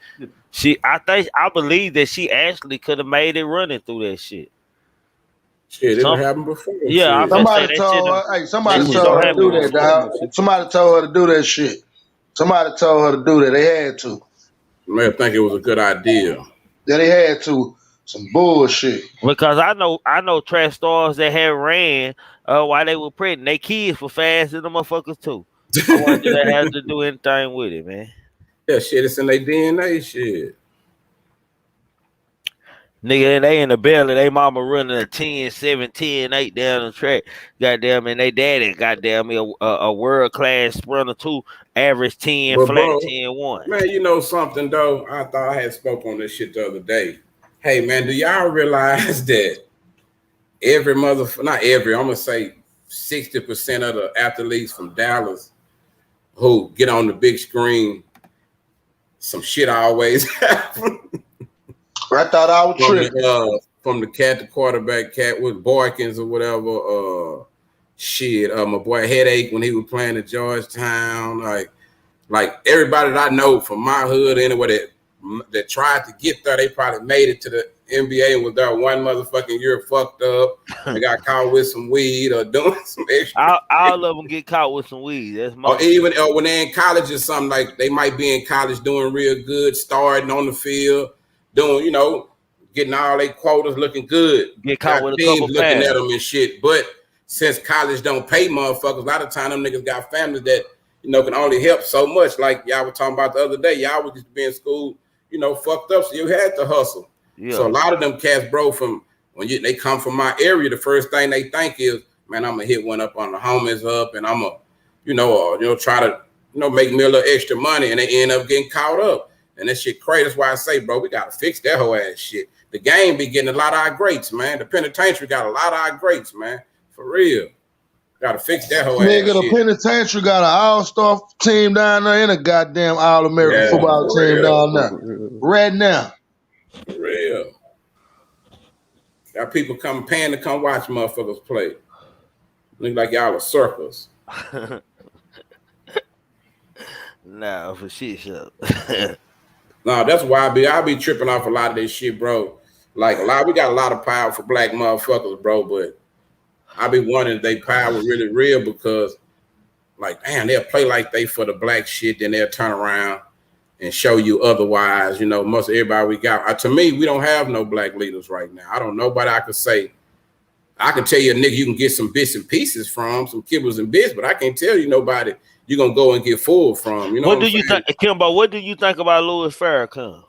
I believe that she actually could have made it running through that shit. Shit, it Some happened before. Yeah, I Shit. finna say Somebody that shit. told her, hey, She That somebody was shit told don't her to down happen do there that, before. dog. stunting. Somebody told her to do that shit. Somebody told her to do that. They had to. You may think it was a good idea. Yeah, they had to. Some bullshit. Because I know trash stars that had ran while they were pregnant. They kids were fast in the motherfuckers too. I want you to have to do anything with it, man. Yeah, shit, it's in their DNA. Shit. Nigga, they in the belly, they mama running a 10, 7, 10, 8 down the track. Goddamn, and they daddy, goddamn, a world class sprinter too, average 10, But flat bro, 10, 1. man, you know something though? I thought I had spoke on this shit the other day. Hey man, do y'all realize that every not every, I'm gonna say 60% of the athletes from Dallas who get on the big screen. Some shit always happen. I thought I was tripping. From the cat, the quarterback cat with Boykins or whatever. My boy Headache when he was playing at Georgetown. Like everybody that I know from my hood anyway that tried to get there, they probably made it to the NBA and was there one motherfucking year fucked up. They got caught with some weed or doing some extra. All of them get caught with some weed. That's or even when they're in college or something, like they might be in college doing real good, starting on the field, doing, getting all their quotas looking good. Get caught with a couple looking at them and shit. But since college don't pay motherfuckers, a lot of time them niggas got families that, can only help so much. Like y'all were talking about the other day, y'all was just be in school, fucked up, so you had to hustle. Yeah. So a lot of them cats, bro, from when they come from my area, the first thing they think is, man, I'm gonna hit one up on the homies up, and I'm gonna, try to, make me a little extra money, and they end up getting caught up. And that shit crazy. That's why I say, bro, we gotta fix that whole ass shit. The game be getting a lot of our greats, man. The penitentiary got a lot of our greats, man. For real. Gotta fix that whole ass shit. Nigga, the penitentiary got an all-star team down there and a goddamn all-American football team down there. Right now. For real. Got people paying to come watch motherfuckers play. Look like y'all are circles. Nah, for shit show. No, that's why I be tripping off a lot of this shit, bro. Like we got a lot of powerful black motherfuckers, bro, but I be wondering if they power really real because, like, damn, they'll play like they for the black shit, then they'll turn around and show you otherwise. Most everybody we got. To me, we don't have no black leaders right now. I don't know, but I could say, I can tell you a nigga you can get some bits and pieces from, some kibbles and bits, but I can't tell you nobody you're going to go and get full from. What do you think, Kimbo, what do you think about Louis Farrakhan?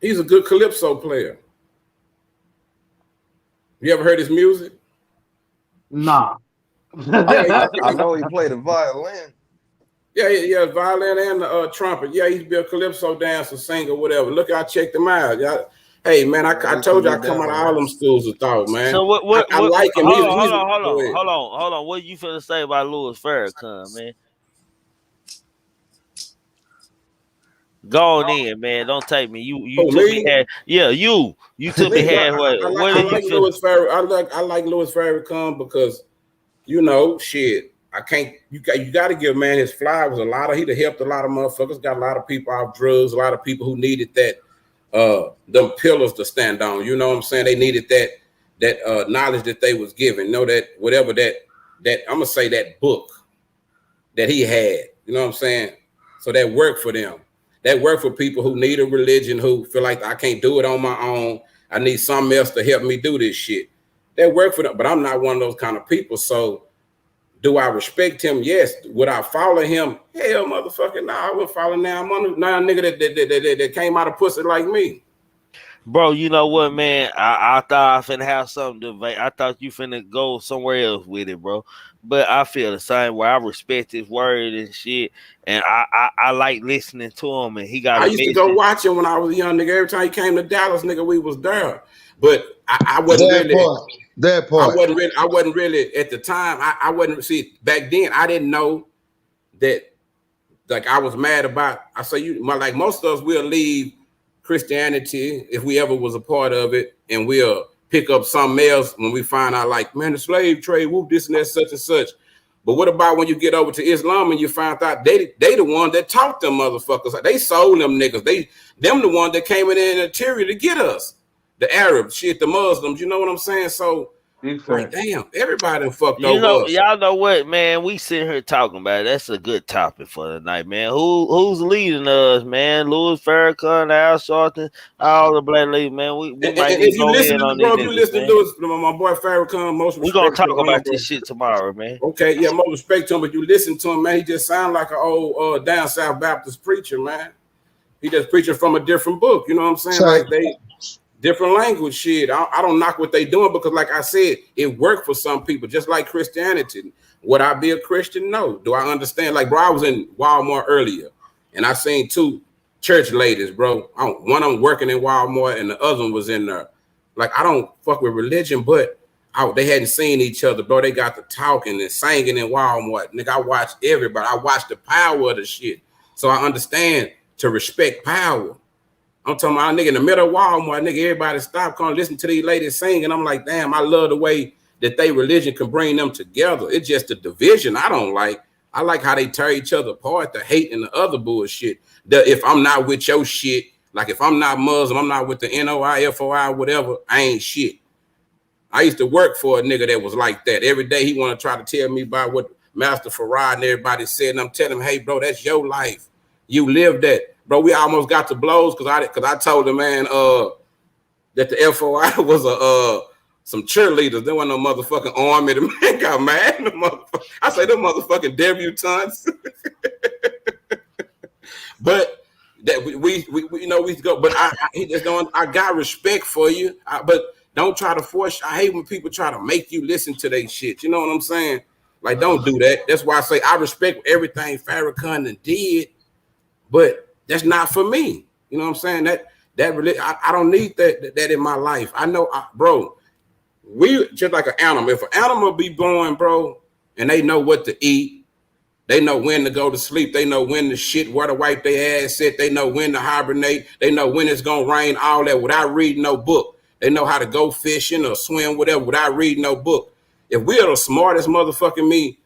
He's a good calypso player. You ever heard his music? Nah. I know he played the violin. Yeah, violin and the trumpet. Yeah, he's be a calypso dancer, singer, whatever. Look, I checked him out. Y'all, hey, man, I told you I come out of all them schools of thought, man. So what I like him. Hold on. What you finna say about Louis Farrakhan, man? Go on in, man. Don't take me. You took me half. Yeah, you took me halfway. I like Louis Farrakhan because, shit. I can't. You got to give a man his flowers. He'd have helped a lot of motherfuckers. Got a lot of people off drugs. A lot of people who needed that them pillars to stand on. You know what I'm saying? They needed that knowledge that they was given. That whatever that I'm gonna say that book that he had. You know what I'm saying? So that worked for them. That worked for people who need a religion, who feel like I can't do it on my own. I need something else to help me do this shit. That worked for them, but I'm not one of those kind of people. So do I respect him? Yes. Would I follow him? Hell, motherfucker, nah, I wouldn't follow now. I'm on a nigga that came out of pussy like me. Bro, you know what, man? I thought I finna have something to I thought you finna go somewhere else with it, bro. But I feel the same way. I respect his word and shit, and I like listening to him. And he got. I used to go watch him when I was a young nigga. Every time he came to Dallas, nigga, we was there. But I wasn't That part. I wasn't really at the time. I wasn't back then. I didn't know that. Like I was mad about. I say like most of us will leave Christianity if we ever was a part of it, and we'll pick up something else when we find out, like, man, the slave trade, whoop, this and that, such and such. But what about when you get over to Islam and you find out they the one that taught them motherfuckers? They sold them niggas. Them the one that came in the interior to get us. The Arabs, shit, the Muslims, you know what I'm saying? So, like, damn, everybody fucked over us. Y'all know what, man? We sitting here talking about it. That's a good topic for tonight, man. Who's leading us, man? Louis Farrakhan, Al Sharpton, all the black ladies, man. We might need to go in on this. Bro, if you listen to my boy Farrakhan, most respect. We're gonna talk about this shit tomorrow, man. Okay, yeah, most respect to him, but you listen to him, man. He just sound like an old down South Baptist preacher, man. He just preaching from a different book. You know what I'm saying? Like they different language shit. I don't knock what they doing because, like I said, it worked for some people, just like Christianity. Would I be a Christian? No. Do I understand? Like, bro, I was in Walmart earlier, and I seen two church ladies, bro. One of them working in Walmart, and the other one was in there. Like, I don't fuck with religion, but out. They hadn't seen each other, bro. They got to talking and singing in Walmart. Nigga, I watched everybody. I watched the power of the shit. So I understand to respect power. I'm talking about a nigga in the middle of Walmart, nigga, everybody stop calling, listen to these ladies sing. And I'm like, damn, I love the way that they religion can bring them together. It's just the division I don't like. I like how they tear each other apart, the hate and the other bullshit. If I'm not with your shit, like if I'm not Muslim, I'm not with the NOI, FOI, whatever, I ain't shit. I used to work for a nigga that was like that. Every day he want to try to tell me about what Master Farad and everybody said, and I'm telling him, hey, bro, that's your life. You live that. Bro, we almost got to blows because I told the man that the FOI was some cheerleaders. There wasn't no motherfucking army. The man got mad. I say them motherfucking debutantes. But that we you know we go. But he just don't. I got respect for you. But don't try to force. I hate when people try to make you listen to their shit. You know what I'm saying? Like, don't do that. That's why I say I respect everything Farrakhan did, but that's not for me. You know what I'm saying? That really, I don't need that in my life. I know, bro. We just like an animal. If an animal be born, bro, and they know what to eat, they know when to go to sleep, they know when to shit, where to wipe their ass at, they know when to hibernate, they know when it's gonna rain, all that without reading no book. They know how to go fishing or swim, whatever, without reading no book. If we're the smartest motherfucking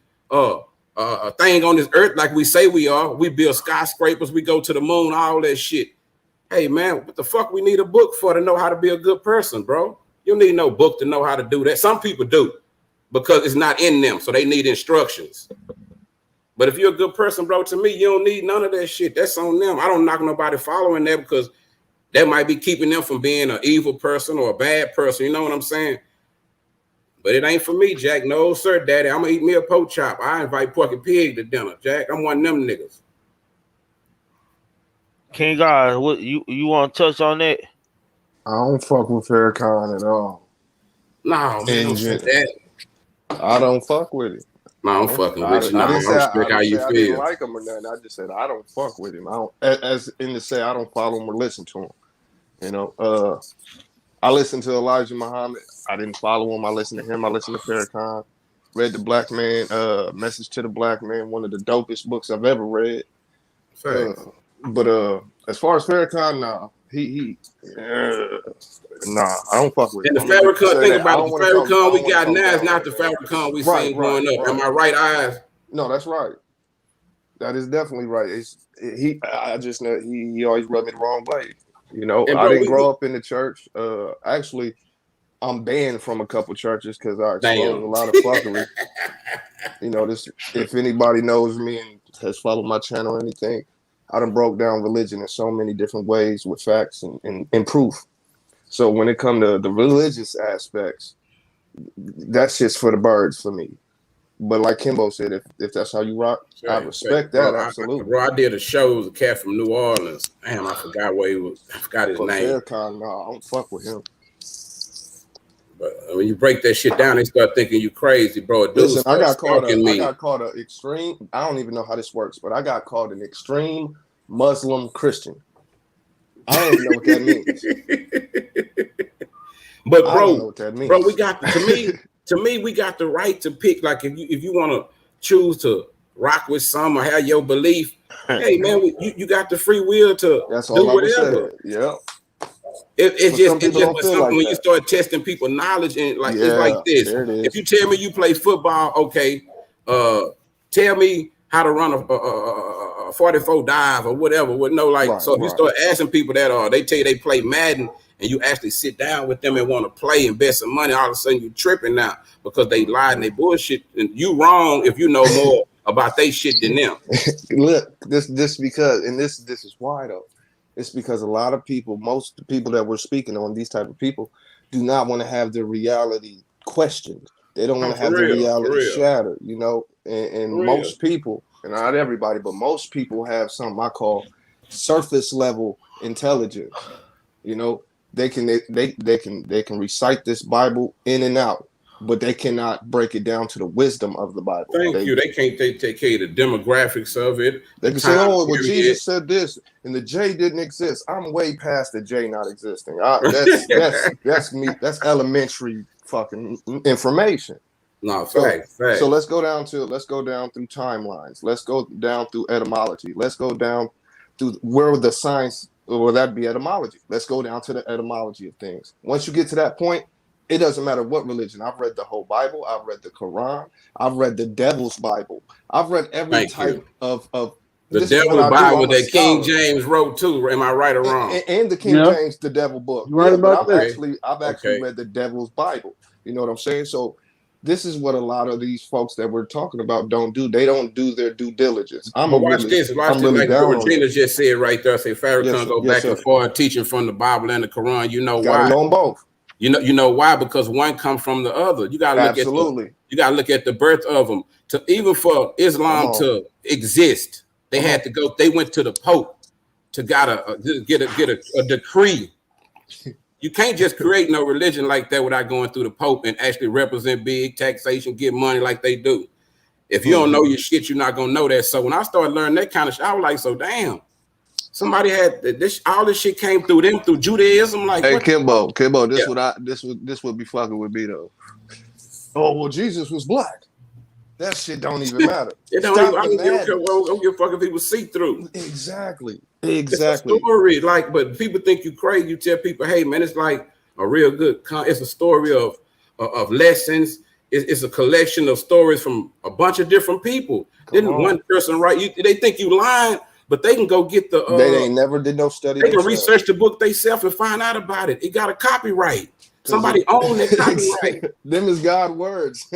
thing on this earth, like we say we are, we build skyscrapers, we go to the moon, all that shit. Hey man, what the fuck we need a book for to know how to be a good person, bro? You don't need no book to know how to do that. Some people do because it's not in them, so they need instructions. But if you're a good person, bro, to me, you don't need none of that shit. That's on them. I don't knock nobody following that because that might be keeping them from being an evil person or a bad person. You know what I'm saying? But it ain't for me, Jack. No, sir, daddy. I'm going to eat me a pork chop. I invite Porky Pig to dinner, Jack. I'm one of them niggas. King God, what you want to touch on that? I don't fuck with Farrakhan at all. No, man, don't say that. I don't fuck with it. No, I'm fucking with you. No, I respect how you feel. I didn't like him or nothing. I just said I don't fuck with him. I don't, as in to say I don't follow him or listen to him. You know, I listened to Elijah Muhammad. I didn't follow him. I listened to him. I listened to Farrakhan. Read the Black Man, Message to the Black Man, one of the dopest books I've ever read. But as far as Farrakhan, nah, nah, I don't fuck with him. And the Farrakhan, think about it. The Farrakhan we got now is not the Farrakhan we seen growing up. Am I right, Eyes? No, that's right. That is definitely right. I just know he always rubbed me the wrong way. You know, bro, I didn't grow up in the church. Actually, I'm banned from a couple churches because I exposed a lot of fuckery. You know, this. If anybody knows me and has followed my channel or anything, I done broke down religion in so many different ways with facts and proof. So when it comes to the religious aspects, that shit's for the birds for me. But like Kimbo said, if that's how you rock, I respect that, absolutely. Bro, I did a show. It was a cat from New Orleans. Damn, I forgot where he was. I forgot his name. Farrakhan, no, I don't fuck with him. But when you break that shit down, they start thinking you crazy, bro. Listen, I got called an extreme. I don't even know how this works, but I got called an extreme Muslim Christian. I don't even know what that means. But bro, I don't know what that means. Bro, we got to me, we got the right to pick. Like if you want to choose to rock with some or have your belief, hey man, you got the free will to do whatever. Yeah. It's just something when you start testing people's knowledge and like it's like this. If you tell me you play football, okay, tell me how to run a 44 dive or whatever. So if you start asking people that, they tell you they play Madden, and you actually sit down with them and want to play and bet some money, all of a sudden you're tripping now because they lied and they bullshit. And you wrong if you know more about they shit than them. Look, this because, and this is why though. It's because a lot of people, most people that we're speaking on, these type of people, do not want to have their reality questioned. They don't want to have their reality shattered, you know. And most people, and not everybody, but most people have something I call surface level intelligence. You know, they can recite this Bible in and out, but they cannot break it down to the wisdom of the Bible. They can't take care of the demographics of it. They can say, "Oh, well, Jesus said this, and the J didn't exist." I'm way past the J not existing. That's me. That's elementary fucking information. No, So, facts. so let's go down through timelines. Let's go down through etymology. Let's go down through where the science, or that'd be etymology. Let's go down to the etymology of things. Once you get to that point, it doesn't matter what religion. I've read the whole Bible. I've read the Quran. I've read the Devil's Bible. I've read every type of. The This is what Devil's I do. Bible I'm a that King scholar. James wrote too. Am I right or wrong? And the King Yeah. James, the Devil book. You right about but that. I've actually read the Devil's Bible. You know what I'm saying? So this is what a lot of these folks that we're talking about don't do. They don't do their due diligence. But watch this. Watch this. Like Regina just said right there. Say Farrakhan go back and forth teaching from the Bible and the Quran. You know why? Know them both. You know why? Because one comes from the other. You gotta look at the birth of them. To even for Islam to exist, they had to go. They went to the Pope to get a decree. You can't just create no religion like that without going through the Pope and actually represent big taxation, get money like they do. If you don't know your shit, you're not gonna know that. So when I started learning that kind of shit, I was like, so damn, somebody had this. All this shit came through them through Judaism. Like, hey, Kimbo, this would be fucking with me though. Oh well, Jesus was black. That shit don't even matter. It don't even, I don't give a fuck if he was see through. Exactly. It's a story, like, but people think you crazy. You tell people, hey man, it's like a real good. It's a story of lessons. It's a collection of stories from a bunch of different people. Didn't one person write? They think you lying, but they can go get the. They ain't never did no study. They can research the book themselves and find out about it. It got a copyright. Somebody owned that copyright. Them is God words.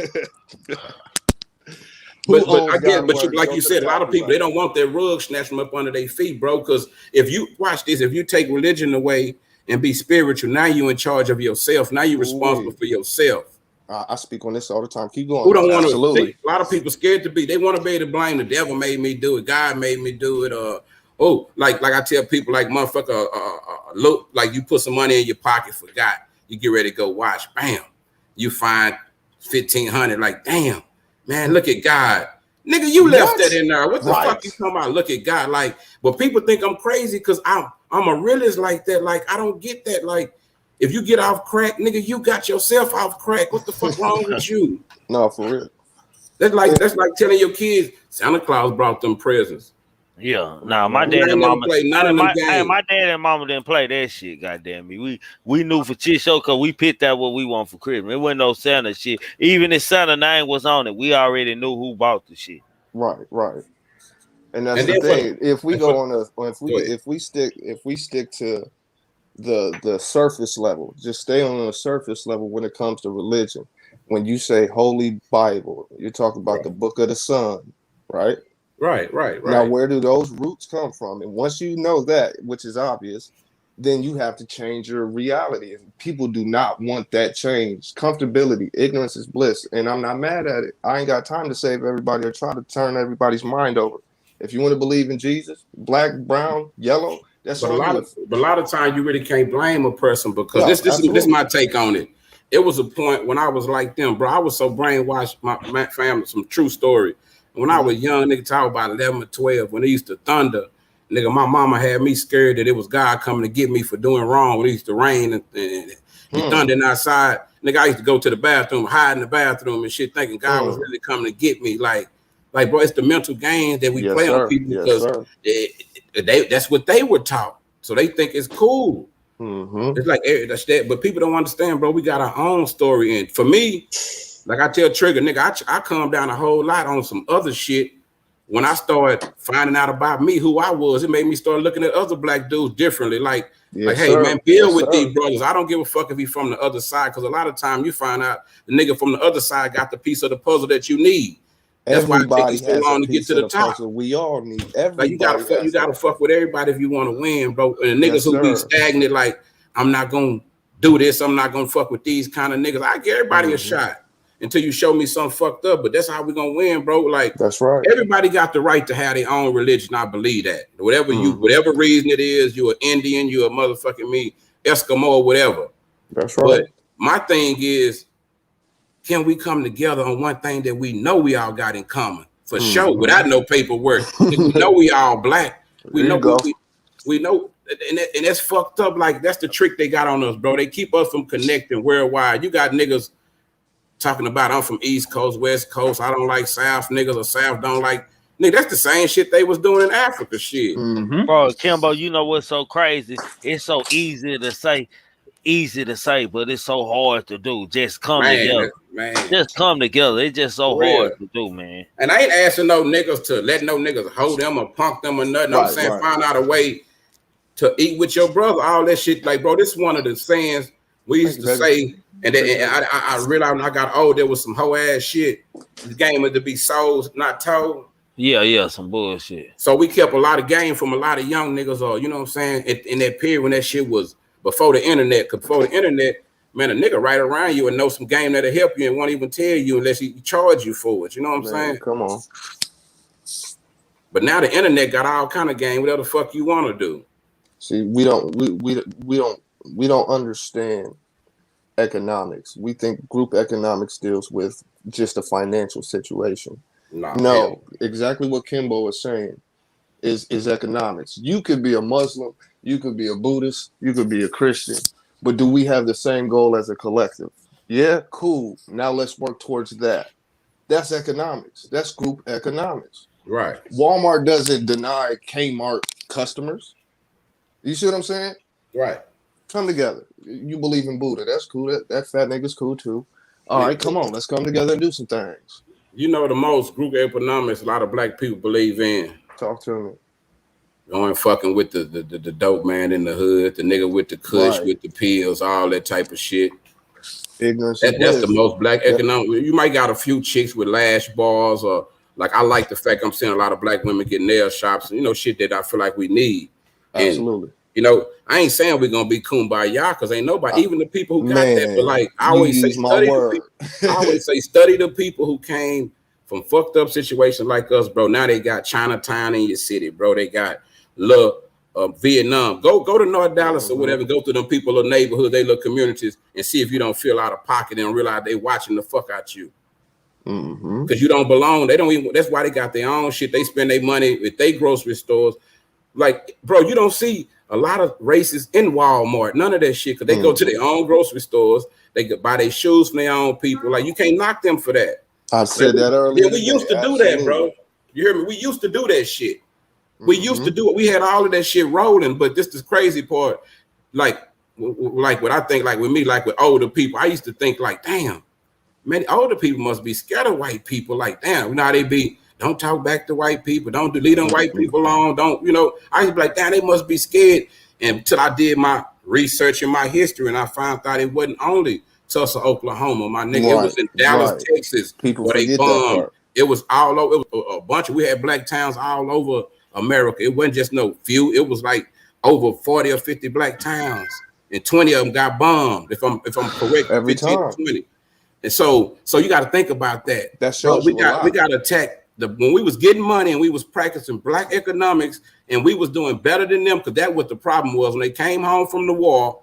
But I guess, like you said, a lot of people, they don't want their rug snatched them up under their feet, bro. Because if you watch this, if you take religion away and be spiritual, now you're in charge of yourself. Now you're responsible for yourself. I speak on this all the time. Keep going. Who don't want to? A lot of people scared to be. They want to be able to blame the devil made me do it. God made me do it. Like I tell people, like motherfucker, look, like you put some money in your pocket, forgot. You get ready to go watch. Bam, you find 1,500. Like damn. Man, look at God. Nigga, you left that in there. What the fuck you talking about? Look at God. Like, but people think I'm crazy because I'm a realist like that. Like, I don't get that. Like, if you get off crack, nigga, you got yourself off crack. What the fuck wrong with you? No, for real. That's like telling your kids Santa Claus brought them presents. Yeah, nah, my dad and mama my dad and mama didn't play that shit. Goddamn me, we knew for shit show because we picked out what we want for Christmas. It wasn't no Santa shit. Even if Santa name was on it, we already knew who bought the shit. Right. And that's the thing. If we go on if we stick to the surface level, just stay on the surface level when it comes to religion. When you say Holy Bible, you're talking about the Book of the Sun, right? Right. Now, where do those roots come from? And once you know that, which is obvious, then you have to change your reality. And people do not want that change. Comfortability, ignorance is bliss. And I'm not mad at it. I ain't got time to save everybody or try to turn everybody's mind over. If you want to believe in Jesus, black, brown, yellow, that's all. But a lot of times you really can't blame a person because this is my take on it. It was a point when I was like them, bro. I was so brainwashed. My family, some true story. When I was young, nigga, talk about 11 or 12, when it used to thunder, nigga, my mama had me scared that it was God coming to get me for doing wrong when it used to rain and be thundering outside. Nigga, I used to go to the bathroom, hide in the bathroom and shit, thinking God was really coming to get me. Like, bro, it's the mental games that we play on people because that's what they were taught. So they think it's cool. It's like that's that, but people don't understand, bro. We got our own story. And for me, like I tell Trigger, nigga, I calm down a whole lot on some other shit. When I started finding out about me, who I was, it made me start looking at other black dudes differently. Like hey, man, build with these brothers. I don't give a fuck if he's from the other side, because a lot of time you find out the nigga from the other side got the piece of the puzzle that you need. That's why it takes so long to get to the top. We all need everybody. Like you gotta fuck with everybody if you want to win, bro. And niggas who be stagnant, like I'm not gonna do this, I'm not gonna fuck with these kind of niggas. I give everybody a shot until you show me something fucked up. But that's how we gonna win, bro. Like that's right. Everybody got the right to have their own religion. I believe that. Whatever reason it is, you an Indian, you a motherfucking Eskimo, whatever. That's right. But my thing is, can we come together on one thing that we know we all got in common for sure, without no paperwork? We know we all black. We know we know, and that's fucked up. Like that's the trick they got on us, bro. They keep us from connecting worldwide. You got niggas talking about I'm from East Coast, West Coast. I don't like South niggas or South don't like nigga. That's the same shit they was doing in Africa. Shit, Bro, Kimbo, you know what's so crazy? It's so easy to say, but it's so hard to do. Just come together. Just come together. It's just so hard to do, man. And I ain't asking no niggas to let no niggas hold them or punk them or nothing. I'm saying find out a way to eat with your brother. All that shit. Like, bro, this is one of the sayings we used to say. And then I realized when I got old, there was some hoe ass shit. The game was to be sold, not told. Yeah, some bullshit. So we kept a lot of game from a lot of young niggas, or you know what I'm saying, in that period when that shit was before the internet. Cause before the internet, man, a nigga right around you and know some game that'll help you and won't even tell you unless he charge you for it. You know what I'm saying? Come on. But now the internet got all kind of game. Whatever the fuck you want to do. See, we don't understand economics. We think group economics deals with just a financial situation. No, exactly what Kimbo is saying is economics. You could be a Muslim, you could be a Buddhist, you could be a Christian, but do we have the same goal as a collective? Yeah, cool. Now let's work towards that. That's economics. That's group economics. Right. Walmart doesn't deny Kmart customers. You see what I'm saying? Right. Come together. You believe in Buddha. That's cool. That fat nigga's cool too. All right, come on. Let's come together and do some things. You know the most group economics a lot of black people believe in. Talk to me. Going fucking with the dope man in the hood, the nigga with the kush, with the pills, all that type of shit. Ignorance. That's the most black economic. You might got a few chicks with lash bars, or like I like the fact I'm seeing a lot of black women get nail shops, and you know, shit that I feel like we need. Absolutely. And, you know, I ain't saying we're gonna be kumbaya because ain't nobody, even the people who got that, but like I always say, study the people. I always say, study the people who came from fucked up situations like us, bro. Now they got Chinatown in your city, bro. They got Vietnam. Go to North Dallas or whatever. Go to them people or neighborhood, they little communities, and see if you don't feel out of pocket and realize they watching the fuck out you. Because you don't belong. They don't even. That's why they got their own shit. They spend their money with their grocery stores. Like, bro, you don't see a lot of races in Walmart. None of that shit. Because they go to their own grocery stores. They could buy their shoes from their own people. Like, you can't knock them for that. I said that earlier. Yeah, we used to do that, bro. You hear me? We used to do that shit. We used to do it. We had all of that shit rolling. But this is the crazy part. Like what I think, like with me, like with older people, I used to think like, damn, man, older people must be scared of white people. Like, damn, you know how they be. Don't talk back to white people. Don't delete them white people alone. Don't, you know, I used to be like, damn, they must be scared. And until I did my research and my history, and I found out it wasn't only Tulsa, Oklahoma, my nigga. It was in Dallas, Texas, people where they bombed. It was all over. It was a bunch of, we had black towns all over America. It wasn't just no few. It was like over 40 or 50 black towns, and 20 of them got bombed. If I'm correct, every 15 time. 20. And so you got to think about that. That shows we got to attack. When we was getting money and we was practicing black economics and we was doing better than them, because that what the problem was when they came home from the war.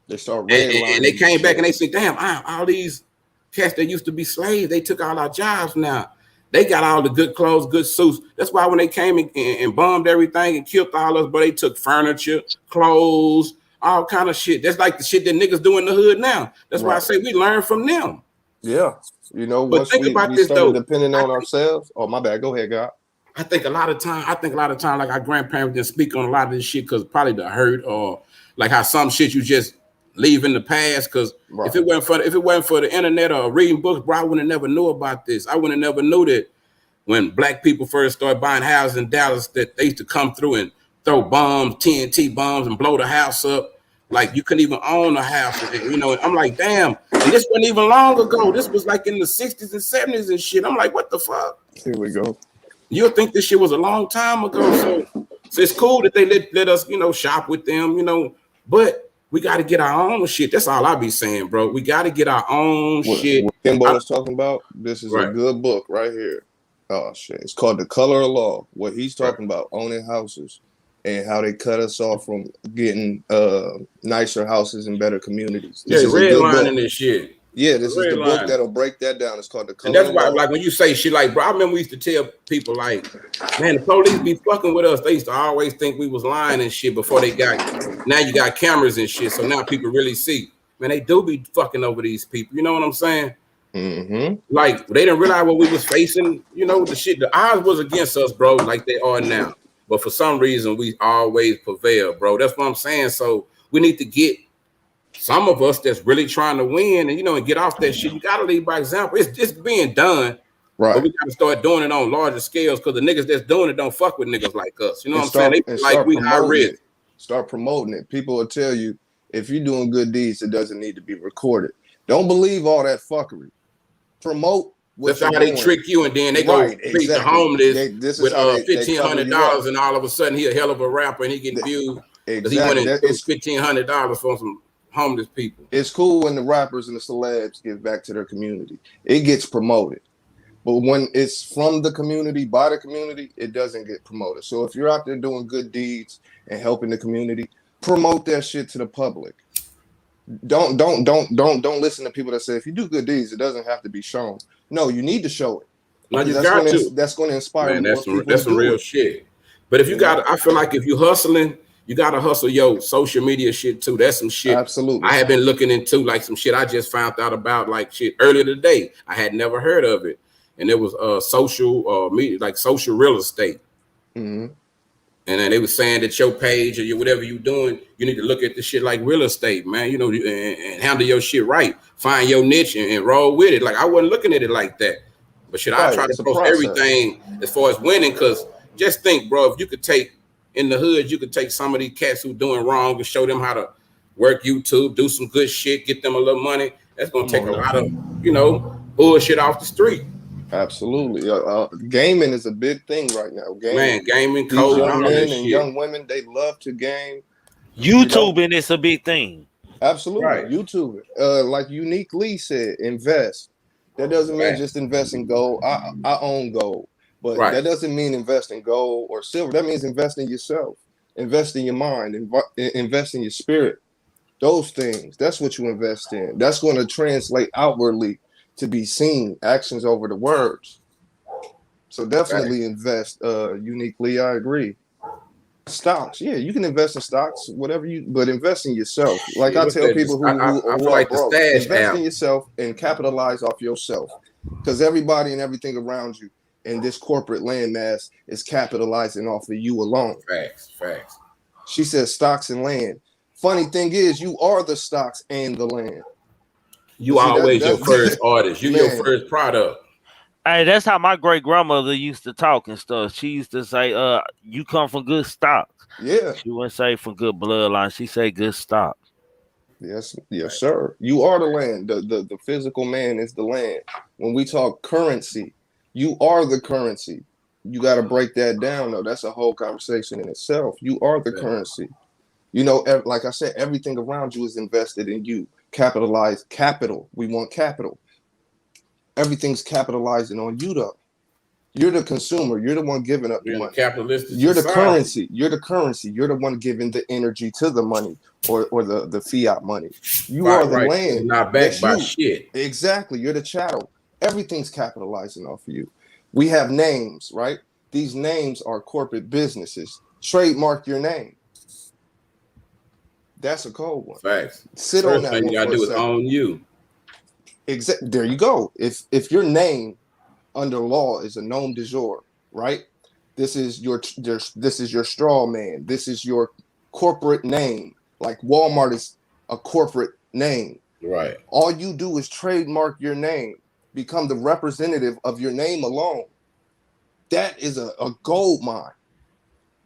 They started and they came back and they said, damn, all these cats that used to be slaves, they took all our jobs now. They got all the good clothes, good suits. That's why when they came and bombed everything and killed all us, but they took furniture, clothes, all kind of shit. That's like the shit that niggas do in the hood now. That's why I say we learn from them. Yeah. You know, but once think about this started though, depending on ourselves. Oh, my bad. Go ahead, God. I think a lot of time, like our grandparents didn't speak on a lot of this shit because probably the hurt, or like how some shit you just leave in the past. Because if it wasn't for the internet or reading books, bro, I would have never knew about this. I would have never knew that when black people first started buying houses in Dallas, that they used to come through and throw bombs, TNT bombs, and blow the house up. Like you couldn't even own a house, and, you know. I'm like, damn. And this wasn't even long ago. This was like in the 60s and 70s and shit. I'm like, what the fuck? Here we go. You'll think this shit was a long time ago. So it's cool that they let us, you know, shop with them, you know. But we got to get our own shit. That's all I be saying, bro. We got to get our own shit. What Kimbo is talking about, this is a good book right here. Oh shit, it's called The Color of Law. What he's talking about, owning houses and how they cut us off from getting nicer houses and better communities. This is redlining this shit. Yeah, this is the book that'll break that down. It's called The Color. And that's why, like, when you say shit like, bro, I remember we used to tell people like, man, the police be fucking with us. They used to always think we was lying and shit before they got. Now you got cameras and shit, so now people really see. Man, they do be fucking over these people. You know what I'm saying? Mm-hmm. Like they didn't realize what we was facing. You know, the shit. The odds was against us, bro, like they are now. But for some reason, we always prevail, bro. That's what I'm saying. So we need to get some of us that's really trying to win, and and get off that shit. You gotta lead by example. It's being done, but Right. we gotta start doing it on larger scales because the niggas that's doing it don't fuck with niggas like us. You know what And I'm saying? They feel like start we high promoting risk. it. Start promoting it. People will tell you if you're doing good deeds, it doesn't need to be recorded. Don't believe all that fuckery. Promote what That's you're how they doing. trick you, and then they go Right, feed the exactly. homeless This is with how they cover you up. $1,500, and all of a sudden he a hell of a rapper, and he getting views because he went Exactly. and That took is $1,500 from some homeless people. it's cool when the rappers and the celebs give back to their community. It gets promoted. But when it's from the community, by the community, it doesn't get promoted. So if you're out there doing good deeds and helping the community, promote that shit to the public. Don't listen to people that say if you do good deeds, it doesn't have to be shown. No, you need to show it Now because you got to. that's going to inspire Man, more people that's to some do real it. shit. But if you You know? got, I feel like if you hustling, you gotta hustle your social media shit too. That's some shit Absolutely. I have been looking into, like some shit I just found out about, like shit earlier today. I had never heard of it, and it was social media, like social real estate. Mm-hmm. And then they were saying that your page or your whatever you doing, you need to look at the shit like real estate, man. You know, and handle your shit right. Find your niche and roll with it. Like I wasn't looking at it like that. But shit, I Right. try to It's a post process. everything as far as winning, because just think, bro, if you could take in the hood, you could take some of these cats who doing wrong and show them how to work YouTube, do some good shit, get them a little money. That's gonna Come take on a now. lot of, bullshit off the street. Absolutely. Gaming is a big thing right now. Gaming. Man, gaming, These code, and young all that men and shit. young women, they love to game. You know, YouTubing is a big thing. absolutely. Right. YouTube. Like Unique Lee said, invest. That doesn't mean Right. just invest in gold. I own gold, but Right. that doesn't mean invest in gold or silver. That means invest in yourself, invest in your mind, invest in your spirit. Those things. That's what you invest in. That's going to translate outwardly to be seen. Actions over the words. So Right. definitely invest uniquely. I agree. Stocks, yeah, you can invest in stocks, whatever but invest in yourself. Like Shit, I what's tell that? people I who feel are like the broke, stash invest app. in yourself and capitalize off yourself. Because everybody and everything around you in this corporate landmass is capitalizing off of you alone. Facts. She says stocks and land. Funny thing is, you are the stocks and the land. You See always your that's first artist. You your man. first product. Hey, that's how my great grandmother used to talk and stuff. She used to say, you come from good stock. Yeah. She wouldn't say from good bloodline. She say good stock. Yes, sir. You are the land. The physical man is the land. When we talk currency, you are the currency. You got to break that down, though. That's a whole conversation in itself. You are the currency. Like I said, everything around you is invested in you. Capitalize capital. We want capital. Everything's capitalizing on you, though. You're the consumer. You're the one giving up the We're in a money. capitalistic You're the society. currency. You're the currency. You're the one giving the energy to the money or the fiat money. You are the Right. It's land. not That's backed by you. shit. Exactly. You're the chattel. Everything's capitalizing off of you. We have names, right? These names are corporate businesses. Trademark your name. That's a cold one. Facts. Sit on First that thing one you gotta for a do is second. own you. There you go. If your name under law is a nom de jour, right? This is your straw man. This is your corporate name. Like Walmart is a corporate name. Right. All you do is trademark your name, become the representative of your name alone. That is a gold mine.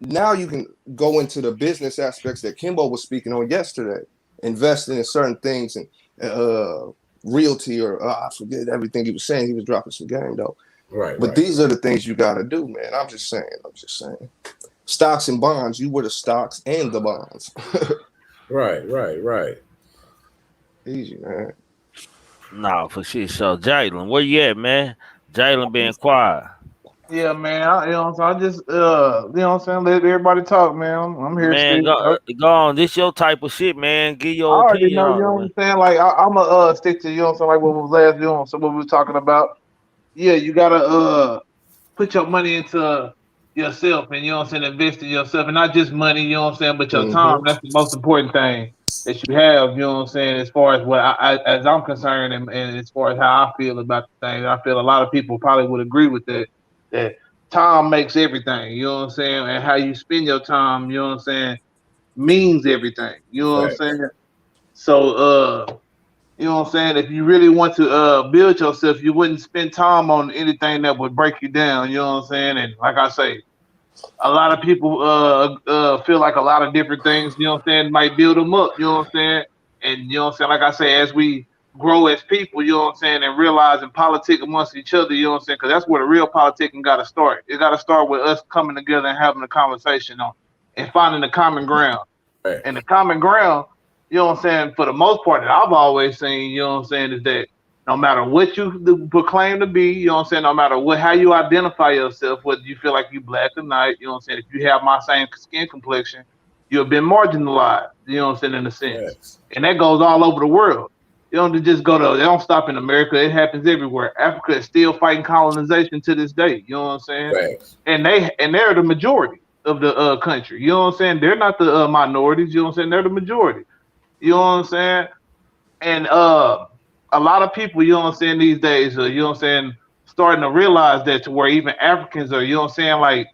Now you can go into the business aspects that Kimbo was speaking on yesterday, investing in certain things and realty or I forget everything he was saying. He was dropping some game though. Right. But these are the things you got to do, man. I'm just saying. Stocks and bonds, you were the stocks and the bonds. Right. Easy, man. Nah, for shit. So Jalen, where you at, man? Jalen being quiet. Yeah, man. You know what I'm saying? I just, you know what I'm saying? Let everybody talk, man. I'm here Man, still. go on. This your type of shit, man. Give I your already opinion know, you on know it, what man. I'm saying? Like, I'm going to stick to, you know what I'm saying? Like what was last, you know, so what we were talking about. Yeah, you got to put your money into yourself and, you know what I'm saying, invest in yourself. And not just money, you know what I'm saying, but your time. Mm-hmm. That's the most important thing. that you have, you know what I'm saying, as far as what as I'm concerned, and as far as how I feel about the thing. I feel a lot of people probably would agree with that time makes everything, you know what I'm saying, and how you spend your time, you know what I'm saying, means everything. You know what I'm Facts. saying? So you know what I'm saying? If you really want to build yourself, you wouldn't spend time on anything that would break you down, you know what I'm saying? And like I say, a lot of people feel like a lot of different things, you know what I'm saying, might build them up, you know what I'm saying? And you know what I'm saying, like I say, as we grow as people, you know what I'm saying, and realizing politic amongst each other, you know what I'm saying, because that's where the real politicking got to start. It got to start with us coming together and having a conversation on and finding the common ground. And Facts. the common ground, you know what I'm saying, for the most part that I've always seen, you know what I'm saying, is that no matter what you proclaim to be, you know what I'm saying, no matter what how you identify yourself, whether you feel like you black or not, you know what I'm saying, if you have my same skin complexion, you've been marginalized, you know what I'm saying, in a sense. Facts. And that goes all over the world. You don't just go to they don't stop in America, it happens everywhere. Africa is still fighting colonization to this day, you know what I'm saying? Facts. And they're the majority of the country. You know what I'm saying? They're not the minorities. You know what I'm saying? They're the majority. You know what I'm saying? And a lot of people, you know what I'm saying, these days, you know what I'm saying, starting to realize that to where even Africans are, you know what I'm saying, like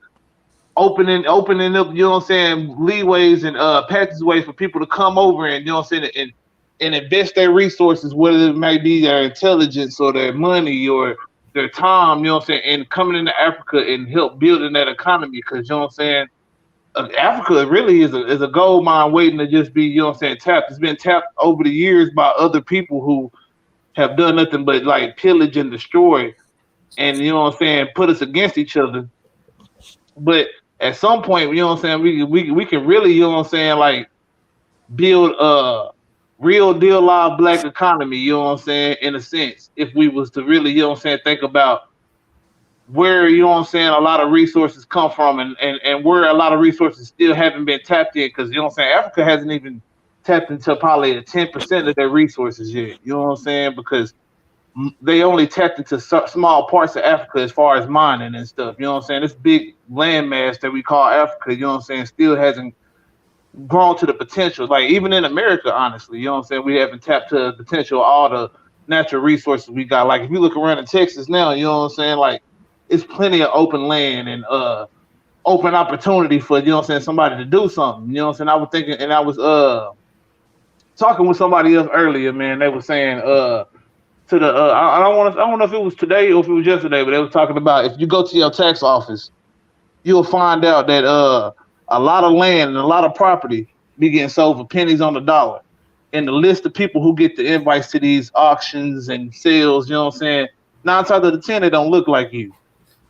opening up, you know what I'm saying, leeways and passageways for people to come over and you know what I'm saying and invest their resources, whether it may be their intelligence or their money or their time, you know what I'm saying, and coming into Africa and help building that economy because you know what I'm saying. Africa really is a gold mine waiting to just be, you know what I'm saying, tapped. It's been tapped over the years by other people who have done nothing but like pillage and destroy and you know what I'm saying, put us against each other. But at some point, you know what I'm saying, we can really, you know what I'm saying, like build a real deal live black economy, you know what I'm saying, in a sense, if we was to really, you know what I'm saying, think about where you know what I'm saying a lot of resources come from and where a lot of resources still haven't been tapped in because you know what I'm saying Africa hasn't even tapped into probably 10% of their resources yet. You know what I'm saying because they only tapped into small parts of Africa as far as mining and stuff. You know what I'm saying this big landmass that we call Africa. You know what I'm saying still hasn't grown to the potential. Like even in America, honestly, you know what I'm saying we haven't tapped to the potential of all the natural resources we got. Like if you look around in Texas now, you know what I'm saying like it's plenty of open land and open opportunity for you know what I'm saying somebody to do something. You know what I'm saying? I was thinking and I was talking with somebody else earlier, man. They were saying to the I don't know if it was today or if it was yesterday, but they were talking about if you go to your tax office, you'll find out that a lot of land and a lot of property be getting sold for pennies on the dollar. And the list of people who get the invites to these auctions and sales, you know what I'm saying? 9 times out of 10, they don't look like you.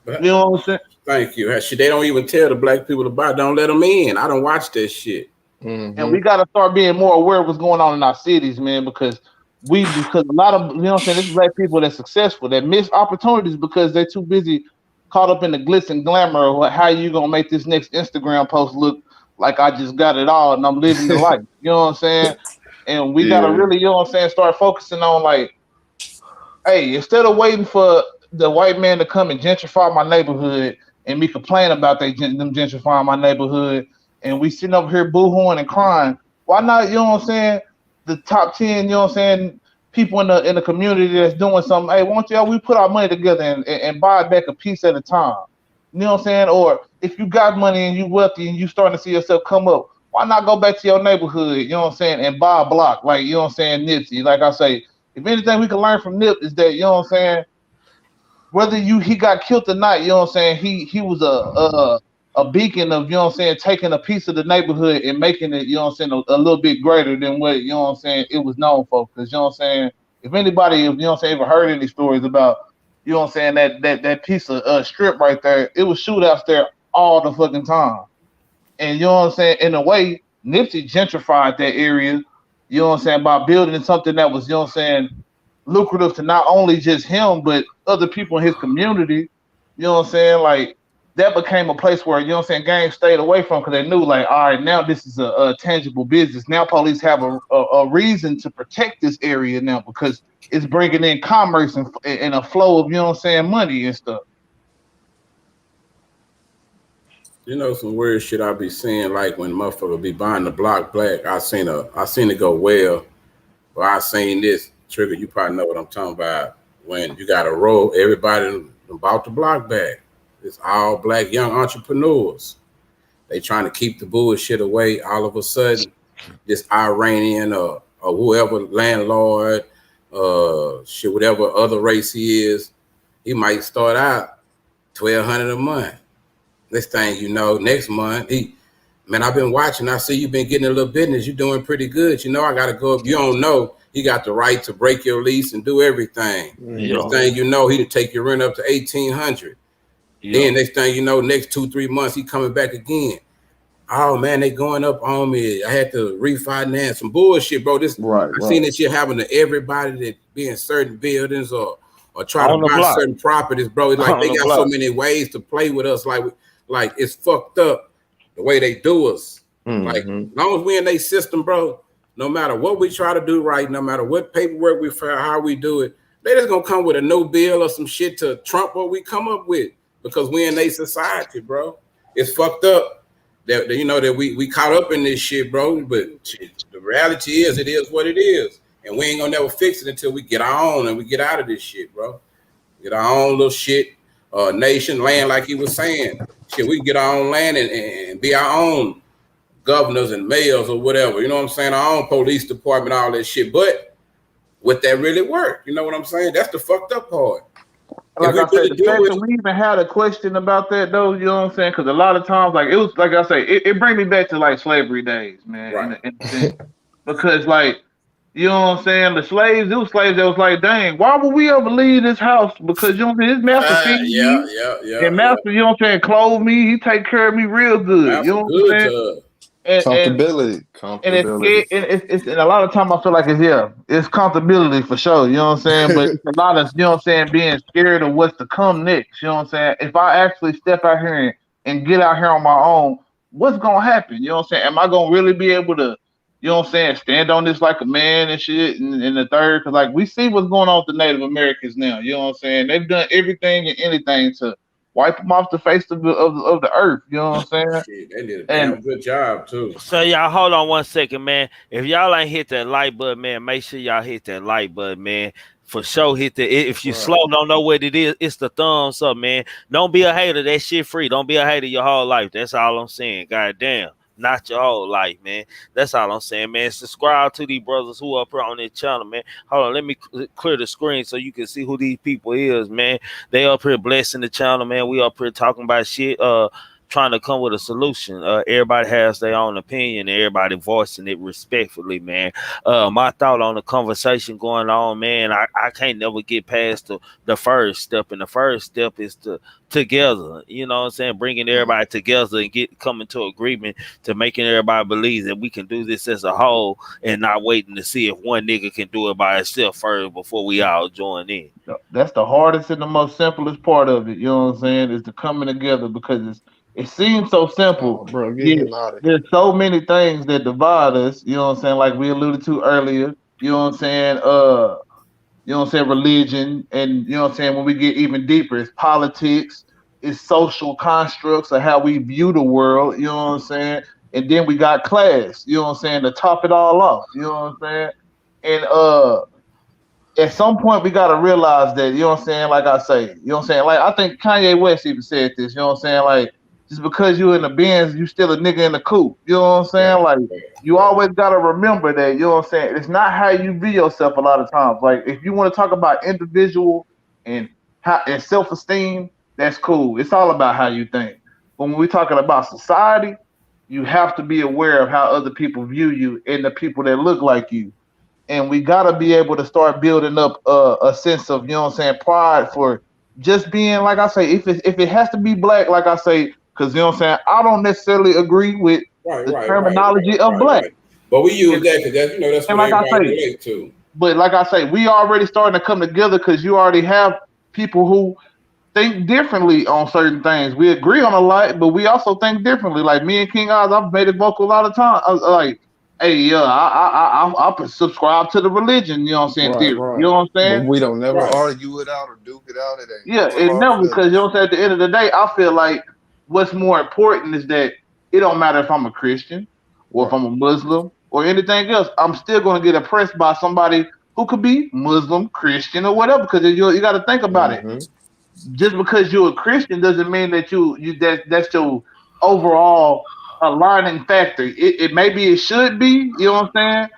You But know what I'm saying? thank you. Shit, they don't even tell the black people to buy. Don't let them in. I don't watch that shit. And we got to start being more aware of what's going on in our cities, man, because a lot of you know what I'm saying, there's black people that's successful that miss opportunities because they're too busy caught up in the glitz and glamour of how you gonna make this next Instagram post look like I just got it all and I'm living the life. You know what I'm saying? And we gotta Yeah. really, you know what I'm saying, start focusing on like, hey, instead of waiting for the white man to come and gentrify my neighborhood and me complain about them gentrifying my neighborhood and we sitting over here boo-hooing and crying, why not, you know what I'm saying, the top 10, you know what I'm saying, people in the community that's doing something, hey, why don't y'all we put our money together and buy back a piece at a time. You know what I'm saying? Or if you got money and you wealthy and you starting to see yourself come up, why not go back to your neighborhood, you know what I'm saying, and buy a block, like, you know what I'm saying, Nipsey. Like I say, if anything we can learn from Nip is that, you know what I'm saying, whether he got killed or not, you know what I'm saying, he was a beacon of, you know what I'm saying, taking a piece of the neighborhood and making it, you know what I'm saying, a little bit greater than what, you know what I'm saying, it was known for. Because, you know what I'm saying, if anybody, you know what I'm saying, ever heard any stories about, you know what I'm saying, that piece of strip right there, it was shootouts there all the fucking time. And you know what I'm saying? In a way, Nipsey gentrified that area, you know what I'm saying, by building something that was, you know what I'm saying, lucrative to not only just him, but other people in his community. You know what I'm saying? Like, that became a place where, you know what I'm saying, gangs stayed away from because they knew, like, all right, now this is a tangible business. Now police have a reason to protect this area now because it's bringing in commerce and a flow of, you know what I'm saying, money and stuff. You know some weird shit I be seeing, like when motherfucker be buying the block black. I seen it go well. Well, I seen this trigger. You probably know what I'm talking about. When you got a roll, everybody about the block back. It's all black young entrepreneurs. They trying to keep the bullshit away. All of a sudden, this Iranian or whoever landlord, shit, whatever other race he is, he might start out 1,200 a month. Next thing you know, next month, man, I've been watching. I see you've been getting a little business. You're doing pretty good. You know, I got to go up. You don't know. He got the right to break your lease and do everything. Yeah. Next thing you know, he to take your rent up to 1,800. Yeah. Then next thing you know, next 2-3 months, he coming back again. Oh man, they going up on me. I had to refinance some bullshit, bro. I seen this shit happen to everybody that be in certain buildings or try to buy certain properties, bro. It's like they got so many ways to play with us. Like it's fucked up the way they do us. Like as long as we in their system, bro, no matter what we try to do right, no matter what paperwork we file, how we do it, they just gonna come with a no bill or some shit to trump what we come up with because we in their society, bro. It's fucked up. That you know that we caught up in this shit, bro. But shit, the reality is, it is what it is, and we ain't gonna never fix it until we get our own and we get out of this shit, bro. Get our own little shit, nation, land, like he was saying. Shit, we can get our own land and be our own governors and mayors or whatever. You know what I'm saying? Our own police department, all that shit. But would that really work? You know what I'm saying? That's the fucked up part. Like I said, the fact that we even had a question about that, though, you know what I'm saying? Because a lot of times, like, it was, like I say, it brings me back to, like, slavery days, man. Right. Because, like, you know what I'm saying? The slaves, it was slaves that was like, dang, why would we ever leave this house? Because, you know what I'm saying? His master feed me. And master, you know what I'm saying, clothe me. He take care of me real good. Master, you know what I'm saying? Comfortability. And it's and a lot of time I feel like it's comfortability for sure, you know what I'm saying? But a lot of, you know what I'm saying, being scared of what's to come next, you know what I'm saying? If I actually step out here and get out here on my own, what's gonna happen? You know what I'm saying? Am I gonna really be able to, you know what I'm saying, stand on this like a man and shit in the third? Because like we see what's going on with the Native Americans now, you know what I'm saying? They've done everything and anything to wipe them off the face of the earth, you know what I'm saying? Shit, they did a damn good job too. So y'all hold on 1 second, man. If y'all ain't hit that like button, man, make sure y'all hit that like button, man. For sure, hit the. If you slow, don't know what it is, it's the thumbs up, man. Don't be a hater. That shit free. Don't be a hater your whole life. That's all I'm saying. God damn. Not your whole life, man. That's all I'm saying, man. Subscribe to these brothers who up here on this channel, man. Hold on, let me clear the screen so you can see who these people is, man. They up here blessing the channel, man. We up here talking about shit, trying to come with a solution. Everybody has their own opinion, and everybody voicing it respectfully, man. My thought on the conversation going on, man, I can't never get past the first step, and the first step is to together, you know what I'm saying, bringing everybody together and coming to agreement to making everybody believe that we can do this as a whole and not waiting to see if one nigga can do it by itself first before we all join in. That's the hardest and the most simplest part of it, you know what I'm saying, is the coming together, because it seems so simple. Bro, get him out of here. There's so many things that divide us, you know what I'm saying, like we alluded to earlier, you know what I'm saying, you know what I'm saying, religion, and you know what I'm saying, when we get even deeper, it's politics, it's social constructs of how we view the world, you know what I'm saying, and then we got class, you know what I'm saying, to top it all off, you know what I'm saying, and at some point we gotta realize that, you know what I'm saying, like I say, you know what I'm saying, like I think Kanye West even said this, you know what I'm saying, like, just because you in the Benz, you still a nigga in the coupe. You know what I'm saying? Like, you always gotta remember that, you know what I'm saying? It's not how you view yourself a lot of times. Like, if you want to talk about individual and self-esteem, that's cool. It's all about how you think. But when we're talking about society, you have to be aware of how other people view you and the people that look like you. And we gotta be able to start building up a sense of, you know what I'm saying, pride for just being, like I say, if it has to be black, like I say, because, you know what I'm saying, I don't necessarily agree with the terminology of black. But we use that because that's, you know, that's what like everybody relate to. But like I say, we already starting to come together because you already have people who think differently on certain things. We agree on a lot, but we also think differently. Like me and King Oz, I've made it vocal a lot of times. Like, hey, yeah, I subscribe to the religion, you know what I'm saying, theory. You know what I'm saying? But we don't never argue it out or duke it out. It ain't. Yeah, it never, because, you know what I'm saying, at the end of the day, I feel like what's more important is that it don't matter if I'm a Christian or if Right. I'm a Muslim or anything else. I'm still going to get oppressed by somebody who could be Muslim, Christian, or whatever. Because you got to think about it. Mm-hmm. Just because you're a Christian doesn't mean that that's your overall aligning factor. It maybe it should be, you know what I'm saying?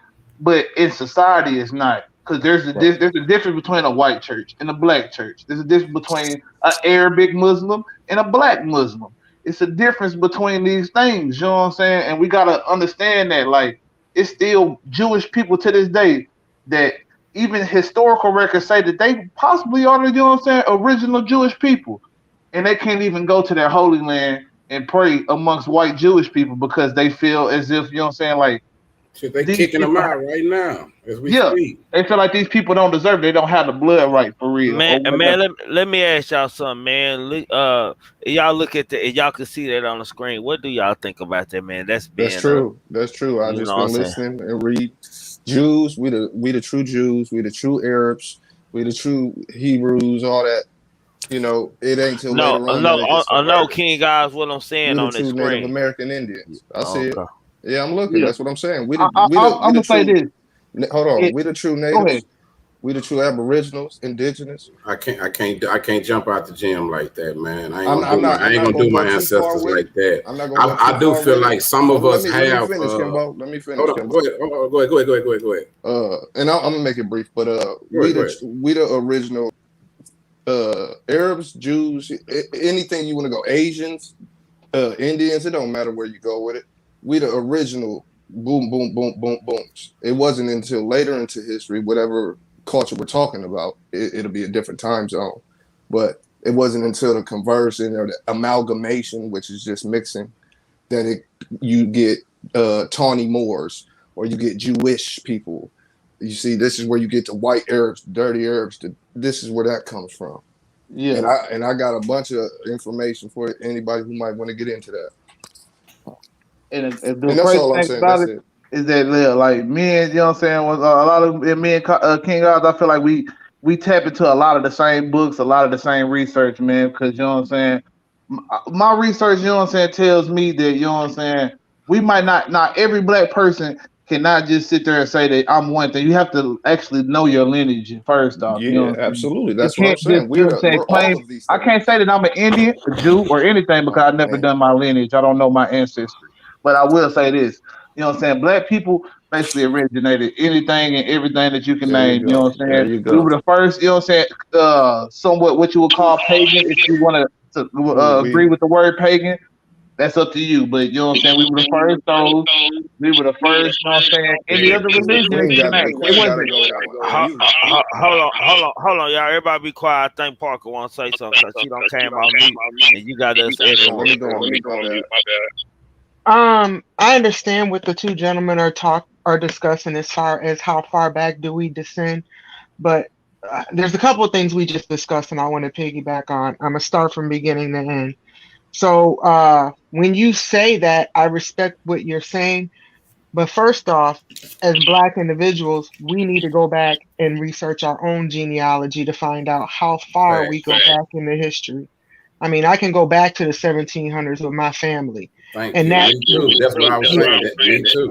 But in society, it's not because Right. there's a difference between a white church and a black church. There's a difference between an Arabic Muslim and a black Muslim. It's a difference between these things, you know what I'm saying? And we gotta understand that, like, it's still Jewish people to this day that even historical records say that they possibly are the, you know what I'm saying, original Jewish people. And they can't even go to their holy land and pray amongst white Jewish people because they feel as if, you know what I'm saying, like Shit, they these kicking them people, out right now as we yeah, speak. they feel like these people don't deserve it. They don't have the blood right for real Man, or whatever. man, let me ask y'all something, man. Y'all look at y'all can see that on the screen. What do y'all think about that, man? That's That's being true. That's true. I you just know what I'm been saying? listening and read. Jews, we the true Jews, we the true Arabs, we the true Hebrews, all that. You know, it ain't till No, later on that it gets no, converted. King guys, what I'm We saying the on the true Native screen. American Indians. I see it. Okay. Yeah, I'm looking. Yeah, That's what I'm saying. I'm We the gonna say true. this. Hold on. It, We the true go ahead. natives. We the true aboriginals, indigenous. I can't jump out the gym like that, man. I I'm ain't not gonna gonna do go my too far ancestors with it. like that. I'm not gonna go too I do far feel with it. like some Hold of on, let us me let me have. finish, Kimbo. Let me Hold finish, on, Kimbo. go ahead. Go ahead. Go ahead. Go ahead. Go ahead. Go ahead. And I'm gonna make it brief, but Go ahead. Go ahead. we the original Arabs, Jews, anything you want to go, Asians, Indians. It don't matter where you go with it. We the original boom, boom, boom, boom, booms. It wasn't until later into history, whatever culture we're talking about, it'll be a different time zone. But it wasn't until the conversion or the amalgamation, which is just mixing, that you get tawny Moors or you get Jewish people. You see, this is where you get the white Arabs, dirty Arabs. This is where that comes from. Yeah, And I got a bunch of information for anybody who might want to get into that. and the And that's crazy all I'm thing saying. about That's it it. is that like me and, you know what I'm saying, was a lot of me and King Oz, I feel like we tap into a lot of the same books, a lot of the same research, man. Because, you know what I'm saying, my research, you know what I'm saying, tells me that, you know what I'm saying, we might not every black person cannot just sit there and say that I'm one thing. You have to actually know your lineage first off. You know Yeah, what I'm saying? absolutely. You That's what I'm can't just, saying. you know what I'm saying, We're all claim. of these I can't things. say that I'm an Indian, a Jew, or anything because Oh I've never man. done my lineage. I don't know my ancestry. But I will say this. You know what I'm saying? Black people basically originated anything and everything that you can There you name. You know go. what I'm There saying? you We go. were the first, you know what I'm saying, somewhat what you would call pagan. If you want to Ooh agree we. with the word pagan, that's up to you. But, you know what I'm saying? We were the first those. We were the first, you know what I'm saying? Any Yeah. other religion We that ain't you can got the name. It queen got to wasn't. go on mute. Hold on, y'all. Everybody be quiet. I think Parker want to say something because she don't came off mute, and you got us Yeah, let echoing. me go on mute. My bad. I understand what the two gentlemen are discussing as far as how far back do we descend, but there's a couple of things we just discussed, and I want to piggyback on. I'm gonna start from beginning to end. So when you say that, I respect what you're saying, but first off, as Black individuals, we need to go back and research our own genealogy to find out how far we go Facts. back in the history. I mean, I can go back to the 1700s with my family, Thank and you. that Me too. That's what I was saying. That me too.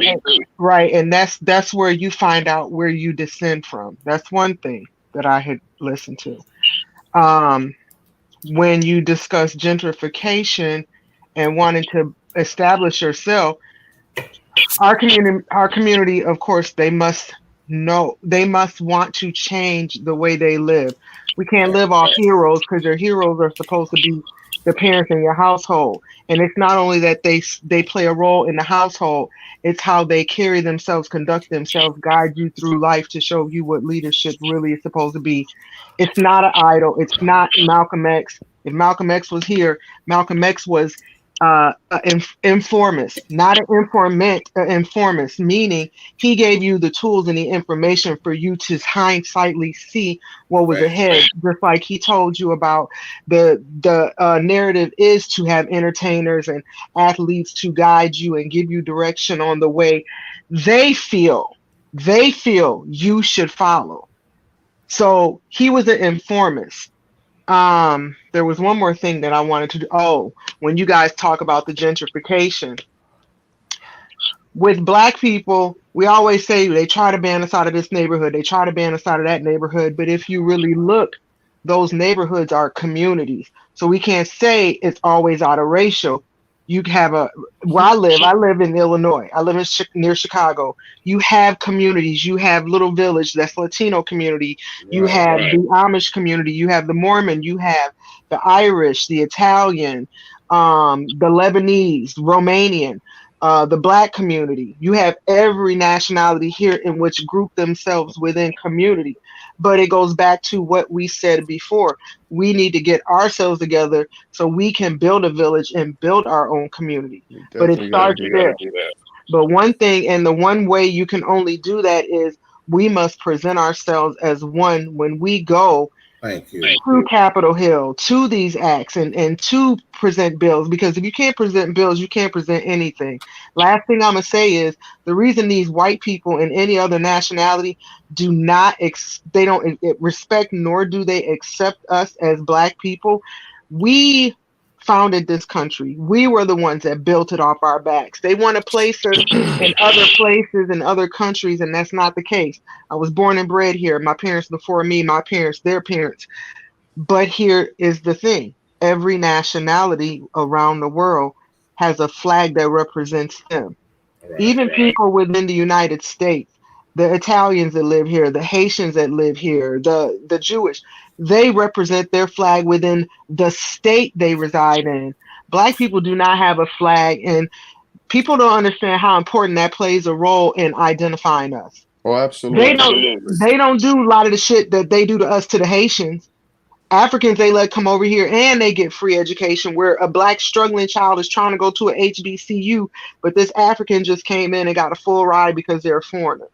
right, and that's where you find out where you descend from. That's one thing that I had listened to. Um, when you discuss gentrification and wanting to establish yourself, our community, of course, they must want to change the way they live. We can't live off heroes because your heroes are supposed to be the parents in your household, and it's not only that they play a role in the household, it's how they carry themselves, conduct themselves, guide you through life to show you what leadership really is supposed to be. It's not an idol. It's not Malcolm X. If Malcolm X was here, Malcolm X was informist, not an informant, informist, meaning he gave you the tools and the information for you to hindsightly see what was Facts. ahead. Just like he told you about the narrative is to have entertainers and athletes to guide you and give you direction on the way they feel you should follow. So he was an informist. There was one more thing that I wanted to do. Oh, when you guys talk about the gentrification with black people, we always say they try to ban us out of this neighborhood, they try to ban us out of that neighborhood. But if you really look, those neighborhoods are communities. So we can't say it's always out of racial. You have a where I live in Illinois. I live in near Chicago. You have communities. You have Little Village, that's Latino community. You have the Amish community. You have the Mormon. You have the Irish, the Italian, the Lebanese, Romanian, the black community. You have every nationality here in which group themselves within community. But it goes back to what we said before. We need to get ourselves together so we can build a village and build our own community. But it starts there. But one thing, and the one way you can only do that is we must present ourselves as one when we go Thank you. to Capitol Hill, to these acts, and to present bills. Because if you can't present bills, you can't present anything. Last thing I'm going to say is the reason these white people and any other nationality do not, they don't respect nor do they accept us as black people. We founded this country. We were the ones that built it off our backs. They want to place us in other places in other countries, and that's not the case. I was born and bred here. My parents before me, my parents, their parents. But here is the thing. Every nationality around the world has a flag that represents them. Even people within the United States, the Italians that live here, the Haitians that live here, the Jewish, they represent their flag within the state they reside in. Black people do not have a flag, and people don't understand how important that plays a role in identifying us. Oh, absolutely. They don't do a lot of the shit that they do to us to the Haitians. Africans, they let come over here and they get free education, where a black struggling child is trying to go to a HBCU, but this African just came in and got a full ride because they're a foreigner.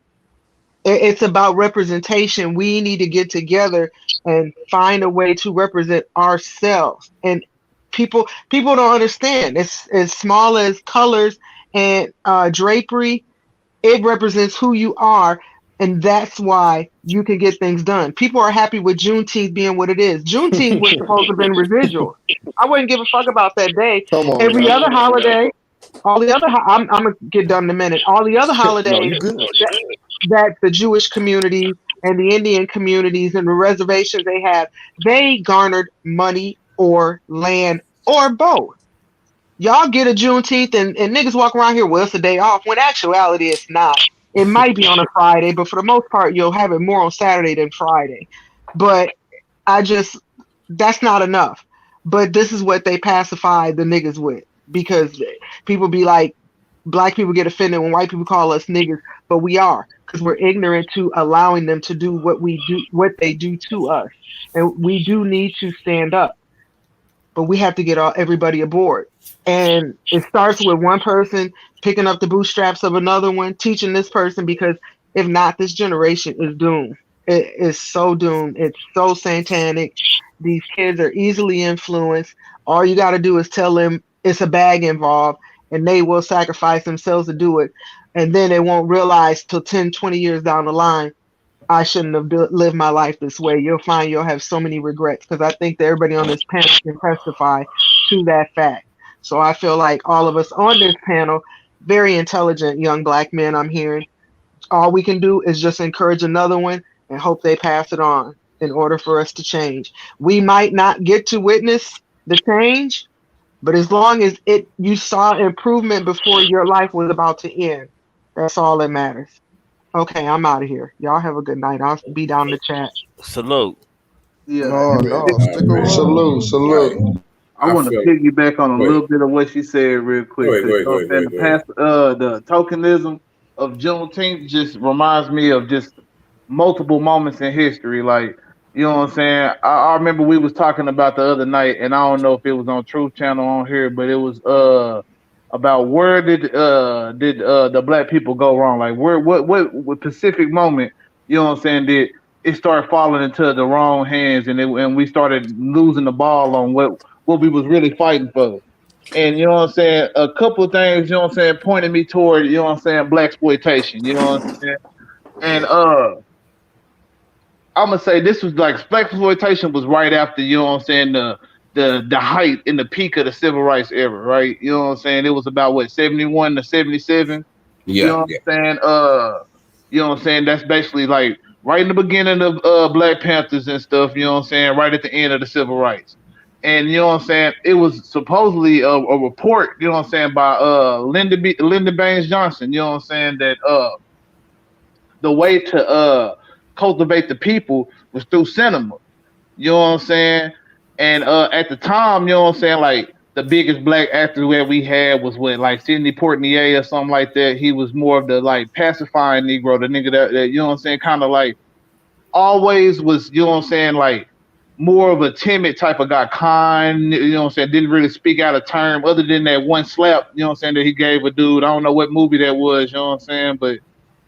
It's about representation. We need to get together and find a way to represent ourselves. And people don't understand. It's as small as colors and drapery. It represents who you are. And that's why you can get things done. People are happy with Juneteenth being what it is. Juneteenth was supposed to have been residual. I wouldn't give a fuck about that day. Come on, Every man. other holiday, all the other, I'm gonna get done in a minute. All the other holidays that the Jewish community and the Indian communities and the reservations they have, they garnered money or land or both. Y'all get a Juneteenth and niggas walk around here, well, it's a day off, when actuality it's not. It might be on a Friday, but for the most part, you'll have it more on Saturday than Friday. But that's not enough. But this is what they pacify the niggas with, because people be like, black people get offended when white people call us niggas, but we are, because we're ignorant to allowing them to do what they do to us. And we do need to stand up, but we have to get everybody aboard. And it starts with one person picking up the bootstraps of another one, teaching this person, because if not, this generation is doomed. It is so doomed. It's so satanic. These kids are easily influenced. All you got to do is tell them it's a bag involved, and they will sacrifice themselves to do it. And then they won't realize till 10, 20 years down the line, I shouldn't have lived my life this way. You'll find you'll have so many regrets, because I think that everybody on this panel can testify to that fact. So I feel like all of us on this panel, very intelligent young black men I'm hearing, all we can do is just encourage another one and hope they pass it on in order for us to change. We might not get to witness the change, but as long as you saw improvement before your life was about to end, that's all that matters. Okay, I'm out of here. Y'all have a good night. I'll be down in the chat. Salute. Yeah. No, stick around. Salute. I want to piggyback on a little bit of what she said real quick. The tokenism of Juneteenth just reminds me of just multiple moments in history. Like, you know what I'm saying? I remember we was talking about the other night, and I don't know if it was on Truth Channel on here, but it was about where did the black people go wrong? Like, what specific moment, you know what I'm saying, did it start falling into the wrong hands, and we started losing the ball on what we was really fighting for. And you know what I'm saying, a couple of things, you know what I'm saying, pointed me toward, you know what I'm saying, black exploitation, you know what I'm saying. And I'm gonna say this was like black exploitation was right after, you know what I'm saying, the height and the peak of the civil rights era, right? You know what I'm saying? It was about what, 71 to 77. You Yeah, know what yeah. I'm saying? You know what I'm saying? That's basically like right in the beginning of Black Panthers and stuff, you know what I'm saying? Right at the end of the civil rights. And you know what I'm saying? It was supposedly a report, you know what I'm saying, by Lyndon Baines Johnson, you know what I'm saying, that the way to cultivate the people was through cinema. You know what I'm saying? And at the time, you know what I'm saying, like the biggest black actor that we had was what, like Sidney Portnier or something like that. He was more of the like pacifying Negro, the nigga that you know what I'm saying, kind of like always was, you know what I'm saying, like more of a timid type of guy, kind, you know what I'm saying, didn't really speak out of term other than that one slap, you know what I'm saying, that he gave a dude. I don't know what movie that was, you know what I'm saying, but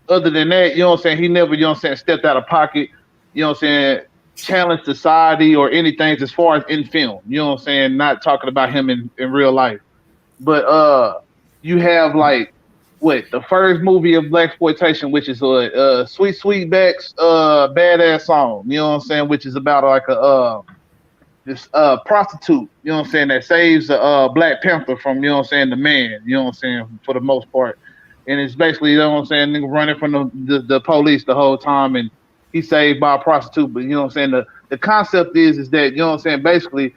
other than that, you know what I'm saying, he never, you know what I'm saying, stepped out of pocket, you know what I'm saying, challenged society or anything as far as in film, you know what I'm saying, not talking about him in real life. But you have like what the first movie of black exploitation, which is Sweet Sweetback's badass song, you know what I'm saying, which is about like a this prostitute, you know what I'm saying, that saves a Black Panther from, you know what I'm saying, the man, you know what I'm saying, for the most part. And it's basically, you know what I'm saying, nigga running from the police the whole time, and he's saved by a prostitute. But you know what I'm saying, the concept is that, you know what I'm saying, basically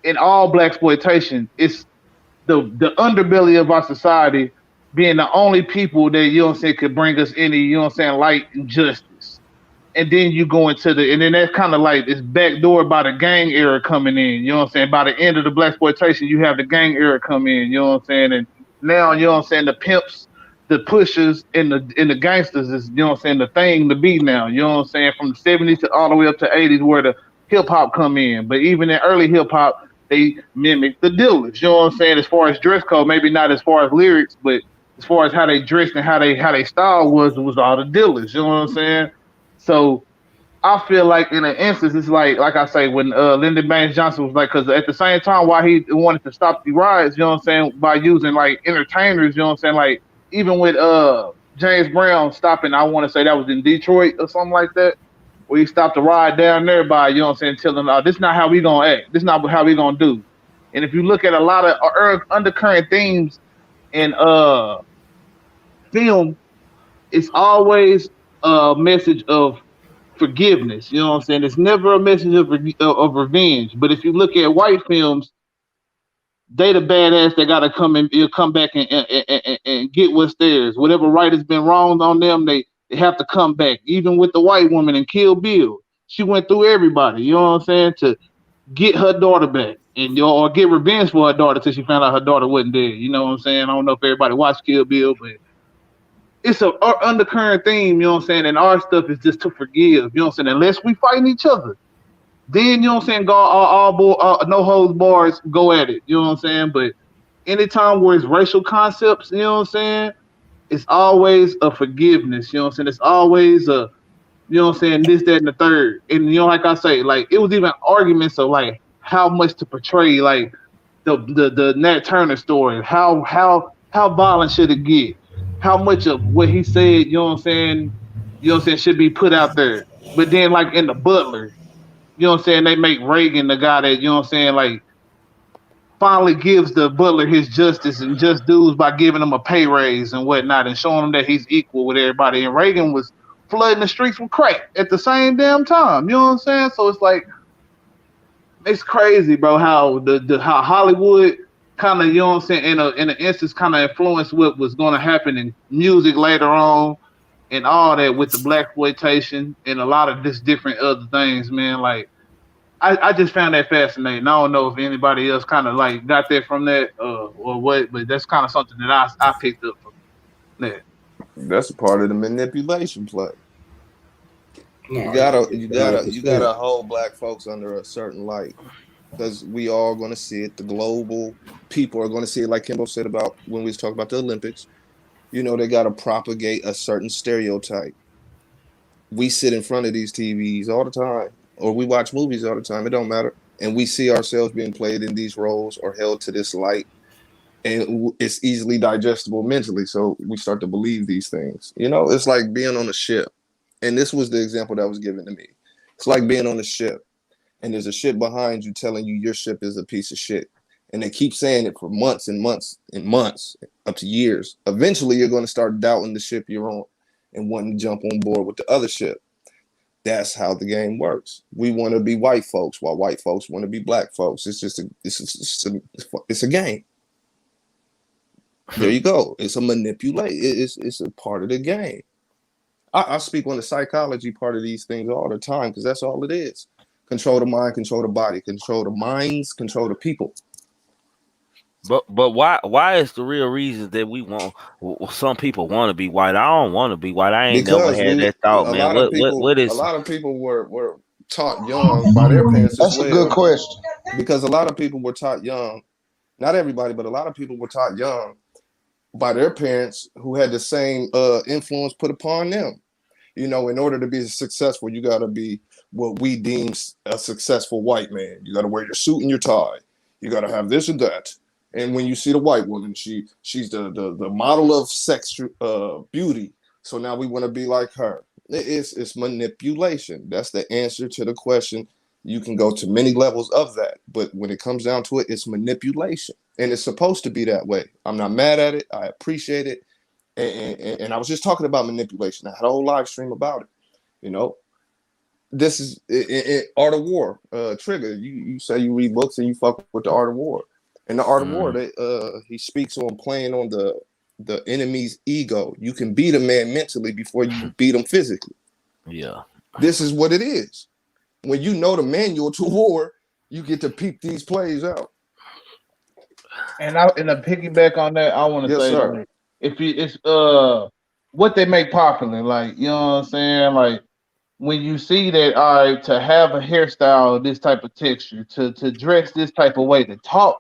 in all black exploitation, it's the underbelly of our society being the only people that, you know what I'm saying, could bring us any, you know what I'm saying, light and justice. And then you go into and then that's kind of like it's backdoored by the gang era coming in. You know what I'm saying? By the end of the black exploitation, you have the gang era come in. You know what I'm saying? And now, you know what I'm saying, the pimps, the pushers, and the gangsters is, you know what I'm saying, the thing to be now. You know what I'm saying? From the '70s to all the way up to '80s, where the hip hop come in. But even in early hip hop, they mimic the dealers. You know what I'm saying? As far as dress code, maybe not as far as lyrics, but as far as how they dressed and how they style was, it was all the dealers. You know what I'm saying? So I feel like in an instance, it's like I say, when Lyndon Baines Johnson was like, because at the same time, while he wanted to stop the riots, you know what I'm saying, by using like entertainers, you know what I'm saying, like even with James Brown stopping, I want to say that was in Detroit or something like that, where he stopped the riot down there by, you know what I'm saying, telling, this is not how we gonna act, this is not how we gonna do. And if you look at a lot of undercurrent themes in film, it's always a message of forgiveness. You know what I'm saying? It's never a message of revenge. But if you look at white films, they the badass that gotta come back and get what's theirs. Whatever right has been wronged on them, they have to come back. Even with the white woman in Kill Bill, she went through everybody. You know what I'm saying, to get her daughter back, and or get revenge for her daughter till she found out her daughter wasn't dead. You know what I'm saying? I don't know if everybody watched Kill Bill, but it's a undercurrent theme, you know what I'm saying? And our stuff is just to forgive, you know what I'm saying? Unless we fighting each other. Then, you know what I'm saying, go no holds bars, go at it, you know what I'm saying? But anytime where it's racial concepts, you know what I'm saying, it's always a forgiveness, you know what I'm saying? It's always a, you know what I'm saying, this, that, and the third. And, you know, like I say, like, it was even arguments of, like, how much to portray, like, the Nat Turner story. How violent should it get? How much of what he said, you know what I'm saying, should be put out there. But then, like, in the Butler, you know what I'm saying, they make Reagan the guy that, you know what I'm saying, like, finally gives the Butler his justice and just dudes by giving him a pay raise and whatnot and showing him that he's equal with everybody. And Reagan was flooding the streets with crack at the same damn time. You know what I'm saying? So it's like, it's crazy, bro, how how Hollywood kind of, you know what I'm saying, in an instance kind of influenced what was going to happen in music later on and all that with the black exploitation and a lot of this different other things, man. Like, I just found that fascinating. I don't know if anybody else kind of like got that from that or what, but that's kind of something that I picked up from that. That's a part of the manipulation play. No, You gotta hold black folks under a certain light because we all going to see it. The global people are going to see it, like Kimbo said about when we was talking about the Olympics. You know, they got to propagate a certain stereotype. We sit in front of these TVs all the time, or we watch movies all the time. It don't matter, and we see ourselves being played in these roles or held to this light, and it's easily digestible mentally. So we start to believe these things. You know, it's like being on a ship. And this was the example that was given to me. It's like being on a ship and there's a ship behind you telling you your ship is a piece of shit. And they keep saying it for months and months and months, up to years. Eventually, you're going to start doubting the ship you're on and wanting to jump on board with the other ship. That's how the game works. We want to be white folks while white folks want to be black folks. It's just it's a game. There you go. It's a manipulate. It's a part of the game. I speak on the psychology part of these things all the time because that's all it is. Control the mind, control the body, control the minds, control the people. But why is the real reason that we want some people want to be white? I don't want to be white. I ain't never Because had that thought, man. What a is lot of people were taught young by their parents as That's a good well. question. Because a lot of people were taught young, not everybody, but a lot of people were taught young by their parents who had the same influence put upon them. You know, in order to be successful, you got to be what we deem a successful white man. You got to wear your suit and your tie. You got to have this and that. And when you see the white woman, she's the model of sex beauty. So now we want to be like her. It's manipulation. That's the answer to the question. You can go to many levels of that, but when it comes down to it, it's manipulation, and it's supposed to be that way. I'm not mad at it. I appreciate it, and I was just talking about manipulation. I had a whole live stream about it. You know, this is Art of War. Trigger. You say you read books and you fuck with the Art of War. In the Art of War, he speaks on playing on the enemy's ego. You can beat a man mentally before you beat him physically. Yeah. This is what it is. When you know the manual to war, you get to peep these plays out. And to piggyback on that, I want to Yes, say sir. like, if it's what they make popular, like you know what I'm saying, like when you see that, all right, to have a hairstyle this type of texture, to dress this type of way, to talk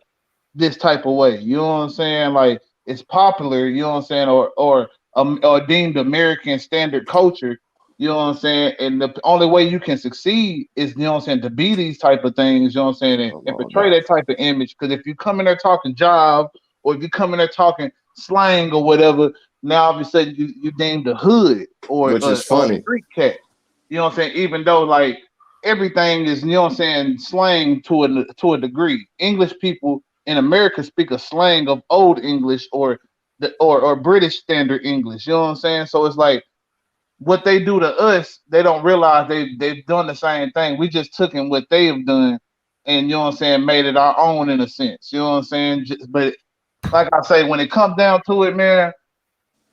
this type of way. You know what I'm saying? Like it's popular. You know what I'm saying? Or deemed American standard culture. You know what I'm saying? And the only way you can succeed is, you know what I'm saying, to be these type of things. You know what I'm saying? And portray that type of image. Because if you come in there talking job, or if you come in there talking slang or whatever, now all of a sudden you deemed a hood or Which is a funny. street cat. You know what I'm saying? Even though like everything is, you know what I'm saying, slang to a degree. English people in America speak a slang of old English or or British standard English. You know what I'm saying? So it's like what they do to us, they don't realize they've done the same thing. We just took in what they have done and, you know what I'm saying, made it our own in a sense. You know what I'm saying? But like I say, when it comes down to it, man,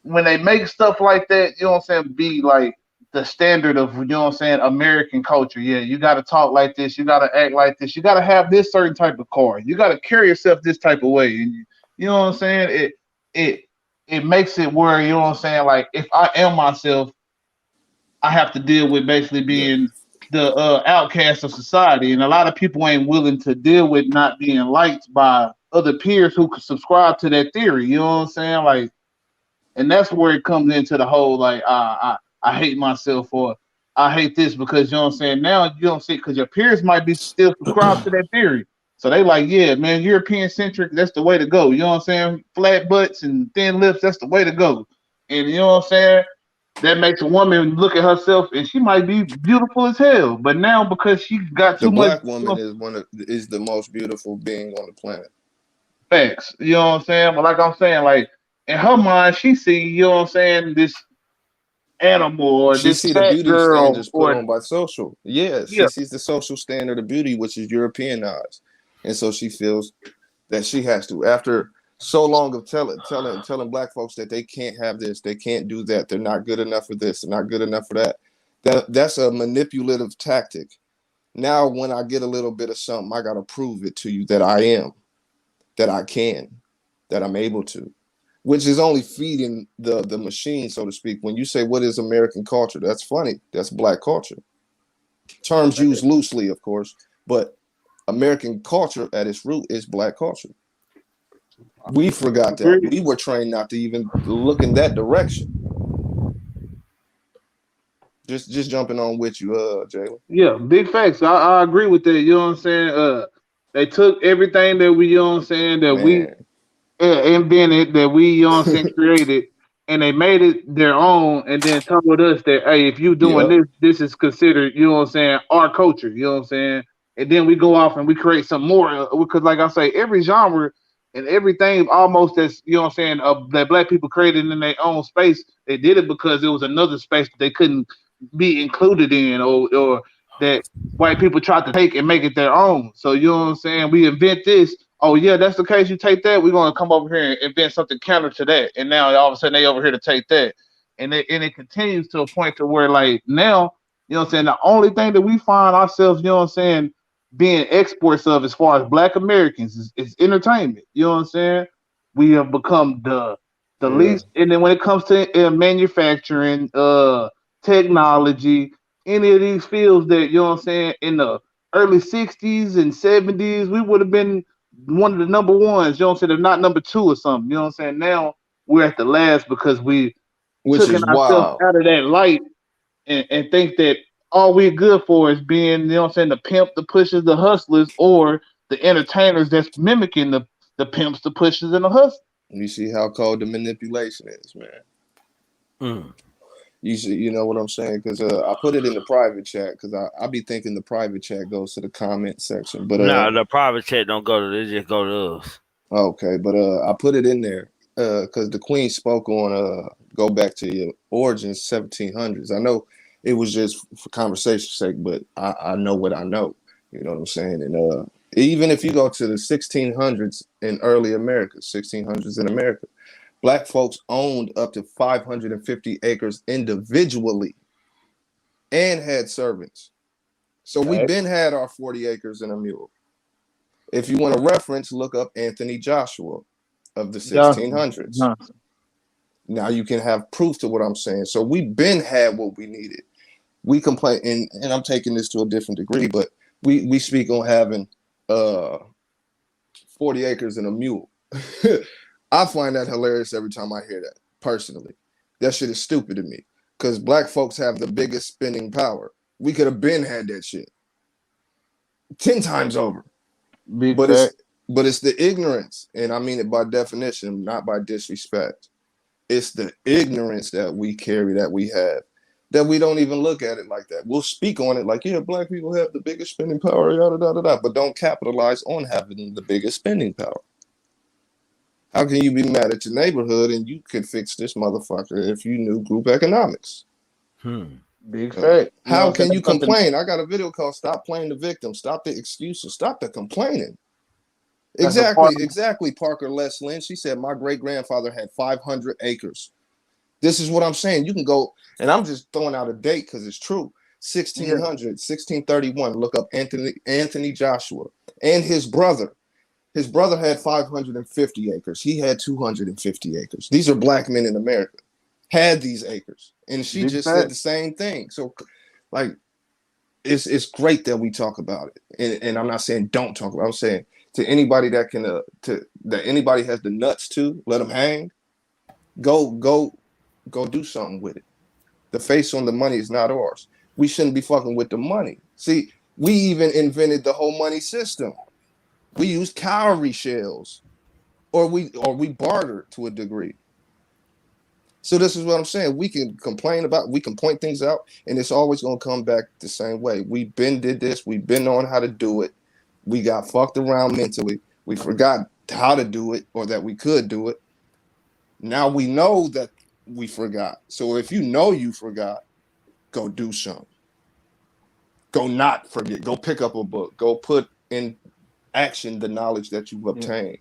when they make stuff like that, you know what I'm saying, be like the standard of, you know what I'm saying, American culture. Yeah, you got to talk like this, you got to act like this, you got to have this certain type of car, you got to carry yourself this type of way, and you know what I'm saying. It makes it where, you know what I'm saying, like if I am myself, I have to deal with basically Yeah. being the outcast of society, and a lot of people ain't willing to deal with not being liked by other peers who could subscribe to that theory. You know what I'm saying, like. And that's where it comes into the whole like I hate myself or I hate this because, you know what I'm saying, now you don't see because your peers might be still subscribed to that theory. So they like, yeah, man, European centric, that's the way to go. You know what I'm saying? Flat butts and thin lips, that's the way to go. And you know what I'm saying? That makes a woman look at herself and she might be beautiful as hell. But now because she got The too much, black woman is the most beautiful being on the planet. facts. You know what I'm saying? But like I'm saying, like in her mind, she see, you know what I'm saying, this animal or She this see the fat beauty girl standards put or on by social. Yeah, yeah, she sees the social standard of beauty, which is Europeanized, and so she feels that she has to. After so long of telling black folks that they can't have this, they can't do that, they're not good enough for this, they're not good enough for that. That's a manipulative tactic. Now, when I get a little bit of something, I gotta prove it to you that I am, that I can, that I'm able to, which is only feeding the machine, so to speak. When you say what is American culture, that's funny. That's black culture. Terms used loosely, of course, but American culture at its root is black culture. We forgot that. We were trained not to even look in that direction. Just jumping on with you, Jalen. yeah, big facts. I agree with that. You know what I'm saying? They took everything that we, you know what I'm saying, that we Man, invented, that we, you know what I'm saying, created, and they made it their own, and then told us that, hey, if you doing Yep. this, this is considered, you know what I'm saying, our culture, you know what I'm saying. And then we go off and we create some more, because like I say, every genre and everything almost that's, you know what I'm saying, that black people created in their own space. They did it because it was another space that they couldn't be included in, or that white people tried to take and make it their own. So you know what I'm saying? We invent this. Oh yeah, that's the case. You take that, we're gonna come over here and invent something counter to that. And now all of a sudden they over here to take that. And it continues to a point to where like now, you know what I'm saying, the only thing that we find ourselves, you know what I'm saying, being exports of as far as black Americans is entertainment. You know what I'm saying? We have become the Yeah. least, and then when it comes to manufacturing, technology, any of these fields that, you know what I'm saying, in the early '60s and '70s, we would have been one of the number ones. You know what I'm saying? If not number two or something. You know what I'm saying? Now we're at the last because we Which taken is ourselves wild. out of that light, and think that all we're good for is being, you know what I'm saying, the pimp, the pushers, the hustlers, or the entertainers that's mimicking the pimps, the pushers, and the hustlers. You see how cold the manipulation is, man. Mm. You see, you know what I'm saying? Because I put it in the private chat because I be thinking the private chat goes to the comment section. But Nah, the private chat don't go to this, just go to us. okay, but I put it in there because the Queen spoke on go back to your origins 1700s. I know it was just for conversation's sake, but I know what I know. You know what I'm saying? And even if you go to the 1600s in early America, 1600s in America, black folks owned up to 550 acres individually and had servants. So we Right. been had our 40 acres and a mule. If you want a reference, look up Anthony Joshua of the Johnson. 1600s. Johnson. Now you can have proof to what I'm saying. So we been had what we needed. We complain, and I'm taking this to a different degree, but we speak on having uh 40 acres and a mule. I find that hilarious every time I hear that, personally. That shit is stupid to me. Because black folks have the biggest spending power. We could have been had that shit 10 times over. Big But it's fact. but it's the ignorance, and I mean it by definition, not by disrespect. It's the ignorance that we carry, that we have, that we don't even look at it like that. We'll speak on it like, yeah, black people have the biggest spending power, yada da da da, but don't capitalize on having the biggest spending power. How can you be mad at your neighborhood and you could fix this motherfucker if you knew group economics? Hmm. Big fact. You know How what I'm saying? can you That's something. complain? I got a video called "Stop Playing the Victim," stop the excuses, stop the complaining. That's a part Exactly, of. exactly, Parker Les Lynn. She said, my great grandfather had 500 acres. This is what I'm saying. You can go, and I'm just throwing out a date because it's true. Yeah. 1600, 1631. Look up Anthony Joshua and his brother. His brother had 550 acres. He had 250 acres. These are black men in America, had these acres. And she Big just said fact. the same thing. So, like, it's great that we talk about it, and I'm not saying don't talk about it. I'm saying to anybody that can that anybody has the nuts to let them hang, go do something with it. The face on the money is not ours. We shouldn't be fucking with the money. See, we even invented the whole money system. We use cowrie shells, or we barter to a degree. So this is what I'm saying. We can complain about, we can point things out, and it's always gonna come back the same way. We've been did this, we've been on how to do it. We got fucked around mentally. We forgot how to do it or that we could do it. Now we know that we forgot. So if you know you forgot, go do something. Go not forget. Go pick up a book. Go put in action the knowledge that you've Yeah. obtained.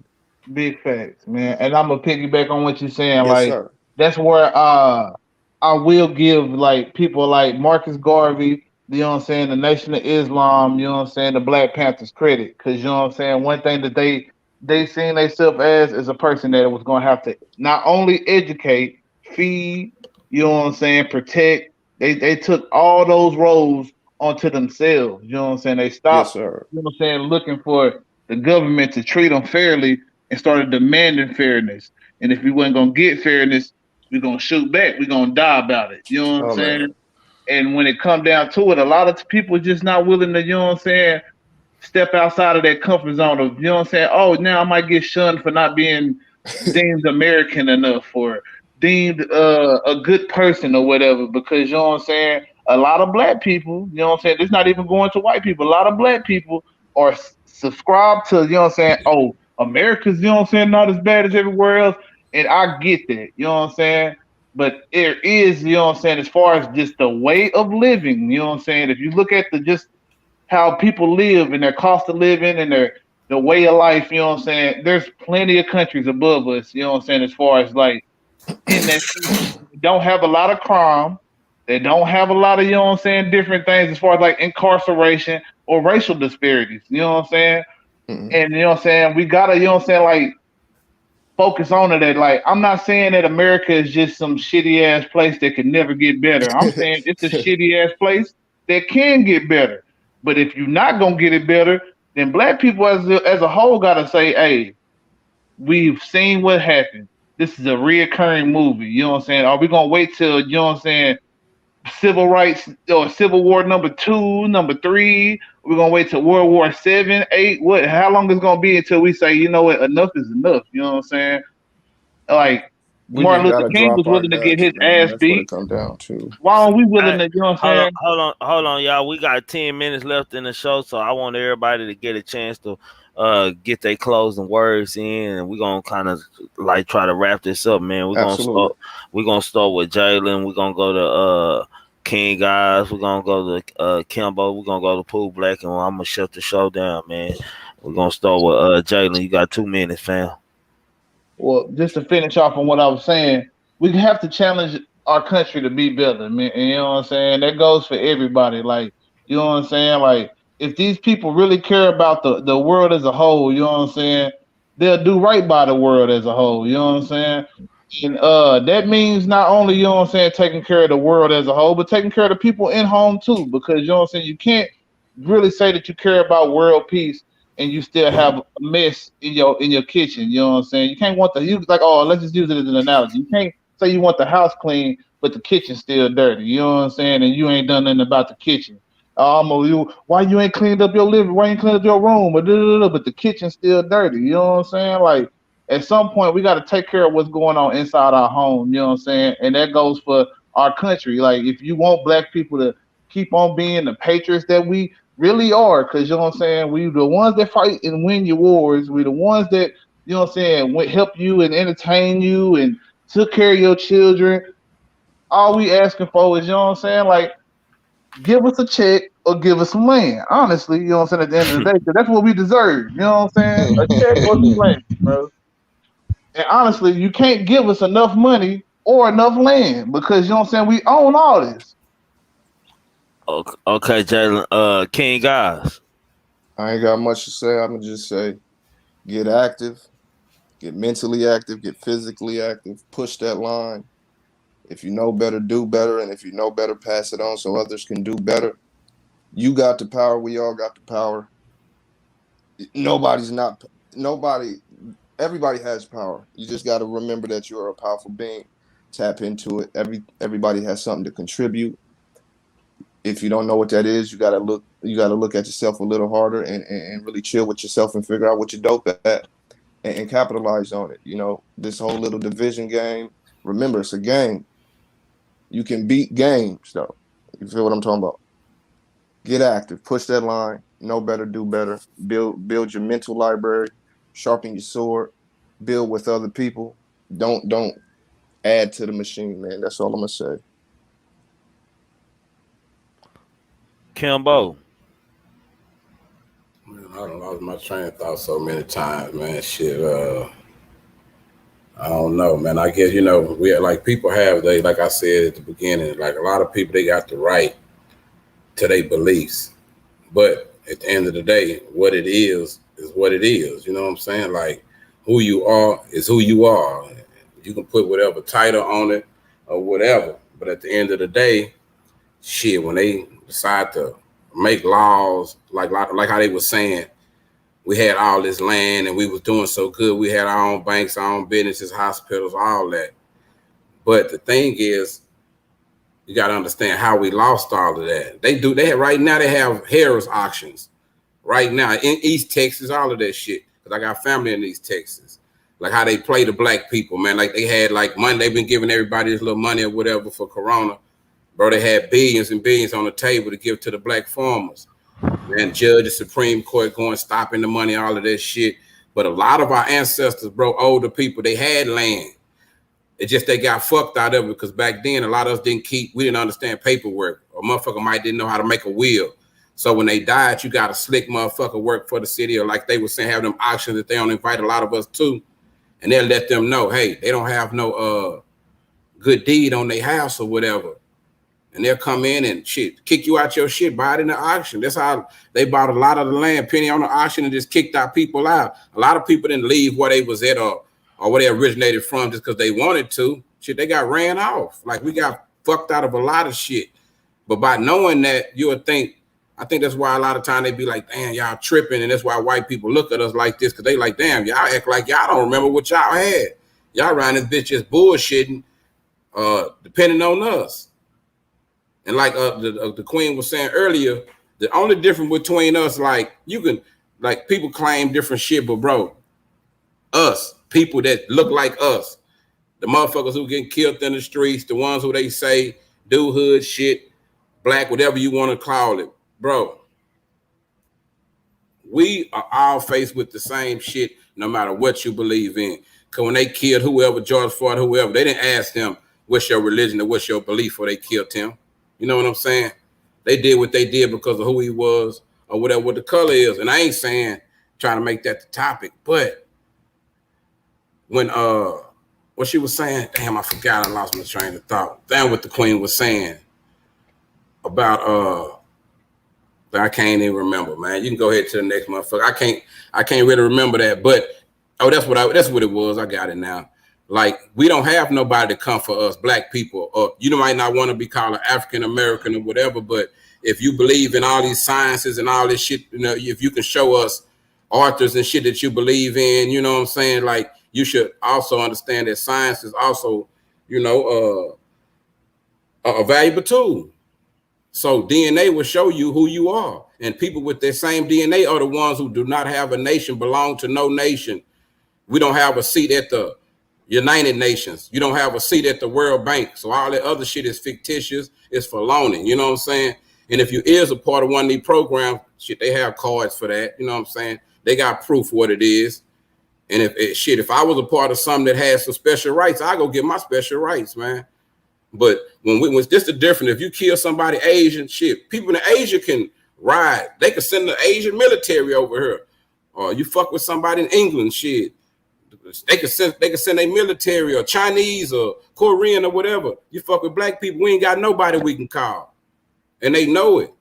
Big facts, man. And I'm gonna piggyback on what you're saying. Yes, Like sir. that's where I will give like people like Marcus Garvey, you know what I'm saying, the Nation of Islam, you know what I'm saying, the Black Panthers credit. Cause you know what I'm saying, one thing that they seen themselves as is a person that was gonna have to not only educate, feed, you know what I'm saying, protect. They took all those roles onto themselves. You know what I'm saying? They Yes, stopped, sir. you know what I'm saying, looking for the government to treat them fairly and started demanding fairness. And if we wasn't gonna get fairness, we're gonna shoot back. We're gonna die about it. You know what I'm Oh man. saying? And when it come down to it, a lot of people are just not willing to, you know what I'm saying, step outside of that comfort zone of, you know what I'm saying, oh, now I might get shunned for not being deemed American enough or deemed a good person or whatever, because you know what I'm saying. A lot of black people, you know what I'm saying. It's not even going to white people. A lot of black people are subscribed to, you know what I'm saying. Oh, America's, you know what I'm saying, not as bad as everywhere else, and I get that, you know what I'm saying. But there is, you know what I'm saying, as far as just the way of living, you know what I'm saying. If you look at the just how people live and their cost of living and their the way of life, you know what I'm saying. There's plenty of countries above us, you know what I'm saying, as far as like in that they don't have a lot of crime. They don't have a lot of, you know what I'm saying, different things as far as like incarceration or racial disparities, you know what I'm saying? Mhm. And you know what I'm saying, we gotta, you know what I'm saying, like focus on it. Like I'm not saying that America is just some shitty ass place that can never get better. I'm saying it's a shitty ass place that can get better. But if you're not gonna get it better, then black people as a whole gotta say, hey, we've seen what happened. This is a reoccurring movie. You know what I'm saying? Are we gonna wait till, you know what I'm saying, civil rights or Civil War number 2, number 3? We're gonna wait till World War 7, 8. What? How long is it gonna be until we say, you know what, enough is enough? You know what I'm saying? Like We Martin just Luther gotta King drop was our willing to get nuts, his man. ass That's what it beat. come down to. Why aren't we willing Hey, to? You know what hold on, I'm y'all. We got 10 minutes left in the show, so I want everybody to get a chance to get their closing words in, and we're gonna kind of like try to wrap this up, man. We're gonna Absolutely. start. We're gonna start with Jalen. We're gonna go to King guys. We're gonna go to Kimbo. We're gonna go to Pool Black, and I'm gonna shut the show down, man. We're gonna start with Jalen. You got 2 minutes, fam. Well, just to finish off on what I was saying, we have to challenge our country to be better, man. And you know what I'm saying? That goes for everybody. Like, you know what I'm saying? Like, if these people really care about the world as a whole, you know what I'm saying? They'll do right by the world as a whole. You know what I'm saying? And that means not only, you know what I'm saying, taking care of the world as a whole, but taking care of the people in home too. Because you know what I'm saying, you can't really say that you care about world peace and you still have a mess in your kitchen. You know what I'm saying? You can't want the you like, oh, let's just use it as an analogy. You can't say you want the house clean, but the kitchen's still dirty. You know what I'm saying? And you ain't done nothing about the kitchen. Why you ain't cleaned up your living? Why you ain't cleaned up your room? But the kitchen's still dirty. You know what I'm saying? Like at some point, we got to take care of what's going on inside our home. You know what I'm saying? And that goes for our country. Like if you want black people to keep on being the patriots that we really are, because you know what I'm saying, we the ones that fight and win your wars. We the ones that, you know what I'm saying, help you and entertain you and took care of your children. All we asking for is, you know what I'm saying, like give us a check or give us some land. Honestly, you know what I'm saying, at the end of the day, 'cause that's what we deserve. You know what I'm saying, a check or some land, bro. And honestly, you can't give us enough money or enough land because you know what I'm saying, we own all this. Okay, Jalen. King guys. I ain't got much to say. I'm gonna just say, get active, get mentally active, get physically active, push that line. If you know better, do better, and if you know better, pass it on so others can do better. You got the power. We all got the power. Nobody's not nobody. Everybody has power. You just got to remember that you are a powerful being. Tap into it. Everybody has something to contribute. If you don't know what that is, you gotta look. You gotta look at yourself a little harder and really chill with yourself and figure out what you're dope at and capitalize on it. You know, this whole little division game. Remember, it's a game. You can beat games though. You feel what I'm talking about? Get active. Push that line. Know better, do better. Build your mental library. Sharpen your sword. Build with other people. Don't add to the machine, man. That's all I'm gonna say. Kimbo. Man, I done lost my train of thought so many times, man. Shit, I don't know, man. I guess we like people have they like I said at the beginning, like a lot of people they got the right to their beliefs, but at the end of the day, what it is what it is. You know what I'm saying? Like who you are is who you are. You can put whatever title on it or whatever, but at the end of the day, shit, when they decide to make laws like how they were saying we had all this land and we was doing so good. We had our own banks, our own businesses, hospitals, all that. But the thing is, you got to understand how we lost all of that. Right now they have Harris auctions right now in East Texas, all of that shit. Because I got family in East Texas. like how they play the black people, man. Like they had like money, they've been giving everybody this little money or whatever for Corona. Bro, they had billions and billions on the table to give to the black farmers. And judge the Supreme Court going, stopping the money, all of that shit. But a lot of our ancestors, bro, older people, they had land. It's just they got fucked out of it because back then a lot of us we didn't understand paperwork. A motherfucker might didn't know how to make a will. So when they died, you got a slick motherfucker work for the city, or like they were saying, have them auctions that they don't invite a lot of us to. And they'll let them know, hey, they don't have no good deed on their house or whatever. And they'll come in and shit, kick you out your shit, buy it in the auction. That's how they bought a lot of the land, penny on the auction, and just kicked our people out. A lot of people didn't leave where they was at or where they originated from just because they wanted to. Shit, they got ran off. Like we got fucked out of a lot of shit. But by knowing that, you would think, I think that's why a lot of time they be like, damn, y'all tripping. And that's why white people look at us like this, because they like, damn, y'all act like y'all don't remember what y'all had. Y'all around this bitch just bullshitting, depending on us. And like the queen was saying earlier, the only difference between us, like you can, like people claim different shit, but bro, us, people that look like us, the motherfuckers who get killed in the streets, the ones who they say do hood shit, black, whatever you want to call it, bro, we are all faced with the same shit no matter what you believe in. Because when they killed whoever, George Floyd, whoever, they didn't ask them, what's your religion or what's your belief, or they killed him. You know what I'm saying? They did what they did because of who he was or whatever what the color is. And I ain't saying trying to make that the topic, but when what she was saying, damn, I forgot, I lost my train of thought. Damn, what the queen was saying about I can't even remember, man. You can go ahead to the next motherfucker. I can't really remember that, but that's what it was. I got it now. Like, we don't have nobody to come for us, black people. Or you might not want to be called an African American or whatever, but if you believe in all these sciences and all this shit, you know, if you can show us authors and shit that you believe in, you know what I'm saying? Like, you should also understand that science is also, you know, a valuable tool. So DNA will show you who you are. And people with their same DNA are the ones who do not have a nation, belong to no nation. We don't have a seat at the United Nations. You don't have a seat at the World Bank. So all that other shit is fictitious. It's for loaning. You know what I'm saying? And if you is a part of one of these programs, shit, they have cards for that. You know what I'm saying? They got proof what it is. And if I was a part of something that has some special rights, I go get my special rights, man. But when this the difference, if you kill somebody Asian, shit, people in Asia can ride. They can send the Asian military over here. Or you fuck with somebody in England, shit. They can send their military or Chinese or Korean or whatever. You fuck with black people, we ain't got nobody we can call. And they know it.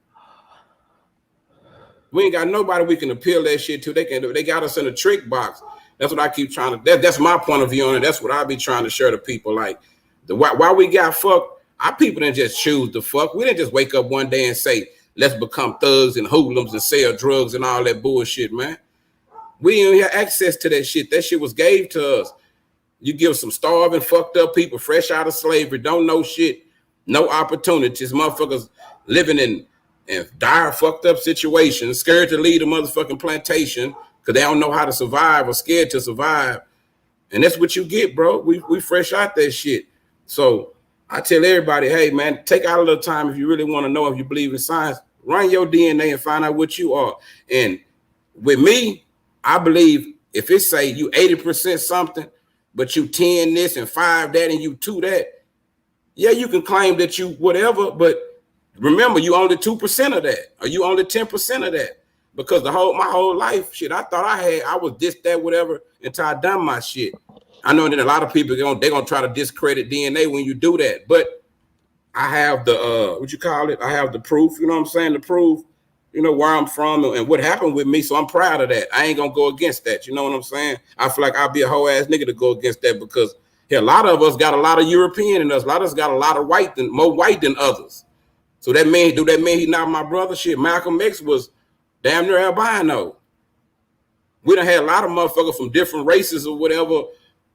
We ain't got nobody we can appeal that shit to. They got us in a trick box. That's what I keep trying to, that's my point of view on it. That's what I be trying to share to people. Like, why we got fucked, our people didn't just choose to fuck. We didn't just wake up one day and say, let's become thugs and hoodlums and sell drugs and all that bullshit, man. We didn't have access to that shit. That shit was gave to us. You give some starving, fucked up people fresh out of slavery, don't know shit, no opportunities, motherfuckers living in dire, fucked up situations, scared to leave the motherfucking plantation because they don't know how to survive or scared to survive. And that's what you get, bro. We fresh out that shit. So I tell everybody, hey, man, take out a little time if you really want to know if you believe in science. Run your DNA and find out what you are. And with me, I believe if it say you 80% something, but you 10 this and 5 that and you 2 that, yeah, you can claim that you whatever, but remember, you only 2% of that, or you only 10% of that. Because my whole life, shit, I thought I was this, that, whatever, until I done my shit. I know that a lot of people they're gonna try to discredit DNA when you do that, but I have the what you call it? I have the proof. You know what I'm saying? The proof. You know where I'm from and what happened with me, so I'm proud of that. I ain't gonna go against that. You know what I'm saying? I feel like I'll be a whole ass nigga to go against that because a lot of us got a lot of European in us. A lot of us got a lot of more white than others. So do that mean he not my brother? Shit, Malcolm X was damn near albino. We done had a lot of motherfuckers from different races or whatever.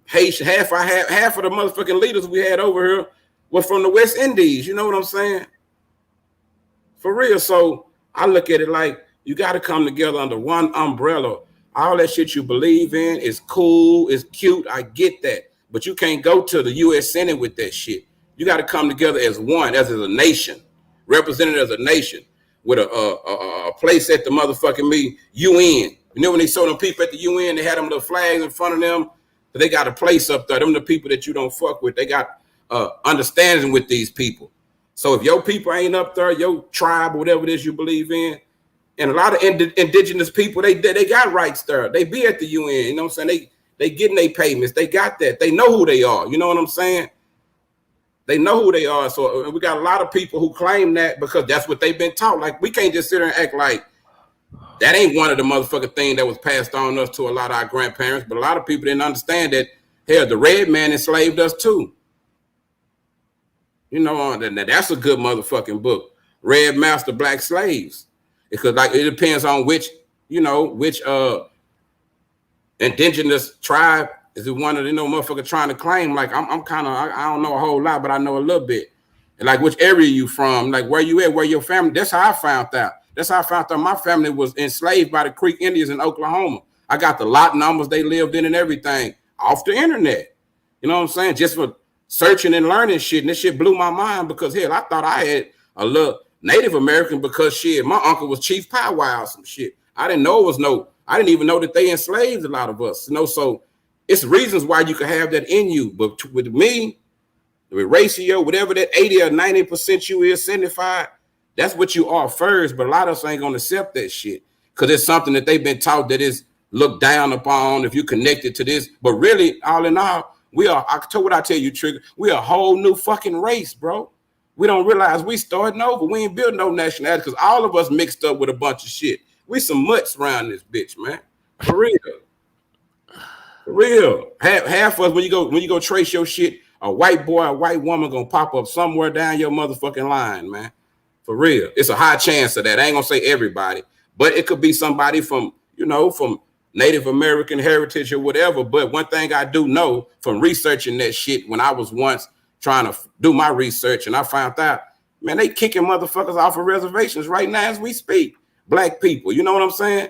Haitian, half of the motherfucking leaders we had over here were from the West Indies. You know what I'm saying? For real. So I look at it like you got to come together under one umbrella. All that shit you believe in is cool, is cute. I get that. But you can't go to the U.S. Senate with that shit. You got to come together as one, as a nation, represented as a nation, with a place at the motherfucking UN. You know when they saw them people at the UN, they had them little flags in front of them. But they got a place up there. Them the people that you don't fuck with. They got understanding with these people. So if your people ain't up there, your tribe or whatever it is you believe in, and a lot of indigenous people, they got rights there. They be at the UN, you know what I'm saying? They getting their payments. They got that. They know who they are. You know what I'm saying? They know who they are. So we got a lot of people who claim that because that's what they've been taught. Like, we can't just sit there and act like that ain't one of the motherfucking things that was passed on us to a lot of our grandparents. But a lot of people didn't understand that, hell, the red man enslaved us too. You know, that's a good motherfucking book. Red Master, Black Slaves. Because like it depends on which indigenous tribe is it one of the motherfucker trying to claim. Like I'm kind of I don't know a whole lot, but I know a little bit. And like which area you from, like where you at, where your family. That's how I found out. That's how I found out my family was enslaved by the Creek Indians in Oklahoma. I got the lot numbers they lived in and everything off the internet. You know what I'm saying? Just for searching and learning shit. And this shit blew my mind because hell, I thought I had a little Native American because shit, my uncle was Chief Powwow or some shit. I didn't know it was I didn't even know that they enslaved a lot of us. You know, so it's reasons why you can have that in you. But with me, the ratio, whatever that 80 or 90% you is, 75, that's what you are first. But a lot of us ain't gonna accept that shit because it's something that they've been taught that is looked down upon if you connected to this. But really, all in all, I told what I tell you, Trigger, we a whole new fucking race, bro. We don't realize we starting over. We ain't building no nationality because all of us mixed up with a bunch of shit. We some mutts around this bitch, man. For real. For real. Half of us, when you go trace your shit, a white boy, a white woman gonna pop up somewhere down your motherfucking line, man. For real. It's a high chance of that. I ain't gonna say everybody, but it could be somebody from Native American heritage or whatever. But one thing I do know from researching that shit when I was once trying to do my research, and I found out, man, they kicking motherfuckers off of reservations right now as we speak. Black people, you know what I'm saying?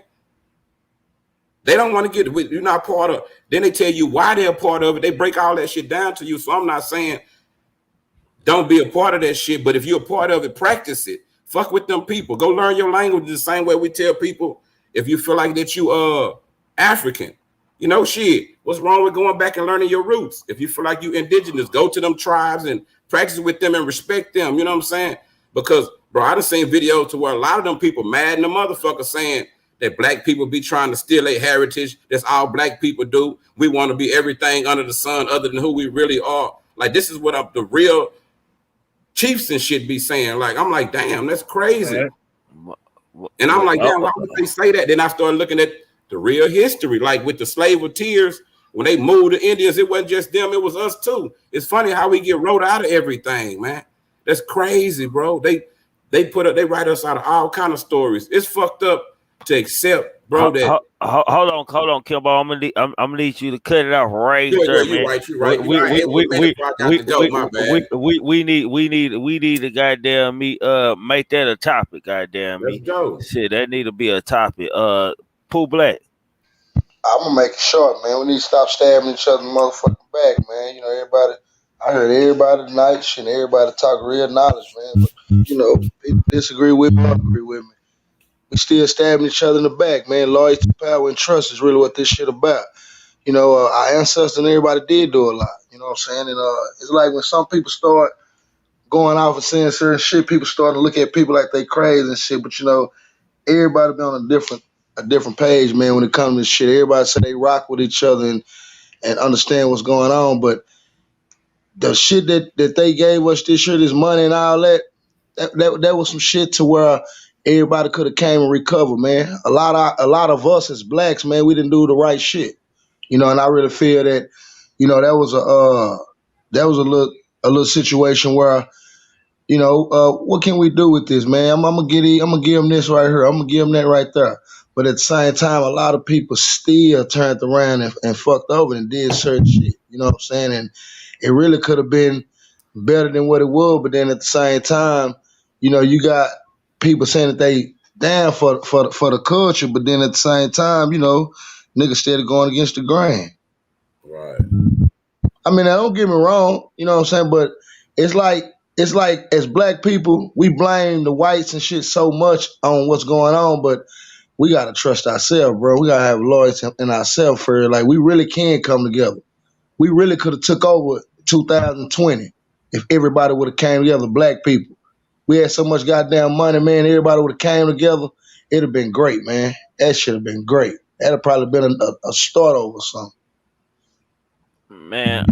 They don't want to get, you're not part of, then they tell you why they're part of it. They break all that shit down to you. So I'm not saying don't be a part of that shit, but if you're a part of it, practice it. Fuck with them people. Go learn your language the same way we tell people if you feel like that you African. You know, shit, what's wrong with going back and learning your roots? If you feel like you indigenous, go to them tribes and practice with them and respect them. You know what I'm saying? Because, bro, I done seen videos to where a lot of them people mad in the motherfucker saying that black people be trying to steal their heritage. That's all black people do. We want to be everything under the sun other than who we really are. Like, this is what the real chiefs and shit be saying. Like, I'm like, damn, that's crazy. And I'm like, damn, why would they say that? Then I started looking at the real history, like with the Slave of Tears, when they moved the Indians, it wasn't just them, it was us too. It's funny how we get wrote out of everything, man. That's crazy, bro. They write us out of all kind of stories. It's fucked up to accept, bro. That hold on, Kimbo. I'm gonna need you to cut it off right there, man. You're right. We need to goddamn me make that a topic, goddamn me. Let's go. Shit, that need to be a topic. Pooh Black. I'm gonna make it short, man. We need to stop stabbing each other in the motherfucking back, man. You know, everybody. I heard everybody tonight, and everybody talk real knowledge, man. But you know, people disagree with me, agree with me. We still stabbing each other in the back, man. Loyalty, power, and trust is really what this shit about. You know, our ancestors and everybody did do a lot. You know what I'm saying? And it's like when some people start going off and saying certain shit, people start to look at people like they crazy and shit. But you know, everybody be on a different page, man, when it comes to this shit. Everybody say they rock with each other and understand what's going on. But the shit that they gave us this year, this money and all that was some shit to where everybody could have came and recovered, man. A lot of us as blacks, man, we didn't do the right shit. You know, and I really feel that, you know, that was a little situation where, you know, what can we do with this, man? I'm gonna give them this right here. I'm gonna give them that right there. But at the same time, a lot of people still turned around and fucked over and did certain shit. You know what I'm saying? And it really could have been better than what it was. But then at the same time, you know, you got people saying that they down for the culture. But then at the same time, you know, Niggas steady going against the grain. Right. I mean, now, don't get me wrong, you know what I'm saying, but it's like as black people, we blame the whites and shit so much on what's going on, but we gotta trust ourselves, bro. We gotta have loyalty in ourselves for it. Like we really can come together. We really could have took over 2020 if everybody would have came together, black people. We had so much goddamn money, man. Everybody would have came together. It'd have been great, man. That should have been great. That'd have probably been a start over something. Man,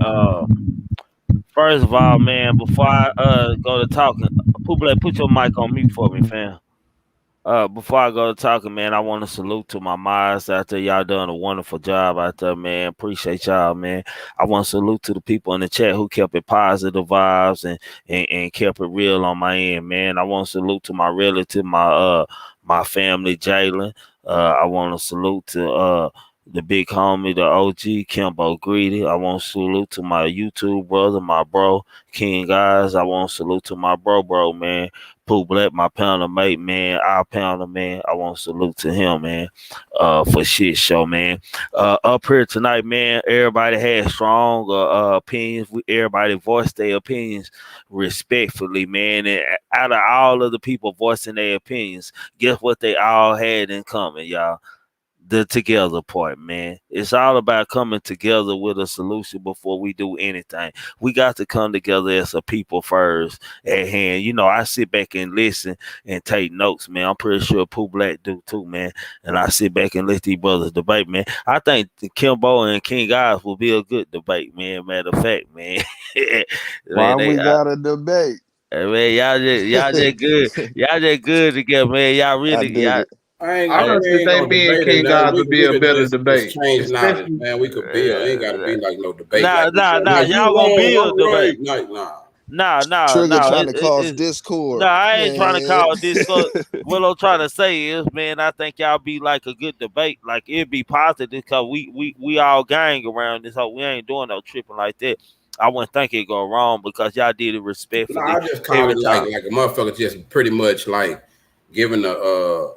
first of all, man, before I go to talking, Poople, put your mic on mute for me, fam. Before I go to talking, man, I want to salute to my mods out there. Y'all done a wonderful job out there, man. Appreciate y'all, man. I want to salute to the people in the chat who kept it positive vibes and kept it real on my end, man. I want to salute to my relative, my family, Jalen. I want to salute to the big homie, the OG, Kimbo Greedy. I want to salute to my YouTube brother, my bro, King Guys. I want to salute to my bro, man. Pooh Black, my pounder mate, man, our pounder, man. I want to salute to him, man, for shit show, man. Up here tonight, man, everybody had strong opinions. Everybody voiced their opinions respectfully, man. And out of all of the people voicing their opinions, guess what they all had in common, y'all? The together part, man. It's all about coming together with a solution before we do anything. We got to come together as a people first at hand. You know, I sit back and listen and take notes, man. I'm pretty sure Pooh Black do too, man. And I sit back and let these brothers debate, man. I think Kimbo and King Eyes will be a good debate, man. Matter of fact, man. Why we got a debate? Man, y'all just good. Y'all just good together, man. Y'all really, I honestly think me and King Gods would be a better debate. Change knowledge, man. We could build. Ain't gotta be like no debate. Nah. Y'all gonna build debate. Nah. Trigger trying to cause discord. Nah, I ain't trying to cause discord. What I'm trying to say is, man, I think y'all be like a good debate. Like it'd be positive because we all gang around this whole. We ain't doing no tripping like that. I wouldn't think it go wrong because y'all did it respectfully. No, I just call it like a motherfucker just pretty much like giving a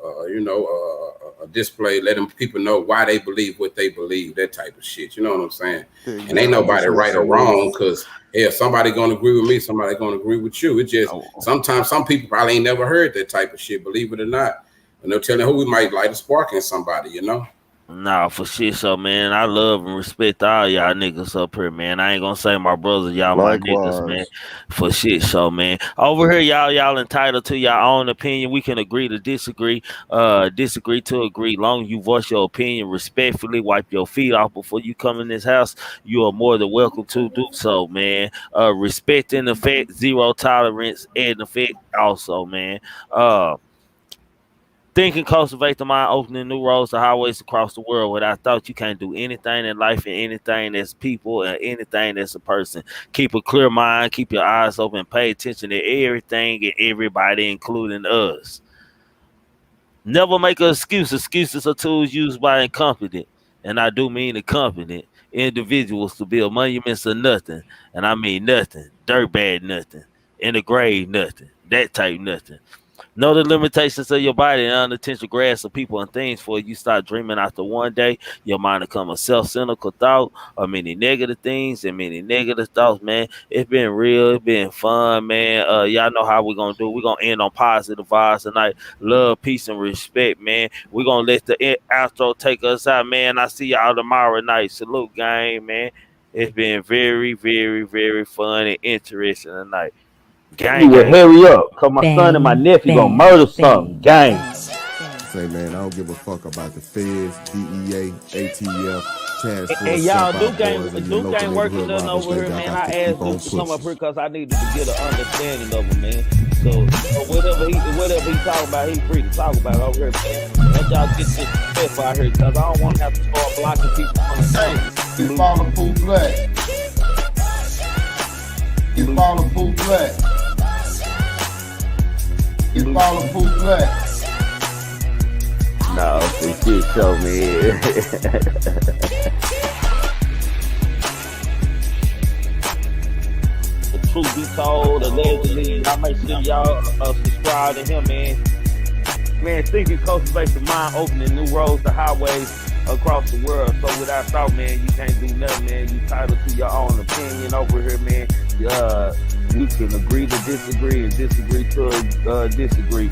display, letting people know why they believe what they believe, that type of shit. You know what I'm saying? Yeah, and ain't nobody right or wrong because somebody gonna agree with me, somebody gonna agree with you. It's just sometimes some people probably ain't never heard that type of shit, believe it or not. And they're telling who we might light a spark in somebody, you know? Nah, for shit, so man, I love and respect all y'all niggas up here, man. I ain't gonna say my brothers, y'all my niggas, man. For shit, so man. Over here, y'all entitled to your own opinion. We can agree to disagree, disagree to agree. Long as you voice your opinion respectfully, wipe your feet off before you come in this house. You are more than welcome to do so, man. Respecting the fact, zero tolerance, and the fact also, man. Think and cultivate the mind, opening new roads to highways across the world. Without thought, you can't do anything in life and anything that's people and anything that's a person. Keep a clear mind, keep your eyes open, pay attention to everything and everybody, including us. Never make an excuse. Excuses are tools used by incompetent, and I do mean incompetent individuals to build monuments of nothing. And I mean nothing. Dirtbag nothing. In the grave nothing. That type nothing. Know the limitations of your body and unintentional grasp of people and things before you start dreaming after one day. Your mind become a self-cynical thought or many negative things and many negative thoughts, man. It's been real. It's been fun, man. Y'all know how we're going to do. We're going to end on positive vibes tonight. Love, peace, and respect, man. We're going to let the outro take us out, man. I see y'all tomorrow night. Salute, gang, man. It's been very, very, very fun and interesting tonight. Gang, you would hurry up, cause my son and my nephew gonna murder something. Gang. Say, man, I don't give a fuck about the feds, DEA, ATF, task force. And y'all, Duke ain't working nothing over here, man. I asked Duke to come up here because I needed to get an understanding of him, man. So whatever he talking about, he free to talk about it over here, man. Let y'all get this stuff out here, cause I don't want to have to start blocking people from the same. You follow Pooh Black. You follow Pooh Black. You follow Pooh Black. No, for shit show, man. The truth be told, allegedly, y'all make sure y'all subscribe to him, man. Man, thinking cultivate the mind, opening new roads to highways across the world. So without thought, man, you can't do nothing, man. You titled to your own opinion over here, man. You can agree to disagree and disagree to disagree.